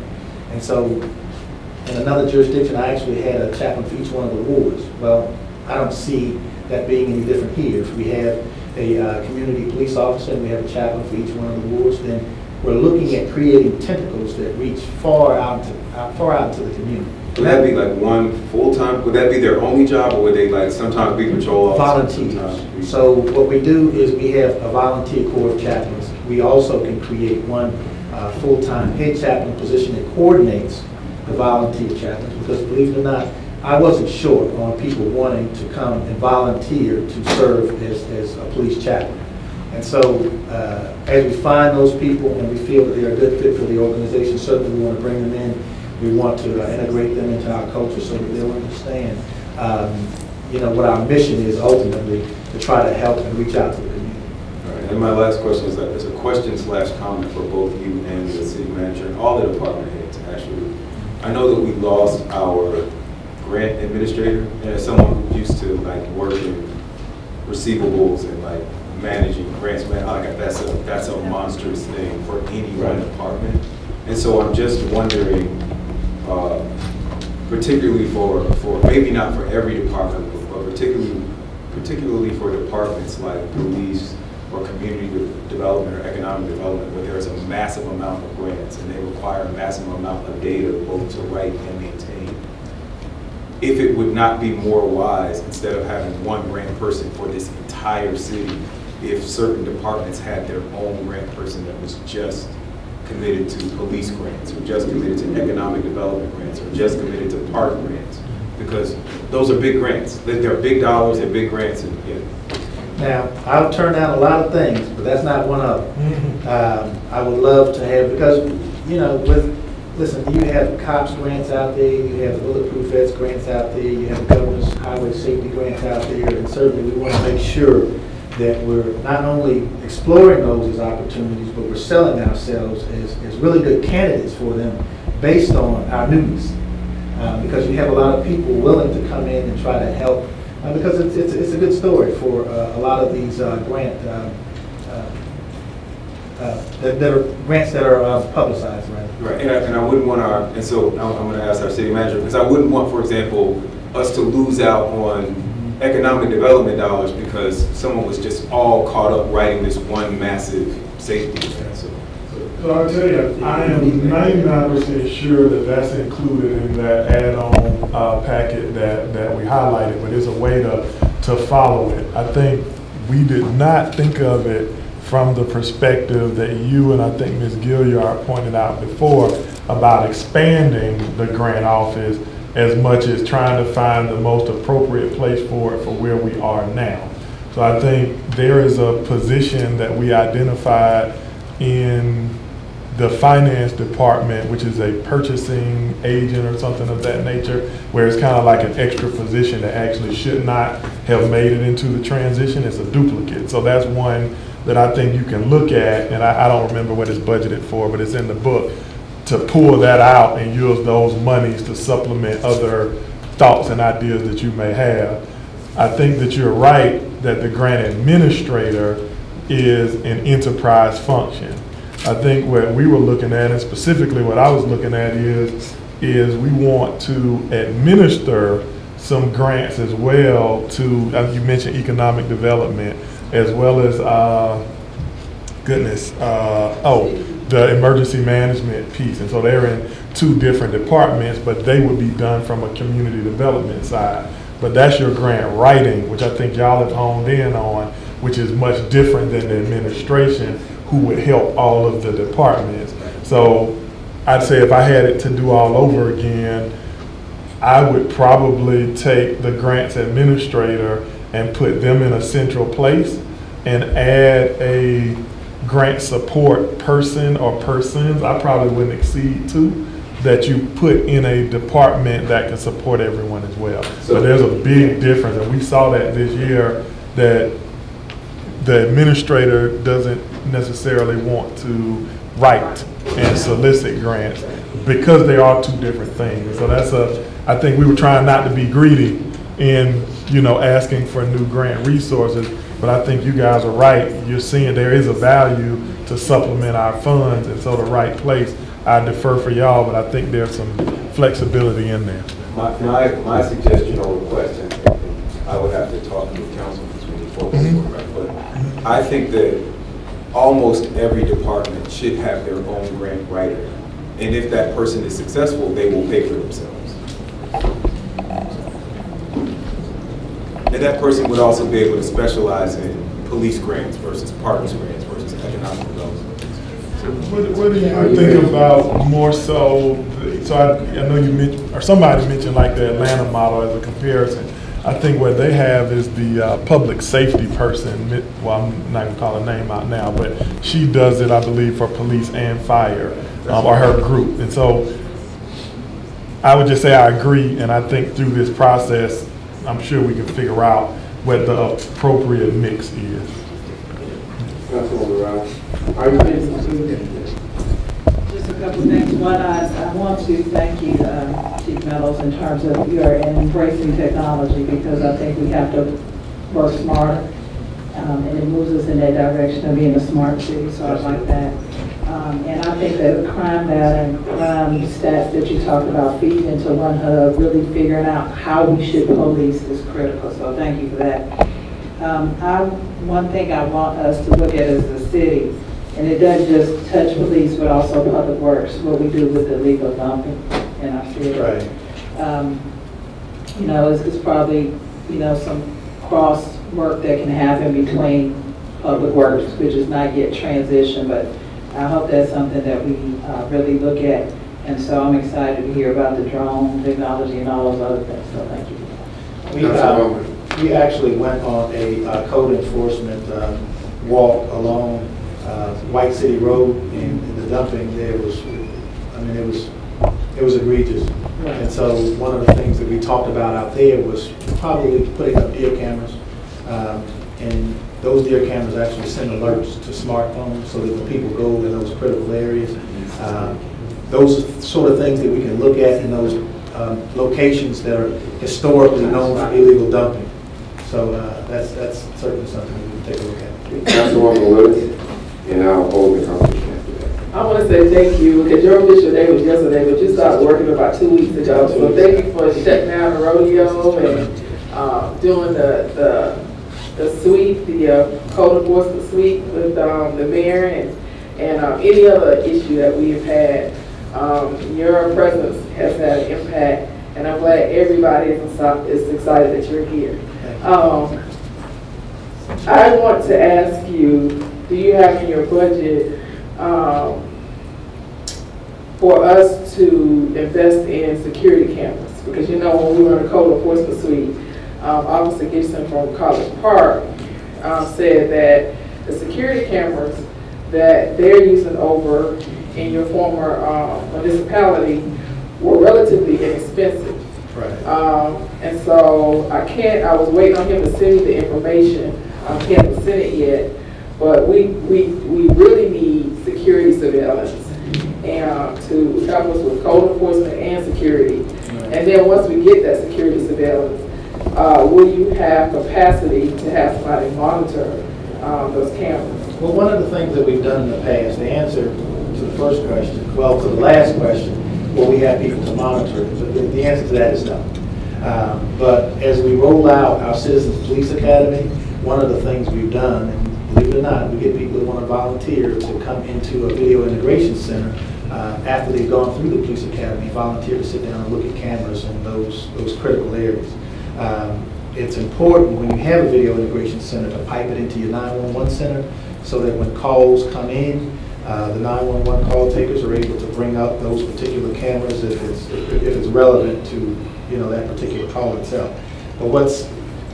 And so in another jurisdiction, I actually had a chaplain for each one of the wards. Well, I don't see that being any different here. If we have a community police officer and we have a chaplain for each one of the wards, then we're looking at creating tentacles that reach far out into the community. Would that be like one full-time? Would that be their only job, or would they like sometimes be patrol officers? Volunteers. So what we do is we have a volunteer corps of chaplains. We also can create one full-time head chaplain position that coordinates the volunteer chaplains, because believe it or not, I wasn't short on people wanting to come and volunteer to serve as a police chaplain. And so as we find those people and we feel that they're a good fit for the organization, certainly we want to bring them in. We want to integrate them into our culture so that they'll understand, you know, what our mission is ultimately, to try to help and reach out to the community. All right, and my last question is that it's a question/comment for both you and the city manager and all the department heads, actually. I know that we lost our grant administrator, and as someone who used to like work in receivables and like managing grants, man, like that's a monstrous thing for any one department. And so I'm just wondering, particularly for maybe not for every department, but particularly for departments like police or community development or economic development, where there's a massive amount of grants and they require a massive amount of data both to write and maintain. If it would not be more wise, instead of having one grant person for this entire city, if certain departments had their own grant person that was just committed to police grants, or just committed to economic development grants, or just committed to park grants, because those are big grants. They're big dollars and big grants. And, yeah. Now, I'll turn down a lot of things, but that's not one of them. I would love to have, because, you know, listen, you have COPS grants out there, you have Bulletproof Vets grants out there, you have Governor's Highway Safety grants out there, and certainly we want to make sure that we're not only exploring those as opportunities, but we're selling ourselves as really good candidates for them based on our newness. Because you have a lot of people willing to come in and try to help, because it's a good story for a lot of these grants that are publicized, right? Right, and I wouldn't want so I'm going to ask our city manager, because I wouldn't want, for example, us to lose out on economic development dollars because someone was just all caught up writing this one massive safety event. So I'll tell you, I am 99% sure that that's included in that add-on packet that we highlighted, but it's a way to follow it. I think we did not think of it from the perspective that you and I think Ms. Gilliard pointed out before about expanding the grant office as much as trying to find the most appropriate place for it for where we are now. So I think there is a position that we identified in the finance department, which is a purchasing agent or something of that nature, where it's kind of like an extra position that actually should not have made it into the transition. It's a duplicate. So that's one that I think you can look at, and I don't remember what it's budgeted for, but it's in the book, to pull that out and use those monies to supplement other thoughts and ideas that you may have. I think that you're right that the grant administrator is an enterprise function. I think what we were looking at, and specifically what I was looking at is we want to administer some grants as well to, as you mentioned, economic development, as well as, the emergency management piece. And so they're in two different departments, but they would be done from a community development side. But that's your grant writing, which I think y'all have honed in on, which is much different than the administration, who would help all of the departments. So I'd say if I had it to do all over again, I would probably take the grants administrator and put them in a central place and add a grant support person or persons, I probably wouldn't exceed 2, that you put in a department that can support everyone as well. So there's a big difference, and we saw that this year, that the administrator doesn't necessarily want to write and solicit grants because they are two different things. So that's I think we were trying not to be greedy in, asking for new grant resources, but I think you guys are right. You're seeing there is a value to supplement our funds, and so the right place, I defer for y'all, but I think there's some flexibility in there. My suggestion or request, and I would have to talk to the council before, but I think that almost every department should have their own grant writer. And if that person is successful, they will pay for themselves. And that person would also be able to specialize in police grants versus partners grants versus economic development. What do you think about more so I know you mentioned, or somebody mentioned like the Atlanta model as a comparison. I think what they have is the public safety person, well, I'm not gonna call her name out now, but she does it, I believe, for police and fire, or her group. And so I would just say I agree, and I think through this process, I'm sure we can figure out what the appropriate mix is. Just a couple of things. One, I want to thank you, Chief Meadows, in terms of your embracing technology, because I think we have to work smarter, and it moves us in that direction of being a smart city, so I like that. And I think that crime data and crime stats that you talked about feeding into one hub, really figuring out how we should police is critical, so thank you for that. One thing I want us to look at as a city, and it doesn't just touch police, but also public works, what we do with illegal dumping in our city. Right. It's probably, some cross work that can happen between public works, which is not yet transition, but I hope that's something that we really look at. And so I'm excited to hear about the drone technology and all those other things, so thank you. We actually went on a code enforcement walk along White City Road, and the dumping there was, it was egregious. Right. And so one of the things that we talked about out there was probably putting up deer cameras, and those deer cameras actually send alerts to smartphones so that when people go in those critical areas, those sort of things that we can look at in those locations that are historically known for illegal dumping. So that's certainly something we can take a look at. Councilwoman Willis, and I'll hold the conversation after that. I want to say thank you, because your official day was yesterday, but you started working about 2 weeks ago. So thank you for shutting down the rodeo, and doing the sweep, the code enforcement sweep with the mayor and any other issue that we have had. Your presence has had an impact, and I'm glad everybody is excited that you're here. I want to ask you, do you have in your budget for us to invest in security cameras? Because you know when we were in the code enforcement suite, Officer Gibson from College Park said that the security cameras that they're using over in your former municipality were relatively inexpensive. Right. And so I was waiting on him to send me the information. He hasn't sent it yet, but we really need security surveillance and to help us with code enforcement and security. Right. And then once we get that security surveillance, will you have capacity to have somebody monitor those cameras? Well, one of the things that we've done in the past, the answer to the first question, well, to the last question, will we have people to monitor it? The answer to that is no. But as we roll out our Citizens Police Academy, one of the things we've done, and believe it or not, we get people that want to volunteer to come into a video integration center after they've gone through the police academy, volunteer to sit down and look at cameras in those critical areas. It's important when you have a video integration center to pipe it into your 911 center so that when calls come in, the 911 call takers are able to bring up those particular cameras if it's relevant to that particular call itself. But what's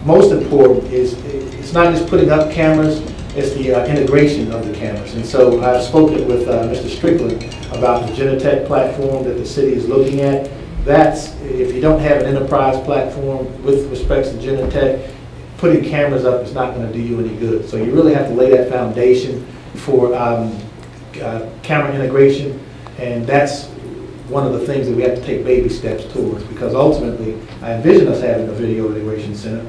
most important is it's not just putting up cameras, it's the integration of the cameras. And so I've spoken with Mr. Strickland about the Genetech platform that the city is looking at. That's, if you don't have an enterprise platform with respect to Genetech, putting cameras up is not going to do you any good. So you really have to lay that foundation for camera integration, and that's one of the things that we have to take baby steps towards, because ultimately I envision us having a video integration center.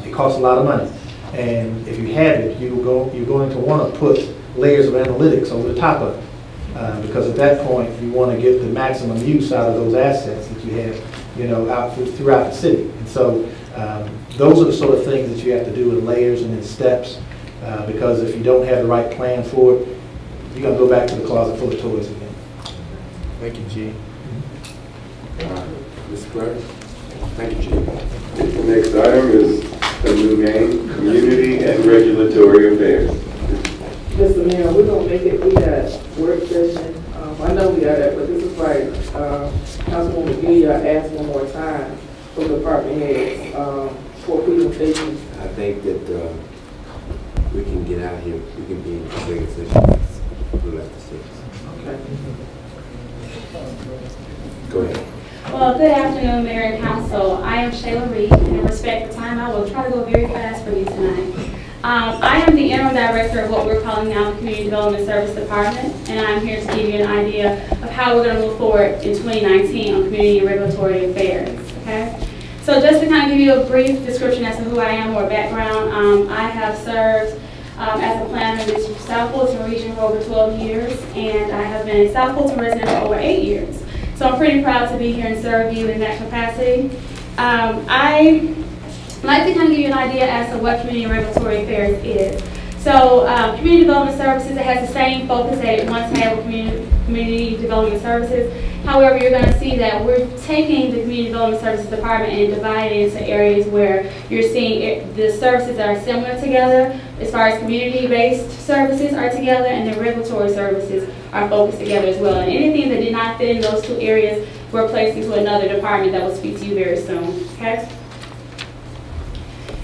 It costs a lot of money, and if you have it, you're going to want to put layers of analytics over the top of it, because at that point you want to get the maximum use out of those assets that you have, out throughout the city. And so those are the sort of things that you have to do in layers and in steps, because if you don't have the right plan for it, you're going to go back to the closet full of toys again. Thank you, G. Mr. Clerk. Thank you, G. The next item is a new name, Community and Regulatory Affairs. Mr. Mayor, we're going to make it, we got work session. I know we got that, but this is like Councilwoman McGee asked one more time from the department heads for presentations. I think that we can get out here, we can be in executive session after 6. Okay. Go ahead. Well, good afternoon, Mayor and Council. I am Shayla Reed, and in respect for time, I will try to go very fast for you tonight. I am the interim director of what we're calling now the Community Development Service Department, and I'm here to give you an idea of how we're going to move forward in 2019 on community and regulatory affairs. Okay? So just to kind of give you a brief description as to who I am or background, I have served as a planner in the South Fulton region for over 12 years, and I have been a South Fulton resident for over 8 years. So I'm pretty proud to be here and serve you in that capacity. I'd like to kind of give you an idea as to what community and regulatory affairs is. So community development services, it has the same focus that it once had with community development services. However, you're going to see that we're taking the community development services department and dividing it into areas where you're seeing the services that are similar together, as far as community-based services are together, and the regulatory services are focused together as well. And anything that did not fit in those two areas, we're placed into another department that will speak to you very soon. Okay?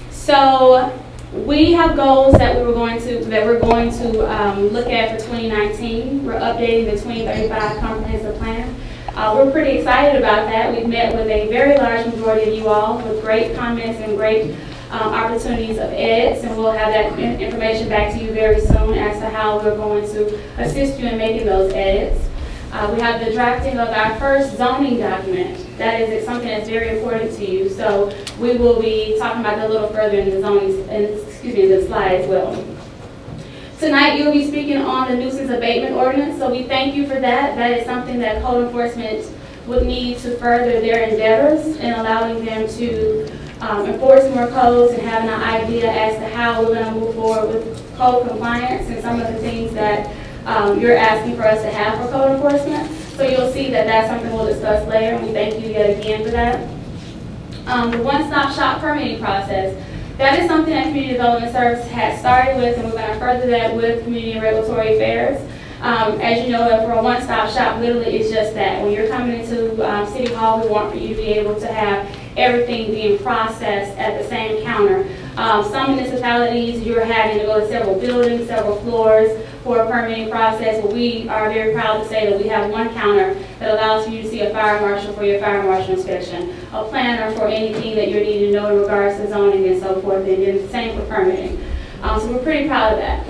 So we have goals that we're going to look at for 2019. We're updating the 2035 comprehensive plan. We're pretty excited about that. We've met with a very large majority of you all with great comments and great opportunities of edits, and we'll have that information back to you very soon as to how we're going to assist you in making those edits. We have the drafting of our first zoning document. That is something that's very important to you. So we will be talking about that a little further in the zoning, in the slide as well. Tonight you'll be speaking on the nuisance abatement ordinance. So we thank you for that. That is something that code enforcement would need to further their endeavors in allowing them to enforce more codes and having an idea as to how we're going to move forward with code compliance and some of the things that you're asking for us to have for code enforcement. So you'll see that that's something we'll discuss later, and we thank you yet again for that. The one-stop shop permitting process. That is something that Community Development Services has started with, and we're going to further that with Community and Regulatory Affairs. As you know, for a one-stop shop, literally it's just that. When you're coming into City Hall, we want for you to be able to have everything being processed at the same counter. Some municipalities, you're having to go to several buildings, several floors for a permitting process, but we are very proud to say that we have one counter that allows you to see a fire marshal for your fire marshal inspection, a planner for anything that you're needing to know in regards to zoning and so forth, and then the same for permitting. So we're pretty proud of that.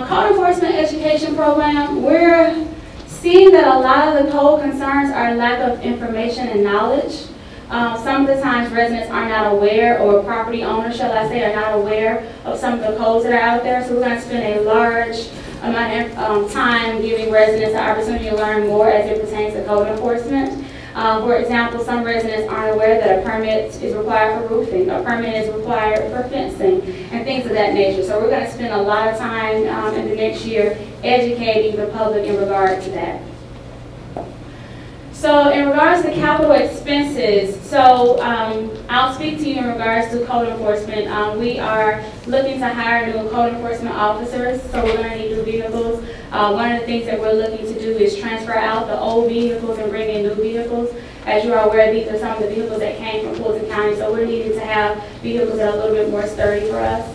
Code enforcement education program, we're seeing that a lot of the code concerns are lack of information and knowledge. Some of the times residents are not aware, or property owners, shall I say, are not aware of some of the codes that are out there. So we're going to spend a large amount of time giving residents the opportunity to learn more as it pertains to code enforcement. For example, some residents aren't aware that a permit is required for roofing, a permit is required for fencing, and things of that nature. So we're going to spend a lot of time in the next year educating the public in regard to that. So in regards to capital expenses, so I'll speak to you in regards to code enforcement. We are looking to hire new code enforcement officers, so we're going to need new vehicles. One of the things that we're looking to do is transfer out the old vehicles and bring in new vehicles. As you are aware, these are some of the vehicles that came from Fulton County, so we're needing to have vehicles that are a little bit more sturdy for us.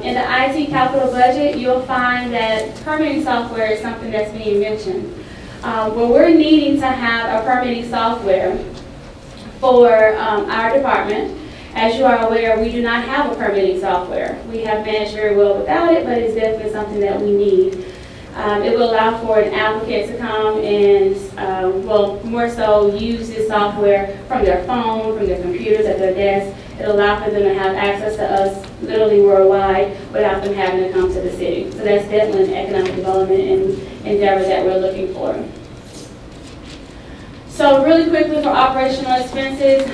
In the IT capital budget, you'll find that permitting software is something that's being mentioned. Well, we're needing to have a permitting software for our department. As you are aware, we do not have a permitting software. We have managed very well without it, but it's definitely something that we need. It will allow for an applicant to come and, well, more so use this software from their phone, from their computers at their desk. It'll allow for them to have access to us literally worldwide without them having to come to the city. So that's definitely an economic development endeavor that we're looking for. So really quickly for operational expenses,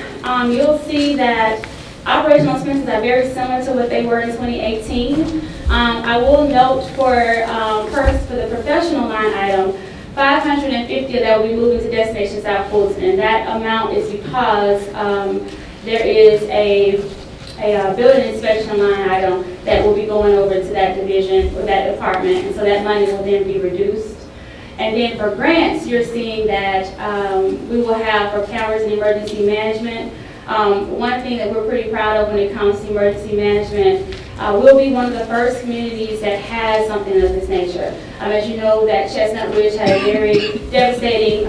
you'll see that operational expenses are very similar to what they were in 2018. I will note for the professional line item, 550 of that will be moving to Destination South Fulton, and that amount is because there is a building inspection line item that will be going over to that division or that department, and so that money will then be reduced. And then for grants, you're seeing that we will have for cameras and emergency management. One thing that we're pretty proud of when it comes to emergency management, we'll be one of the first communities that has something of this nature. As you know, that Chestnut Ridge had a very devastating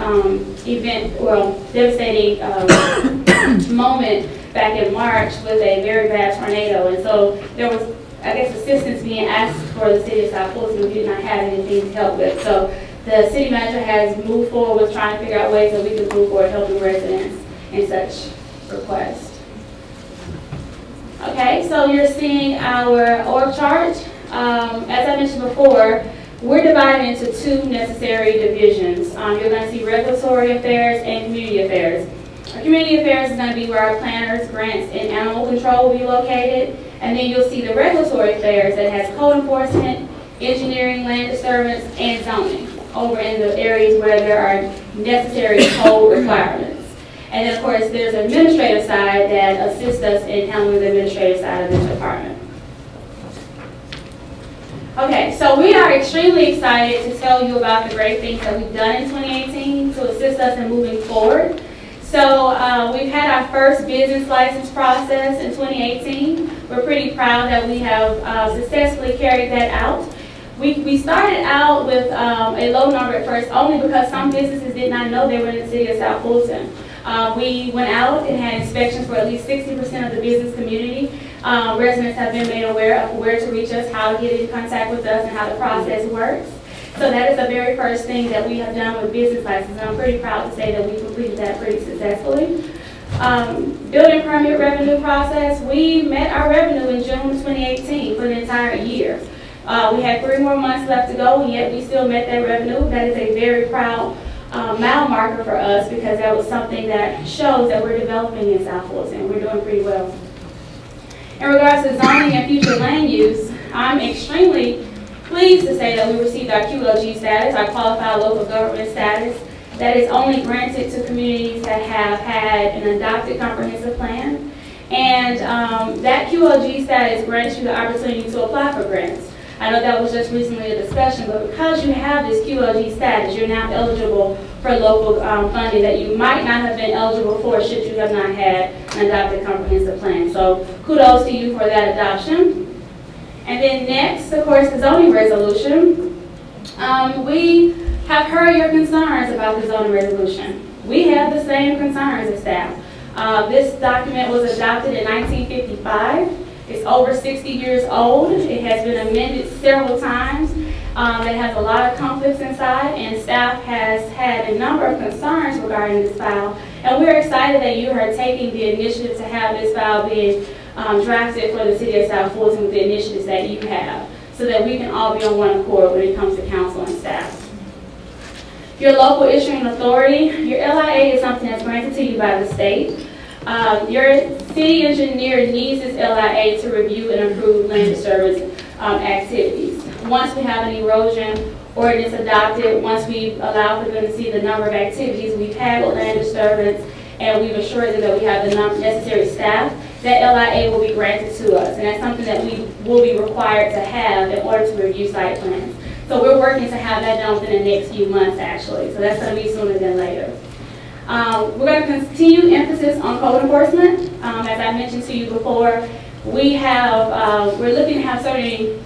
moment back in March with a very bad tornado. And so there was, I guess, assistance being asked for the city of South Fulton. We did not have anything to help with. So the city manager has moved forward with trying to figure out ways that we can move forward helping residents in such requests. Okay, so you're seeing our org chart. As I mentioned before, we're divided into two necessary divisions. You're going to see regulatory affairs and community affairs. Community affairs is going to be where our planners, grants, and animal control will be located. And then you'll see the regulatory affairs that has code enforcement, engineering, land disturbance, and zoning over in the areas where there are necessary code requirements. And then, of course, there's an administrative side that assists us in handling the administrative side of this department. Okay, so we are extremely excited to tell you about the great things that we've done in 2018 to assist us in moving forward. So we've had our first business license process in 2018. We're pretty proud that we have successfully carried that out. We started out with a low number at first, only because some businesses did not know they were in the city of South Fulton. We went out and had inspections for at least 60% of the business community. Residents have been made aware of where to reach us, how to get in contact with us, and how the process works. So that is the very first thing that we have done with business license. I'm pretty proud to say that we completed that pretty successfully. Building permit revenue process, we met our revenue in June 2018 for the entire year. We had 3 more months left to go, and yet we still met that revenue. That is a very proud mile marker for us because that was something that shows that we're developing in South Fulton. We're doing pretty well. In regards to zoning and future land use, I'm extremely pleased to say that we received our QLG status, our qualified local government status, that is only granted to communities that have had an adopted comprehensive plan. And that QLG status grants you the opportunity to apply for grants. I know that was just recently a discussion, but because you have this QLG status, you're now eligible for local funding that you might not have been eligible for should you have not had an adopted comprehensive plan. So kudos to you for that adoption. And then next, of course, the zoning resolution. We have heard your concerns about the zoning resolution. We have the same concerns as staff. This document was adopted in 1955. It's over 60 years old. It has been amended several times. It has a lot of conflicts inside, and staff has had a number of concerns regarding this file. And we're excited that you are taking the initiative to have this file being drafted for the City of South Fulton with the initiatives that you have, so that we can all be on one accord when it comes to council and staff. Your local issuing authority, your LIA is something that's granted to you by the state. Your city engineer needs this LIA to review and approve land disturbance activities. Once we have an erosion ordinance adopted, once we allow for them to see the number of activities we've had with land disturbance, and we've assured them that we have the necessary staff, that LIA will be granted to us. And that's something that we will be required to have in order to review site plans. So we're working to have that done within the next few months, actually. So that's going to be sooner than later. We're going to continue emphasis on code enforcement. As I mentioned to you before, we're looking to have certain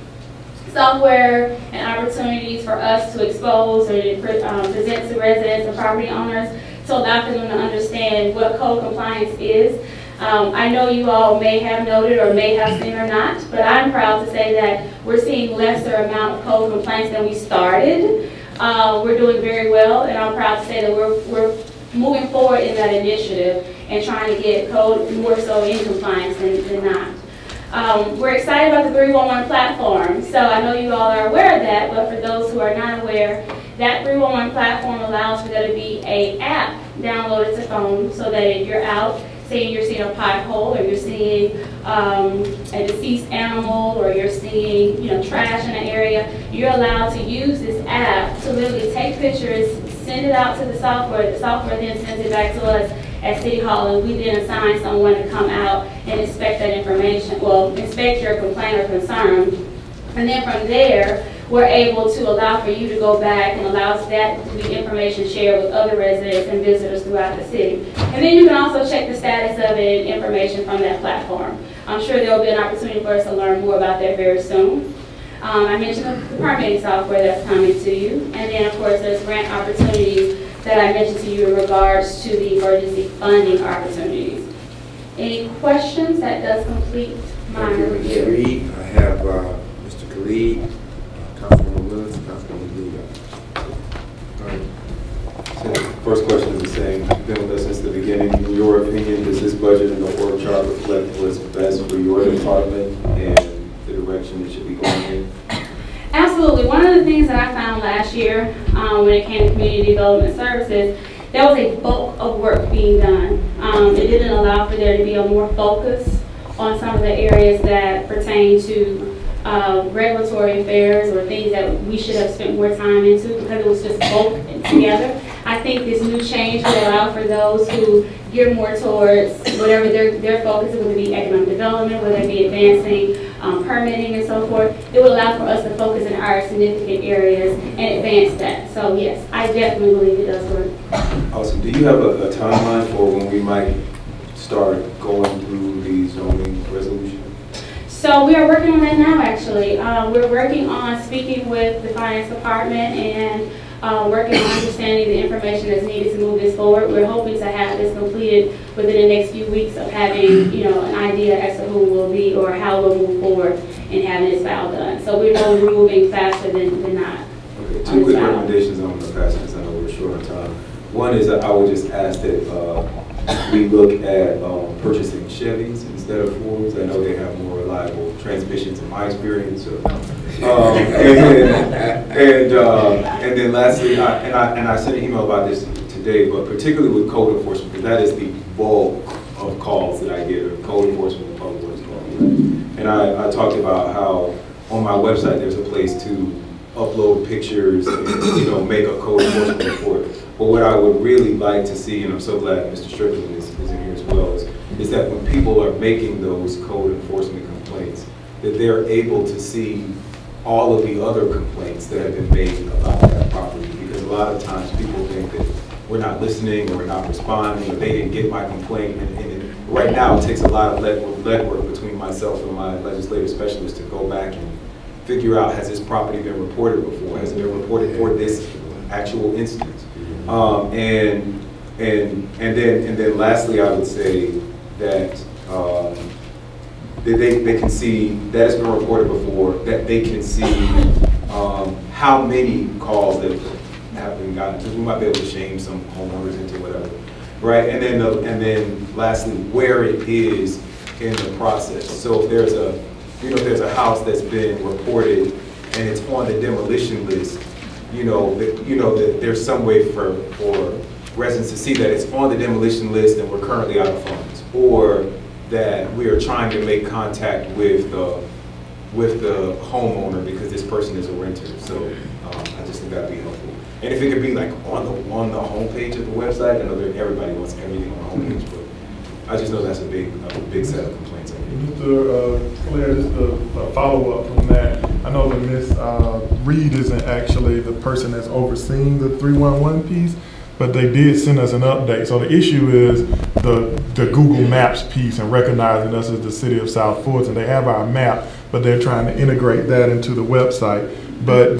software and opportunities for us to expose or to present to residents and property owners to allow for them to understand what code compliance is. I know you all may have noted or may have seen or not, but I'm proud to say that we're seeing lesser amount of code complaints than we started. We're doing very well, and I'm proud to say that we're moving forward in that initiative and trying to get code more so in compliance than not. We're excited about the 311 platform. So I know you all are aware of that, but for those who are not aware, that 311 platform allows for there to be an app downloaded to phone so that if you're out, say you're seeing a pothole, or you're seeing a deceased animal, or you're seeing trash in an area, you're allowed to use this app to literally take pictures, send it out to the software. The software then sends it back to us at City Hall, and we then assign someone to come out and inspect that information, well, inspect your complaint or concern. And then from there, we're able to allow for you to go back and allow that to be information shared with other residents and visitors throughout the city. And then you can also check the status of it and information from that platform. I'm sure there will be an opportunity for us to learn more about that very soon. I mentioned the permitting software that's coming to you. And then, of course, there's grant opportunities that I mentioned to you in regards to the emergency funding opportunities. Any questions? That does complete my review. Mr. Reed, I have Mr. Khalid, Councilwoman Willis, Councilwoman Lee. So the first question is the same. You've been with us since the beginning. In your opinion, does this budget and the org chart reflect what's best for your department and the direction it should be going in? Absolutely. One of the things that I found last year when it came to community development services, there was a bulk of work being done. It didn't allow for there to be a more focus on some of the areas that pertain to regulatory affairs or things that we should have spent more time into because it was just bulk together. I think this new change will allow for those who gear more towards whatever their focus is, whether it be economic development, whether it be advancing permitting and so forth. It will allow for us to focus in our significant areas and advance that. So yes, I definitely believe it does work. Awesome. Do you have a timeline for when we might start going through the zoning resolution? So we are working on that now, actually. We're working on speaking with the finance department and working on understanding the information that's needed to move this forward. We're hoping to have this completed within the next few weeks of having, an idea as to who will be or how we'll move forward in having this file done. So we're moving faster than not. Okay, two quick recommendations on the passage because I know we're short on time. One is that I would just ask that we look at purchasing Chevys instead of Fords. I know they have more reliable transmissions in my experience. So, and then lastly, I sent an email about this today, but particularly with code enforcement, because that is the bulk of calls that I get, or code enforcement and public works calls. And I talked about how on my website there's a place to upload pictures and make a code enforcement report. But what I would really like to see, and I'm so glad Mr. Strickland is in here as well, is that when people are making those code enforcement complaints, that they're able to see all of the other complaints that have been made about that property. Because a lot of times people think that we're not listening or we're not responding or they didn't get my complaint. And right now it takes a lot of legwork between myself and my legislative specialist to go back and figure out, has this property been reported before? Has it been reported for this actual instance? And then lastly, I would say that they can see that it's been reported before, that they can see how many calls that have been gotten, because we might be able to shame some homeowners into whatever, right? And then lastly, where it is in the process. So if there's a house that's been reported and it's on the demolition list, that there's some way for residents to see that it's on the demolition list and we're currently out of funds, or that we are trying to make contact with the homeowner because this person is a renter. So I just think that'd be helpful. And if it could be like on the homepage of the website, I know that everybody wants everything on the homepage, but I just know that's a big set of complaints. Mr. Claire, just a follow-up from that. I know that Ms. Reed isn't actually the person that's overseeing the 311 piece, but they did send us an update. So the issue is the Google Maps piece and recognizing us as the city of South Fulton. They have our map, but they're trying to integrate that into the website. But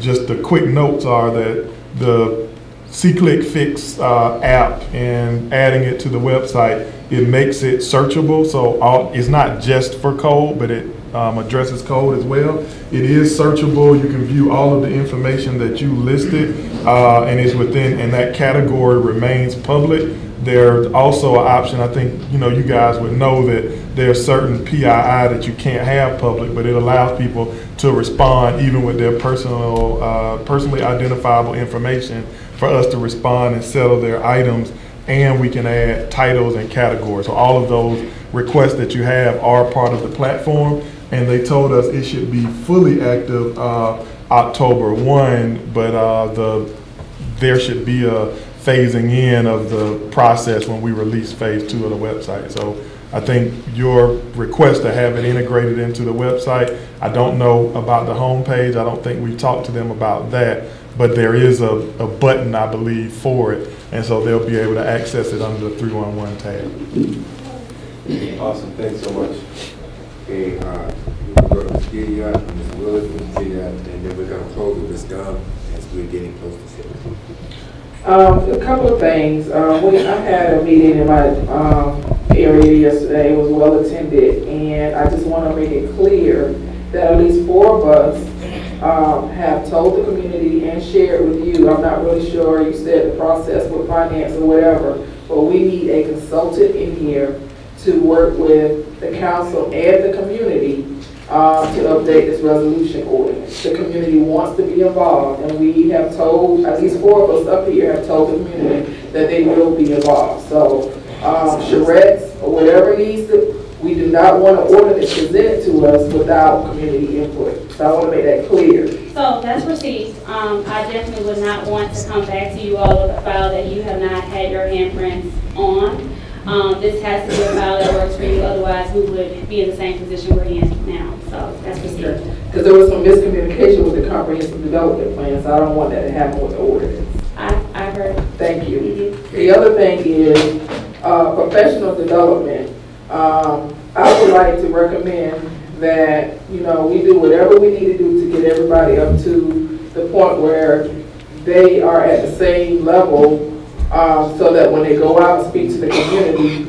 just the quick notes are that the C-Click Fix app and adding it to the website, it makes it searchable. So it's not just for code, but it addresses code as well. It is searchable. You can view all of the information that you listed and is within, and that category remains public. There's also an option, I think you guys would know that there's certain PII that you can't have public, but it allows people to respond even with their personally identifiable information for us to respond and settle their items, and we can add titles and categories. So all of those requests that you have are part of the platform, and they told us it should be fully active October 1, but there should be a phasing in of the process when we release phase 2 of the website. So I think your request to have it integrated into the website, I don't know about the homepage. I don't think we've talked to them about that, but there is a button, I believe, for it. And so they'll be able to access it under the 311 tab. Awesome, thanks so much. Okay, we'll go to Ms. Gideon, Ms. Willis, Ms. Gideon, and then we're going to close with Ms. Dunn as we're getting close to 7. A couple of things. I had a meeting in my area yesterday. It was well attended, and I just want to make it clear that at least 4 of us have told the community and shared with you. I'm not really sure, you said the process with finance or whatever, but we need a consultant in here to work with the council and the community to update this resolution ordinance. The community wants to be involved, and we have told, at least 4 of us up here have told the community that they will be involved. So charrettes or whatever needs to, we do not want an ordinance presented to us without community input. So I want to make that clear. So that's received. I definitely would not want to come back to you all with a file that you have not had your handprints on. This has to be a file that works for you, otherwise we would be in the same position we're in now. So that's received. Because there was some miscommunication with the comprehensive development plan, so I don't want that to happen with the ordinance. I heard. Thank you. The other thing is professional development. I would like to recommend that, we do whatever we need to do to get everybody up to the point where they are at the same level so that when they go out and speak to the community,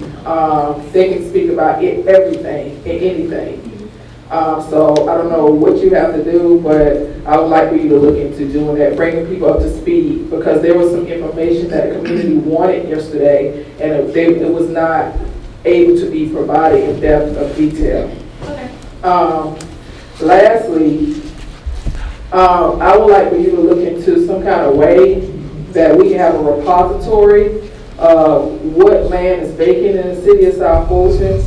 they can speak about everything and anything. So I don't know what you have to do, but I would like for you to look into doing that, bringing people up to speed, because there was some information that the community wanted yesterday, and it was not able to be provided in depth of detail. Okay. Lastly, I would like for you to look into some kind of way that we can have a repository of what land is vacant in the city of South Fulton.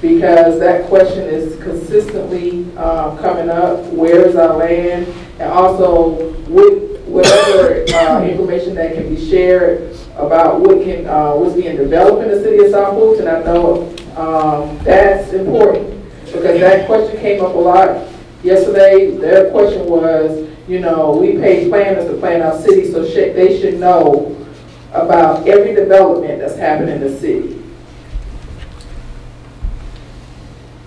Because that question is consistently coming up. Where is our land? And also, whatever information that can be shared about what's being developed in the city of South Fulton. I know that's important because that question came up a lot yesterday. Their question was, we pay planners to plan our city, so they should know about every development that's happening in the city.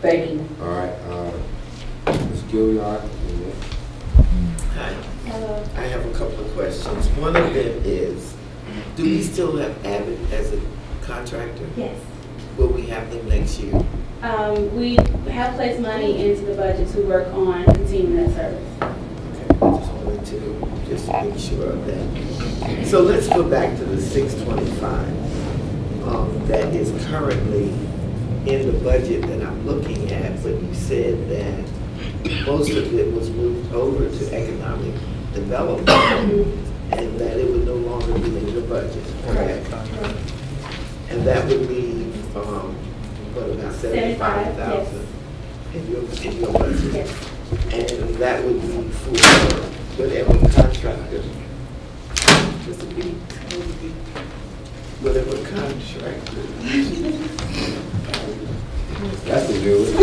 Thank you. All right, Ms. Gilliard. Hi. I have a couple of questions. One of them is, do we still have Abbott as a contractor? Yes. Will we have them next year? We have placed money into the budget to work on continuing that service. Okay, I just wanted to make sure of that. So let's go back to the 625 that is currently in the budget that I'm looking at, but you said that most of it was moved over to economic development and that it would no longer be in your budget, correct? And that would leave, what, about 75,000 in your budget? Yes. And that would be for whatever contractor, whatever contractor. That's a good one.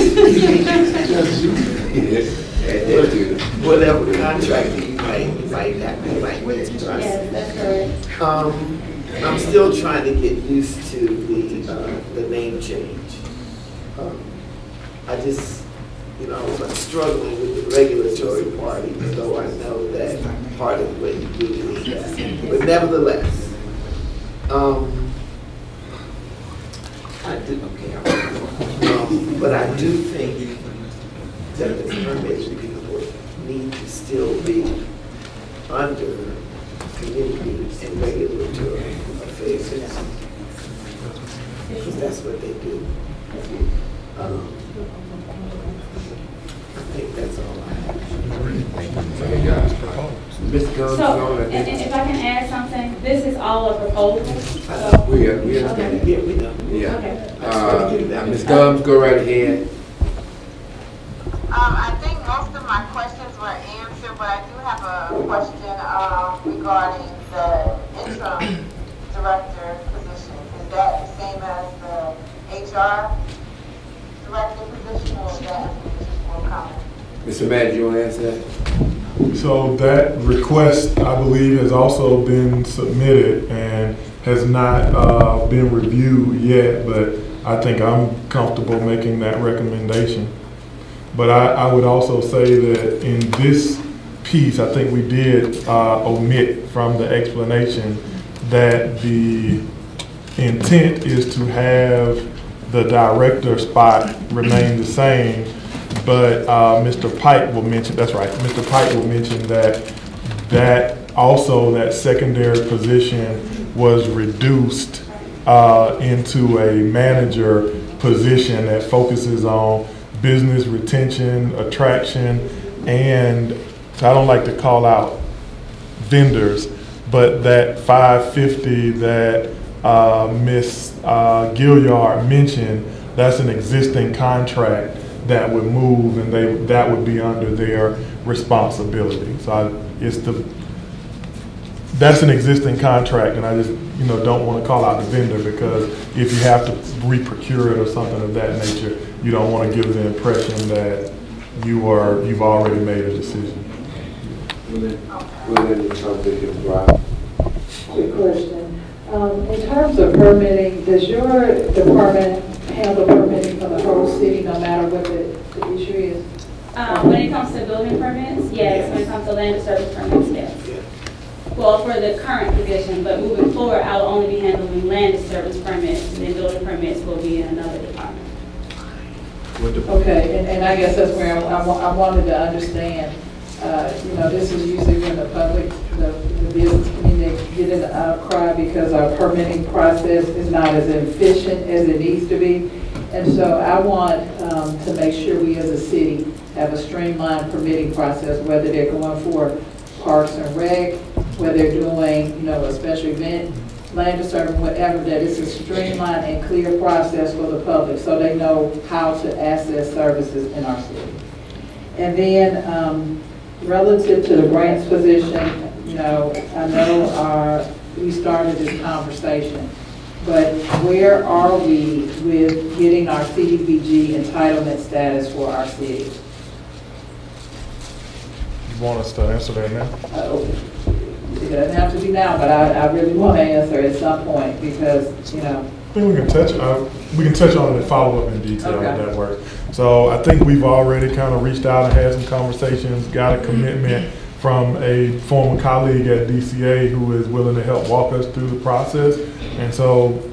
Whatever contractor you might have to like with. Yes, that's correct. I'm still trying to get used to the name change. I just, I was like struggling with the regulatory part, even though I know that part of what you do is that. But nevertheless, but I do think that the permits people need to still be under community and regulatory affairs. Because that's what they do. I think that's all I have. So, and if I can add something, this is all a proposal. We understand. Okay. We know. Yeah. Okay. Ms. Gums, go right ahead. I think most of my questions were answered, but I do have a question regarding the interim director position. Is that the same as the HR director position, or is that a position more common? Mr. Matt, you want to answer that? So that request, I believe, has also been submitted and has not been reviewed yet, but I think I'm comfortable making that recommendation. But I would also say that in this piece, I think we did omit from the explanation that the intent is to have the director spot remain the same, but Mr. Pike will mention, that's right, Mr. Pike will mention that also that secondary position was reduced into a manager position that focuses on business retention, attraction, and I don't like to call out vendors, but that 550 that Ms. Gilliard mentioned, that's an existing contract that would move and that would be under their responsibility. So that's an existing contract, and I just don't want to call out the vendor, because if you have to re-procure it or something of that nature, you don't want to give the impression that you've already made a decision. Quick question. In terms of permitting, does your department handle permitting for the whole city, no matter what the issue is? When it comes to building permits, yes. When it comes to land and service permits, yes. Well, for the current position, but moving forward, I will only be handling land and service permits, and then building permits will be in another department. Okay, and I guess that's where I wanted to understand, you know, this is usually when the public, the business community get in the outcry because our permitting process is not as efficient as it needs to be. And so I want to make sure we as a city have a streamlined permitting process, whether they're going for parks and rec, whether they're doing, you know, a special event, land disturbance, whatever, that it's a streamlined and clear process for the public so they know how to access services in our city. And then relative to the grants position, you know, I know we started this conversation, but where are we with getting our CDBG entitlement status for our city? You want us to answer that now? It doesn't have to be now, but I really want to answer at some point because, you know. I think we can touch on it and follow up in detail if that works. So I think we've already kind of reached out and had some conversations, got a commitment from a former colleague at DCA who is willing to help walk us through the process. And so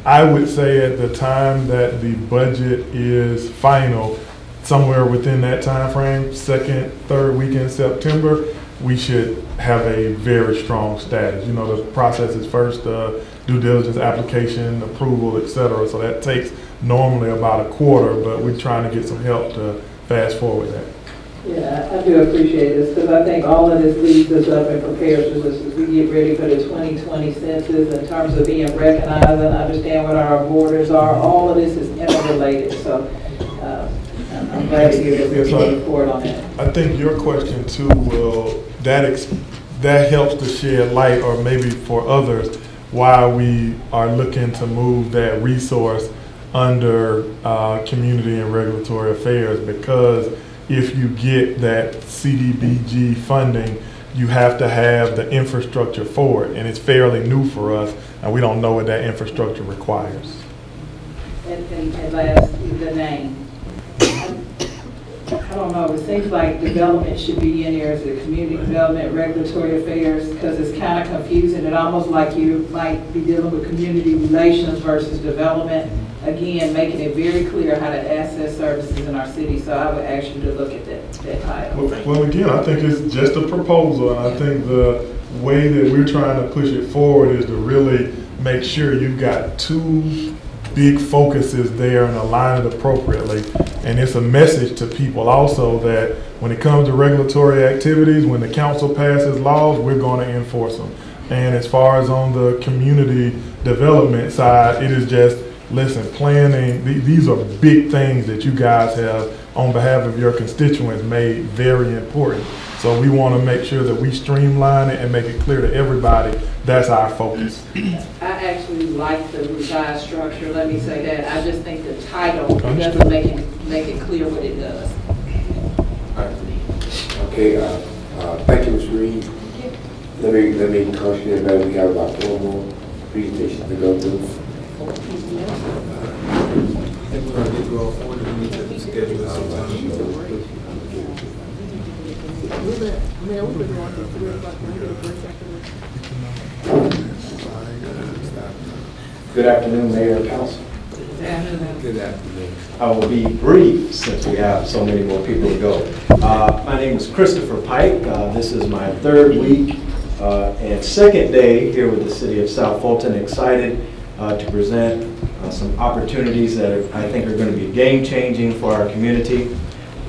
I would say at the time that the budget is final, somewhere within that time frame, second, third week in September, we should have a very strong status. You know, the process is first due diligence, application, approval, etc. So that takes normally about a quarter, but we're trying to get some help to fast forward that. Yeah, I do appreciate this because I think all of this leads us up and prepares us as we get ready for the 2020 census in terms of being recognized and understand what our borders are. All of this is interrelated. So I'm glad to hear that we're report on that. I think your question too will, that helps to shed light, or maybe for others, why we are looking to move that resource under community and regulatory affairs, because if you get that CDBG funding, you have to have the infrastructure for it, and it's fairly new for us, and we don't know what that infrastructure requires. And last, the name. I don't know, it seems like development should be in here as a community development, regulatory affairs, because it's kind of confusing. It almost like you might be dealing with community relations versus development. Again, making it very clear how to access services in our city. So I would ask you to look at that title. Well, again, I think it's just a proposal, and I think the way that we're trying to push it forward is to really make sure you've got two big focuses there and align it appropriately. And it's a message to people also that when it comes to regulatory activities, when the council passes laws, we're going to enforce them. And as far as on the community development side, it is just, listen, planning, these are big things that you guys have on behalf of your constituents made very important. So we want to make sure that we streamline it and make it clear to everybody that's our focus. I actually like the revised structure, let me say that. I just think the title doesn't make it clear what it does. Okay, thank you, Ms. Reed. Let me caution everybody, we have about 4 more presentations to go through. I think we're going to get through all 4, and we need to schedule it sometime. Good afternoon, Mayor and Council. Good afternoon. I will be brief since we have so many more people to go. My name is Christopher Pike. This is my 3rd week and 2nd day here with the City of South Fulton. Excited to present some opportunities that I think are going to be game-changing for our community.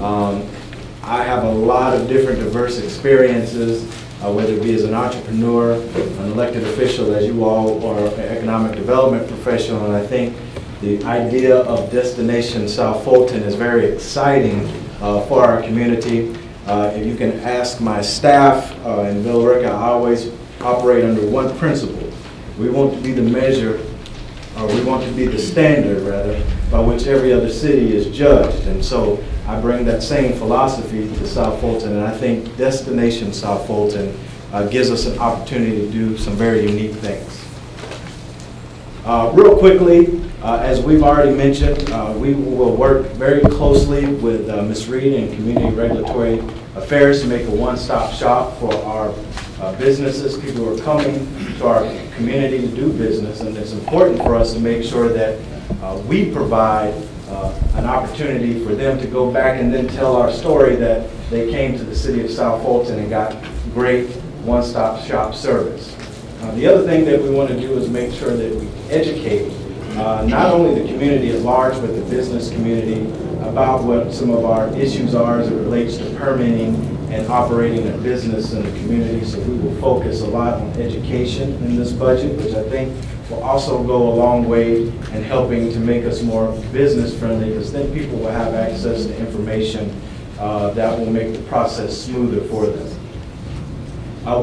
I have a lot of different diverse experiences, whether it be as an entrepreneur, an elected official, as you all, or an economic development professional, and I think the idea of Destination South Fulton is very exciting for our community. If you can ask my staff in Villarica, I always operate under one principle. We want to be the measure, or we want to be the standard, rather, by which every other city is judged. And so I bring that same philosophy to South Fulton, and I think Destination South Fulton gives us an opportunity to do some very unique things. Real quickly, as we've already mentioned, we will work very closely with Ms. Reed and Community Regulatory Affairs to make a one-stop shop for our businesses, people who are coming to our community to do business. And it's important for us to make sure that we provide an opportunity for them to go back and then tell our story that they came to the city of South Fulton and got great one-stop shop service. The other thing that we want to do is make sure that we educate not only the community at large, but the business community about what some of our issues are as it relates to permitting and operating a business in the community. So we will focus a lot on education in this budget, which I think will also go a long way in helping to make us more business friendly, because then people will have access to information that will make the process smoother for them.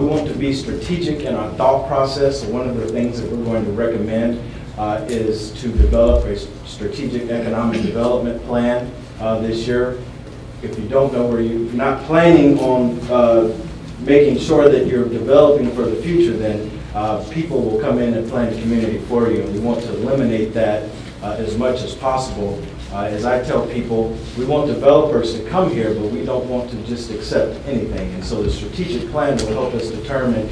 We want to be strategic in our thought process. So one of the things that we're going to recommend is to develop a strategic economic development plan this year. If you don't know where you're not planning on making sure that you're developing for the future, then people will come in and plan the community for you. And we want to eliminate that as much as possible. As I tell people, we want developers to come here, but we don't want to just accept anything. And so the strategic plan will help us determine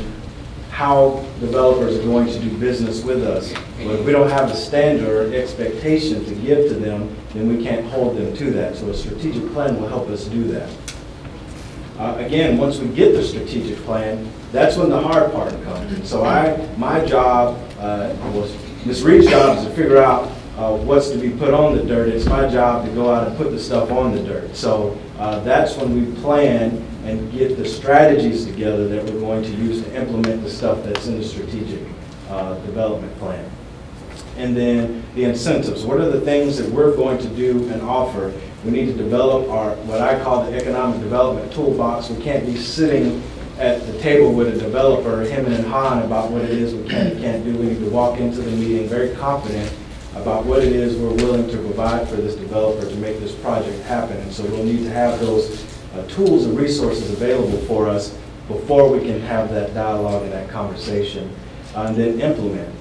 how developers are going to do business with us. But if we don't have a standard or expectation to give to them, then we can't hold them to that. So a strategic plan will help us do that. Again, once we get the strategic plan, that's when the hard part comes. And so my job was, Ms. Reed's job is to figure out what's to be put on the dirt. It's my job to go out and put the stuff on the dirt. So that's when we plan and get the strategies together that we're going to use to implement the stuff that's in the strategic development plan. And then the incentives. What are the things that we're going to do and offer? We need to develop our, what I call the economic development toolbox. We can't be sitting at the table with a developer, hemming and hawing about what it is we can and can't do. We need to walk into the meeting very confident about what it is we're willing to provide for this developer to make this project happen. And so we'll need to have those tools and resources available for us before we can have that dialogue and that conversation. And then implement.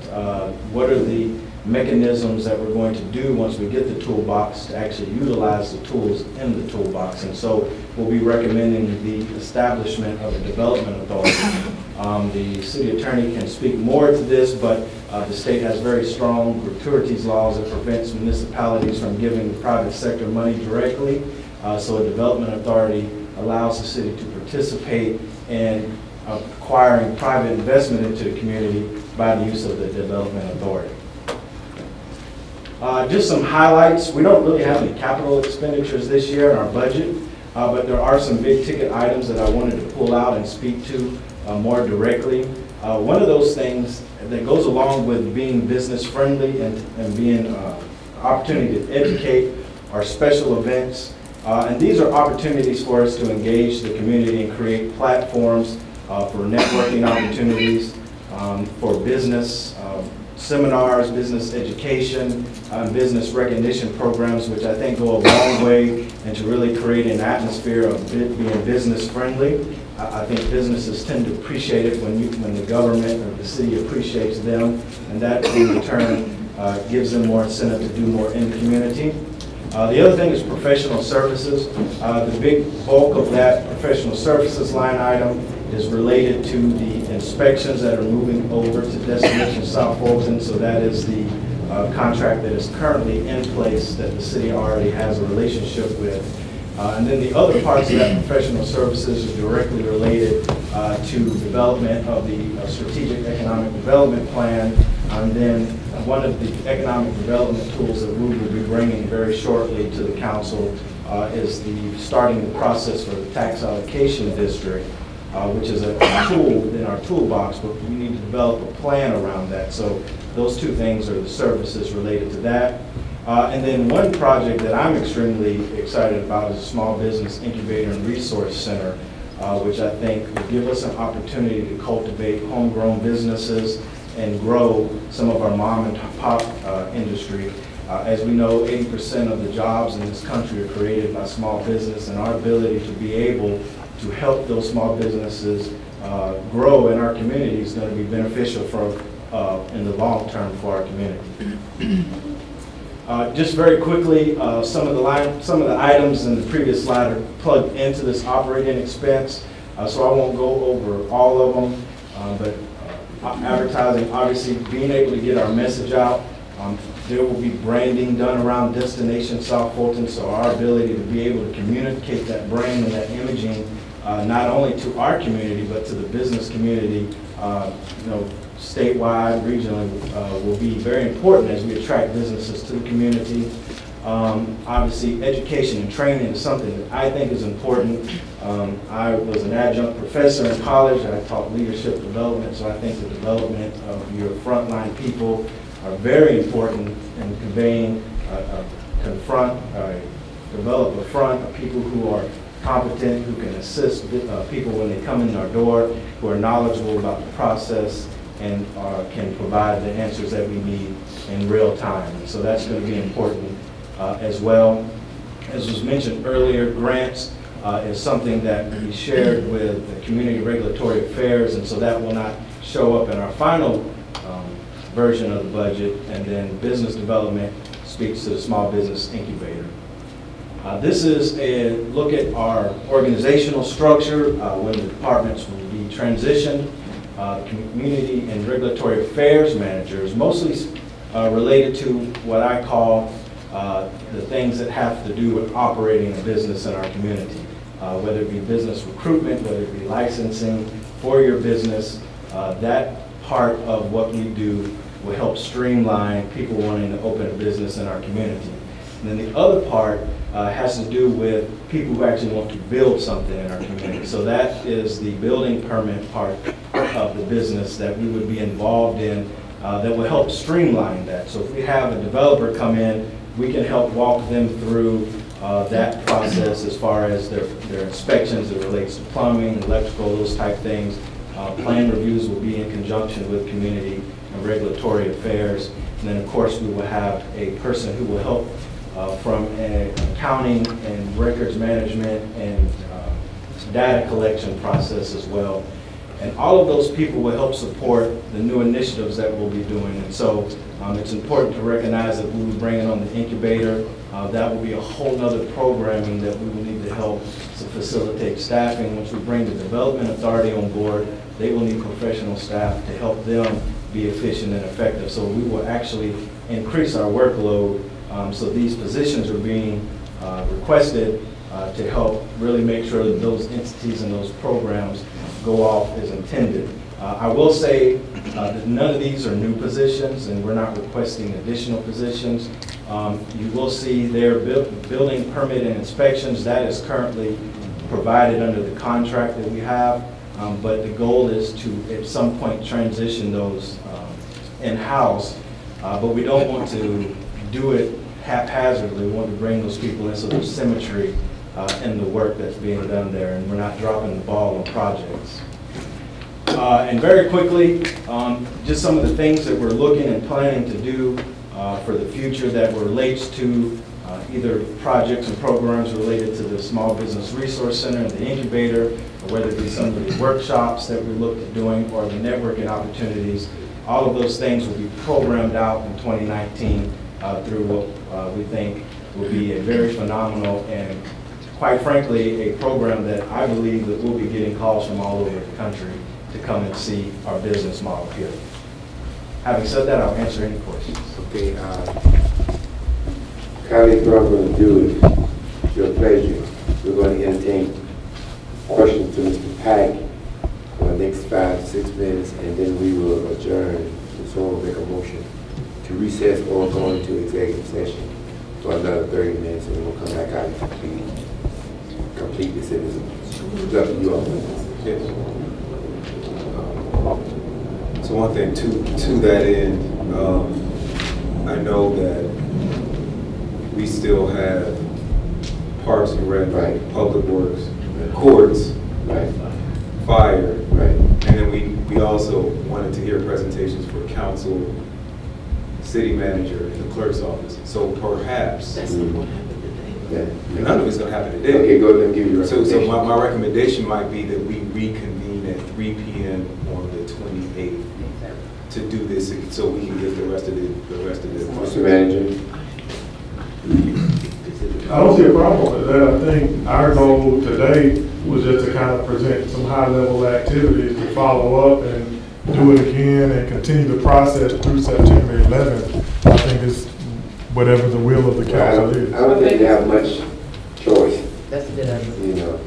What are the mechanisms that we're going to do once we get the toolbox to actually utilize the tools in the toolbox? And so we'll be recommending the establishment of a development authority. The city attorney can speak more to this, but the state has very strong gratuities laws that prevents municipalities from giving the private sector money directly. So a development authority allows the city to participate in acquiring private investment into the community by the use of the development authority. Just some highlights. We don't really have any capital expenditures this year in our budget, but there are some big ticket items that I wanted to pull out and speak to more directly. One of those things that goes along with being business friendly and being an opportunity to educate are special events. And these are opportunities for us to engage the community and create platforms for networking opportunities, for business seminars, business education, business recognition programs, which I think go a long way into really creating an atmosphere of being business friendly. I think businesses tend to appreciate it when the government or the city appreciates them, and that in return gives them more incentive to do more in the community. The other thing is professional services. The big bulk of that professional services line item is related to the inspections that are moving over to Destination South Fulton. So that is the contract that is currently in place that the city already has a relationship with. And then the other parts of that professional services are directly related to development of the strategic economic development plan. And then one of the economic development tools that we will be bringing very shortly to the council is starting the process for the tax allocation district, which is a tool in our toolbox, but we need to develop a plan around that. So those two things are the services related to that. And then one project that I'm extremely excited about is a Small Business Incubator and Resource Center, which I think will give us an opportunity to cultivate homegrown businesses and grow some of our mom and pop industry. As we know, 80% of the jobs in this country are created by small business, and our ability to be able to help those small businesses grow in our community is going to be beneficial for in the long term for our community. Just very quickly, some of the items in the previous slide are plugged into this operating expense, so I won't go over all of them, but advertising, obviously being able to get our message out There will be branding done around Destination South Fulton, so our ability to be able to communicate that brand and that imaging not only to our community, but to the business community, statewide, regionally, will be very important as we attract businesses to the community. Obviously, education and training is something that I think is important. I was an adjunct professor in college. I taught leadership development, so I think the development of your frontline people are very important in conveying, develop a front of people who are competent, who can assist people when they come in our door, who are knowledgeable about the process and can provide the answers that we need in real time. And so that's going to be important as well. As was mentioned earlier, grants is something that we shared with the Community Regulatory Affairs, and so that will not show up in our final version of the budget. And then business development speaks to the small business incubator. This is a look at our organizational structure when the departments will be transitioned. Community and Regulatory Affairs managers, mostly related to what I call the things that have to do with operating a business in our community, whether it be business recruitment, whether it be licensing for your business. That part of what we do will help streamline people wanting to open a business in our community. And then the other part has to do with people who actually want to build something in our community. So that is the building permit part of the business that we would be involved in that will help streamline that. So if we have a developer come in, we can help walk them through that process as far as their inspections that relates to plumbing, electrical, those type things. Plan reviews will be in conjunction with Community and Regulatory Affairs. And then of course we will have a person who will help from an accounting and records management and data collection process as well. And all of those people will help support the new initiatives that we'll be doing. And so it's important to recognize that we will be bringing on the incubator. That will be a whole nother programming that we will need to help to facilitate staffing. Once we bring the Development Authority on board, they will need professional staff to help them be efficient and effective. So we will actually increase our workload. So these positions are being requested to help really make sure that those entities and those programs go off as intended. I will say that none of these are new positions, and we're not requesting additional positions. You will see their building permit and inspections. That is currently provided under the contract that we have, but the goal is to at some point transition those in-house, but we don't want to do it haphazardly. We want to bring those people in so there's symmetry in the work that's being done there, and we're not dropping the ball on projects. And very quickly, just some of the things that we're looking and planning to do for the future that relates to either projects and programs related to the Small Business Resource Center and the incubator, or whether it be some of the workshops that we looked at doing or the networking opportunities. All of those things will be programmed out in 2019 through what we think will be a very phenomenal and, quite frankly, a program that I believe that we'll be getting calls from all over the country to come and see our business model here. Having said that, I'll answer any questions. Okay, colleagues, what I'm going to do, if your pleasure, we're going to entertain questions to Mr. Pack for the next 5 to 6 minutes, and then we will adjourn. So we'll make a motion to recess or go into executive session for another 30 minutes, and we'll come back out and complete this. It's up to you all. Yes. So one thing to that end, I know that we still have Parks and Rec, right, Public Works, courts, right, fire, right, and then we also wanted to hear presentations for council, city manager, and the clerk's office. So perhaps That's not going to happen today. None of it's going to happen today. Okay, go ahead and give your recommendation. So my recommendation might be that we reconvene at 3 p.m. on the 28th to do this, so we can get the rest of the Mr. Manager. I don't see a problem with that. I think our goal today was just to kind of present some high-level activities to follow up and do it again and continue the process through September 11th. I think it's whatever the will of the council is. I don't think they have much choice. That's a good idea. You know,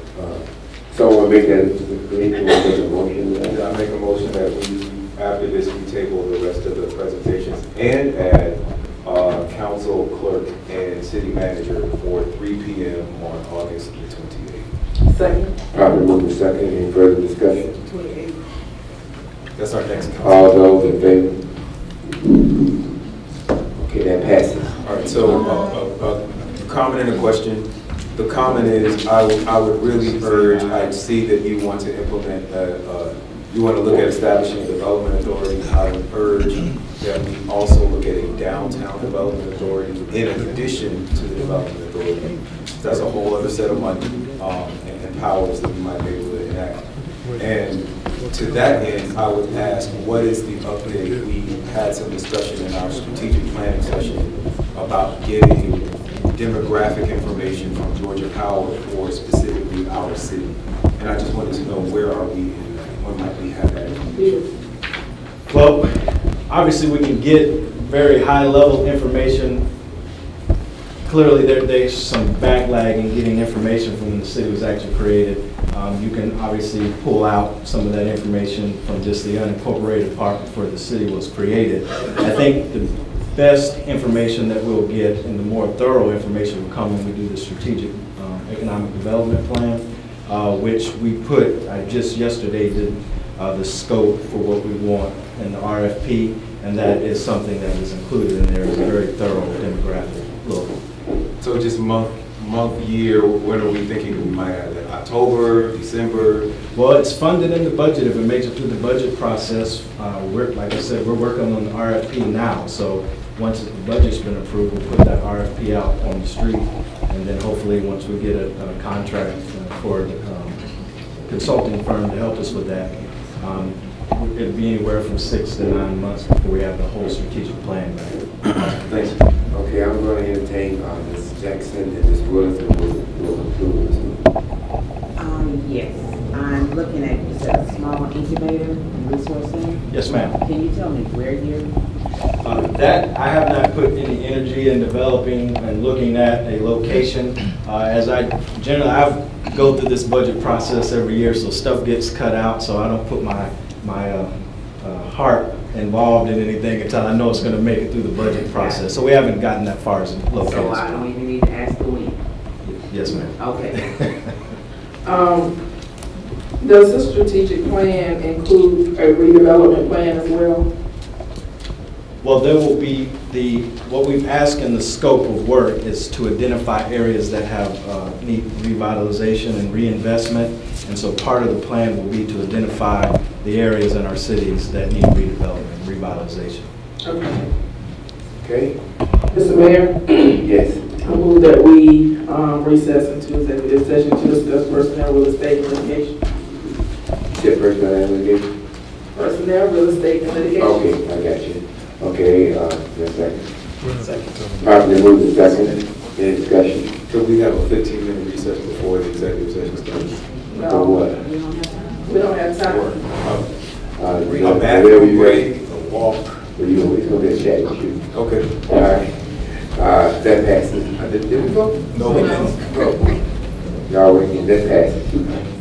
someone make that, we need to make a motion. Yeah, I make a motion that we, after this, we table the rest of the presentations and add council clerk and city manager for 3 p.m. on August the 28th. Second. Probably move the second. Any further discussion? 28. That's our next council. All those in favor? Okay, that passes. All right, so a comment and a question. The comment is, I would really urge, I see that you want to implement, you want to look at establishing a development authority. I would urge that we also look at a downtown development authority in addition to the development authority. That's a whole other set of money and powers that we might be able to enact. And to that end, I would ask, what is the update? We had some discussion in our strategic planning session about getting demographic information from Georgia Power for specifically our city. And I just wanted to know, where are we in that? When might we have that information? Well, obviously we can get very high level information. Clearly there's some backlag in getting information from when the city was actually created. You can obviously pull out some of that information from just the unincorporated part before the city was created. I think the best information that we'll get and the more thorough information will come when we do the strategic economic development plan, which we put, I just yesterday did the scope for what we want in the RFP, and that is something that is included in there. It's a very thorough demographic look. So just month, year, when are we thinking we might have that? October, December? Well, it's funded in the budget. If it makes it through the budget process, like I said, we're working on the RFP now. So once the budget's been approved, we'll put that RFP out on the street. And then hopefully once we get a contract for a consulting firm to help us with that, it'll be anywhere from 6 to 9 months before we have the whole strategic plan back. Thanks. Okay, I'm going to entertain Ms. Jackson and Ms. Wilson will conclude this. Yes, I'm looking at, you said a small incubator and resource center? Yes, ma'am. Can you tell me where you're? That, I have not put any energy in developing and looking at a location. As I go through this budget process every year, so stuff gets cut out, so I don't put my heart involved in anything until I know it's going to make it through the budget process. So we haven't gotten that far as located. So I don't even need to ask the when? Yes, ma'am. Okay. Does this strategic plan include a redevelopment plan as well? Well, there will be what we've asked in the scope of work is to identify areas that have need revitalization and reinvestment. And so part of the plan will be to identify the areas in our cities that need redevelopment, revitalization. Okay. Okay. Mr. Mayor? Yes. I move that we recess into executive session to discuss personnel, real estate, and litigation. Said personnel and litigation? Personnel, real estate, and litigation. Okay, I got you. Okay, just a second. Properly moved to second. Any discussion? Could we have a 15-minute recess before the executive session starts? No. For what? We don't have time. A bathroom break, a walk. Well, he's going to get chat with you. Okay. All right. That passes. Did we vote? No, we didn't. Y'all working, that passes.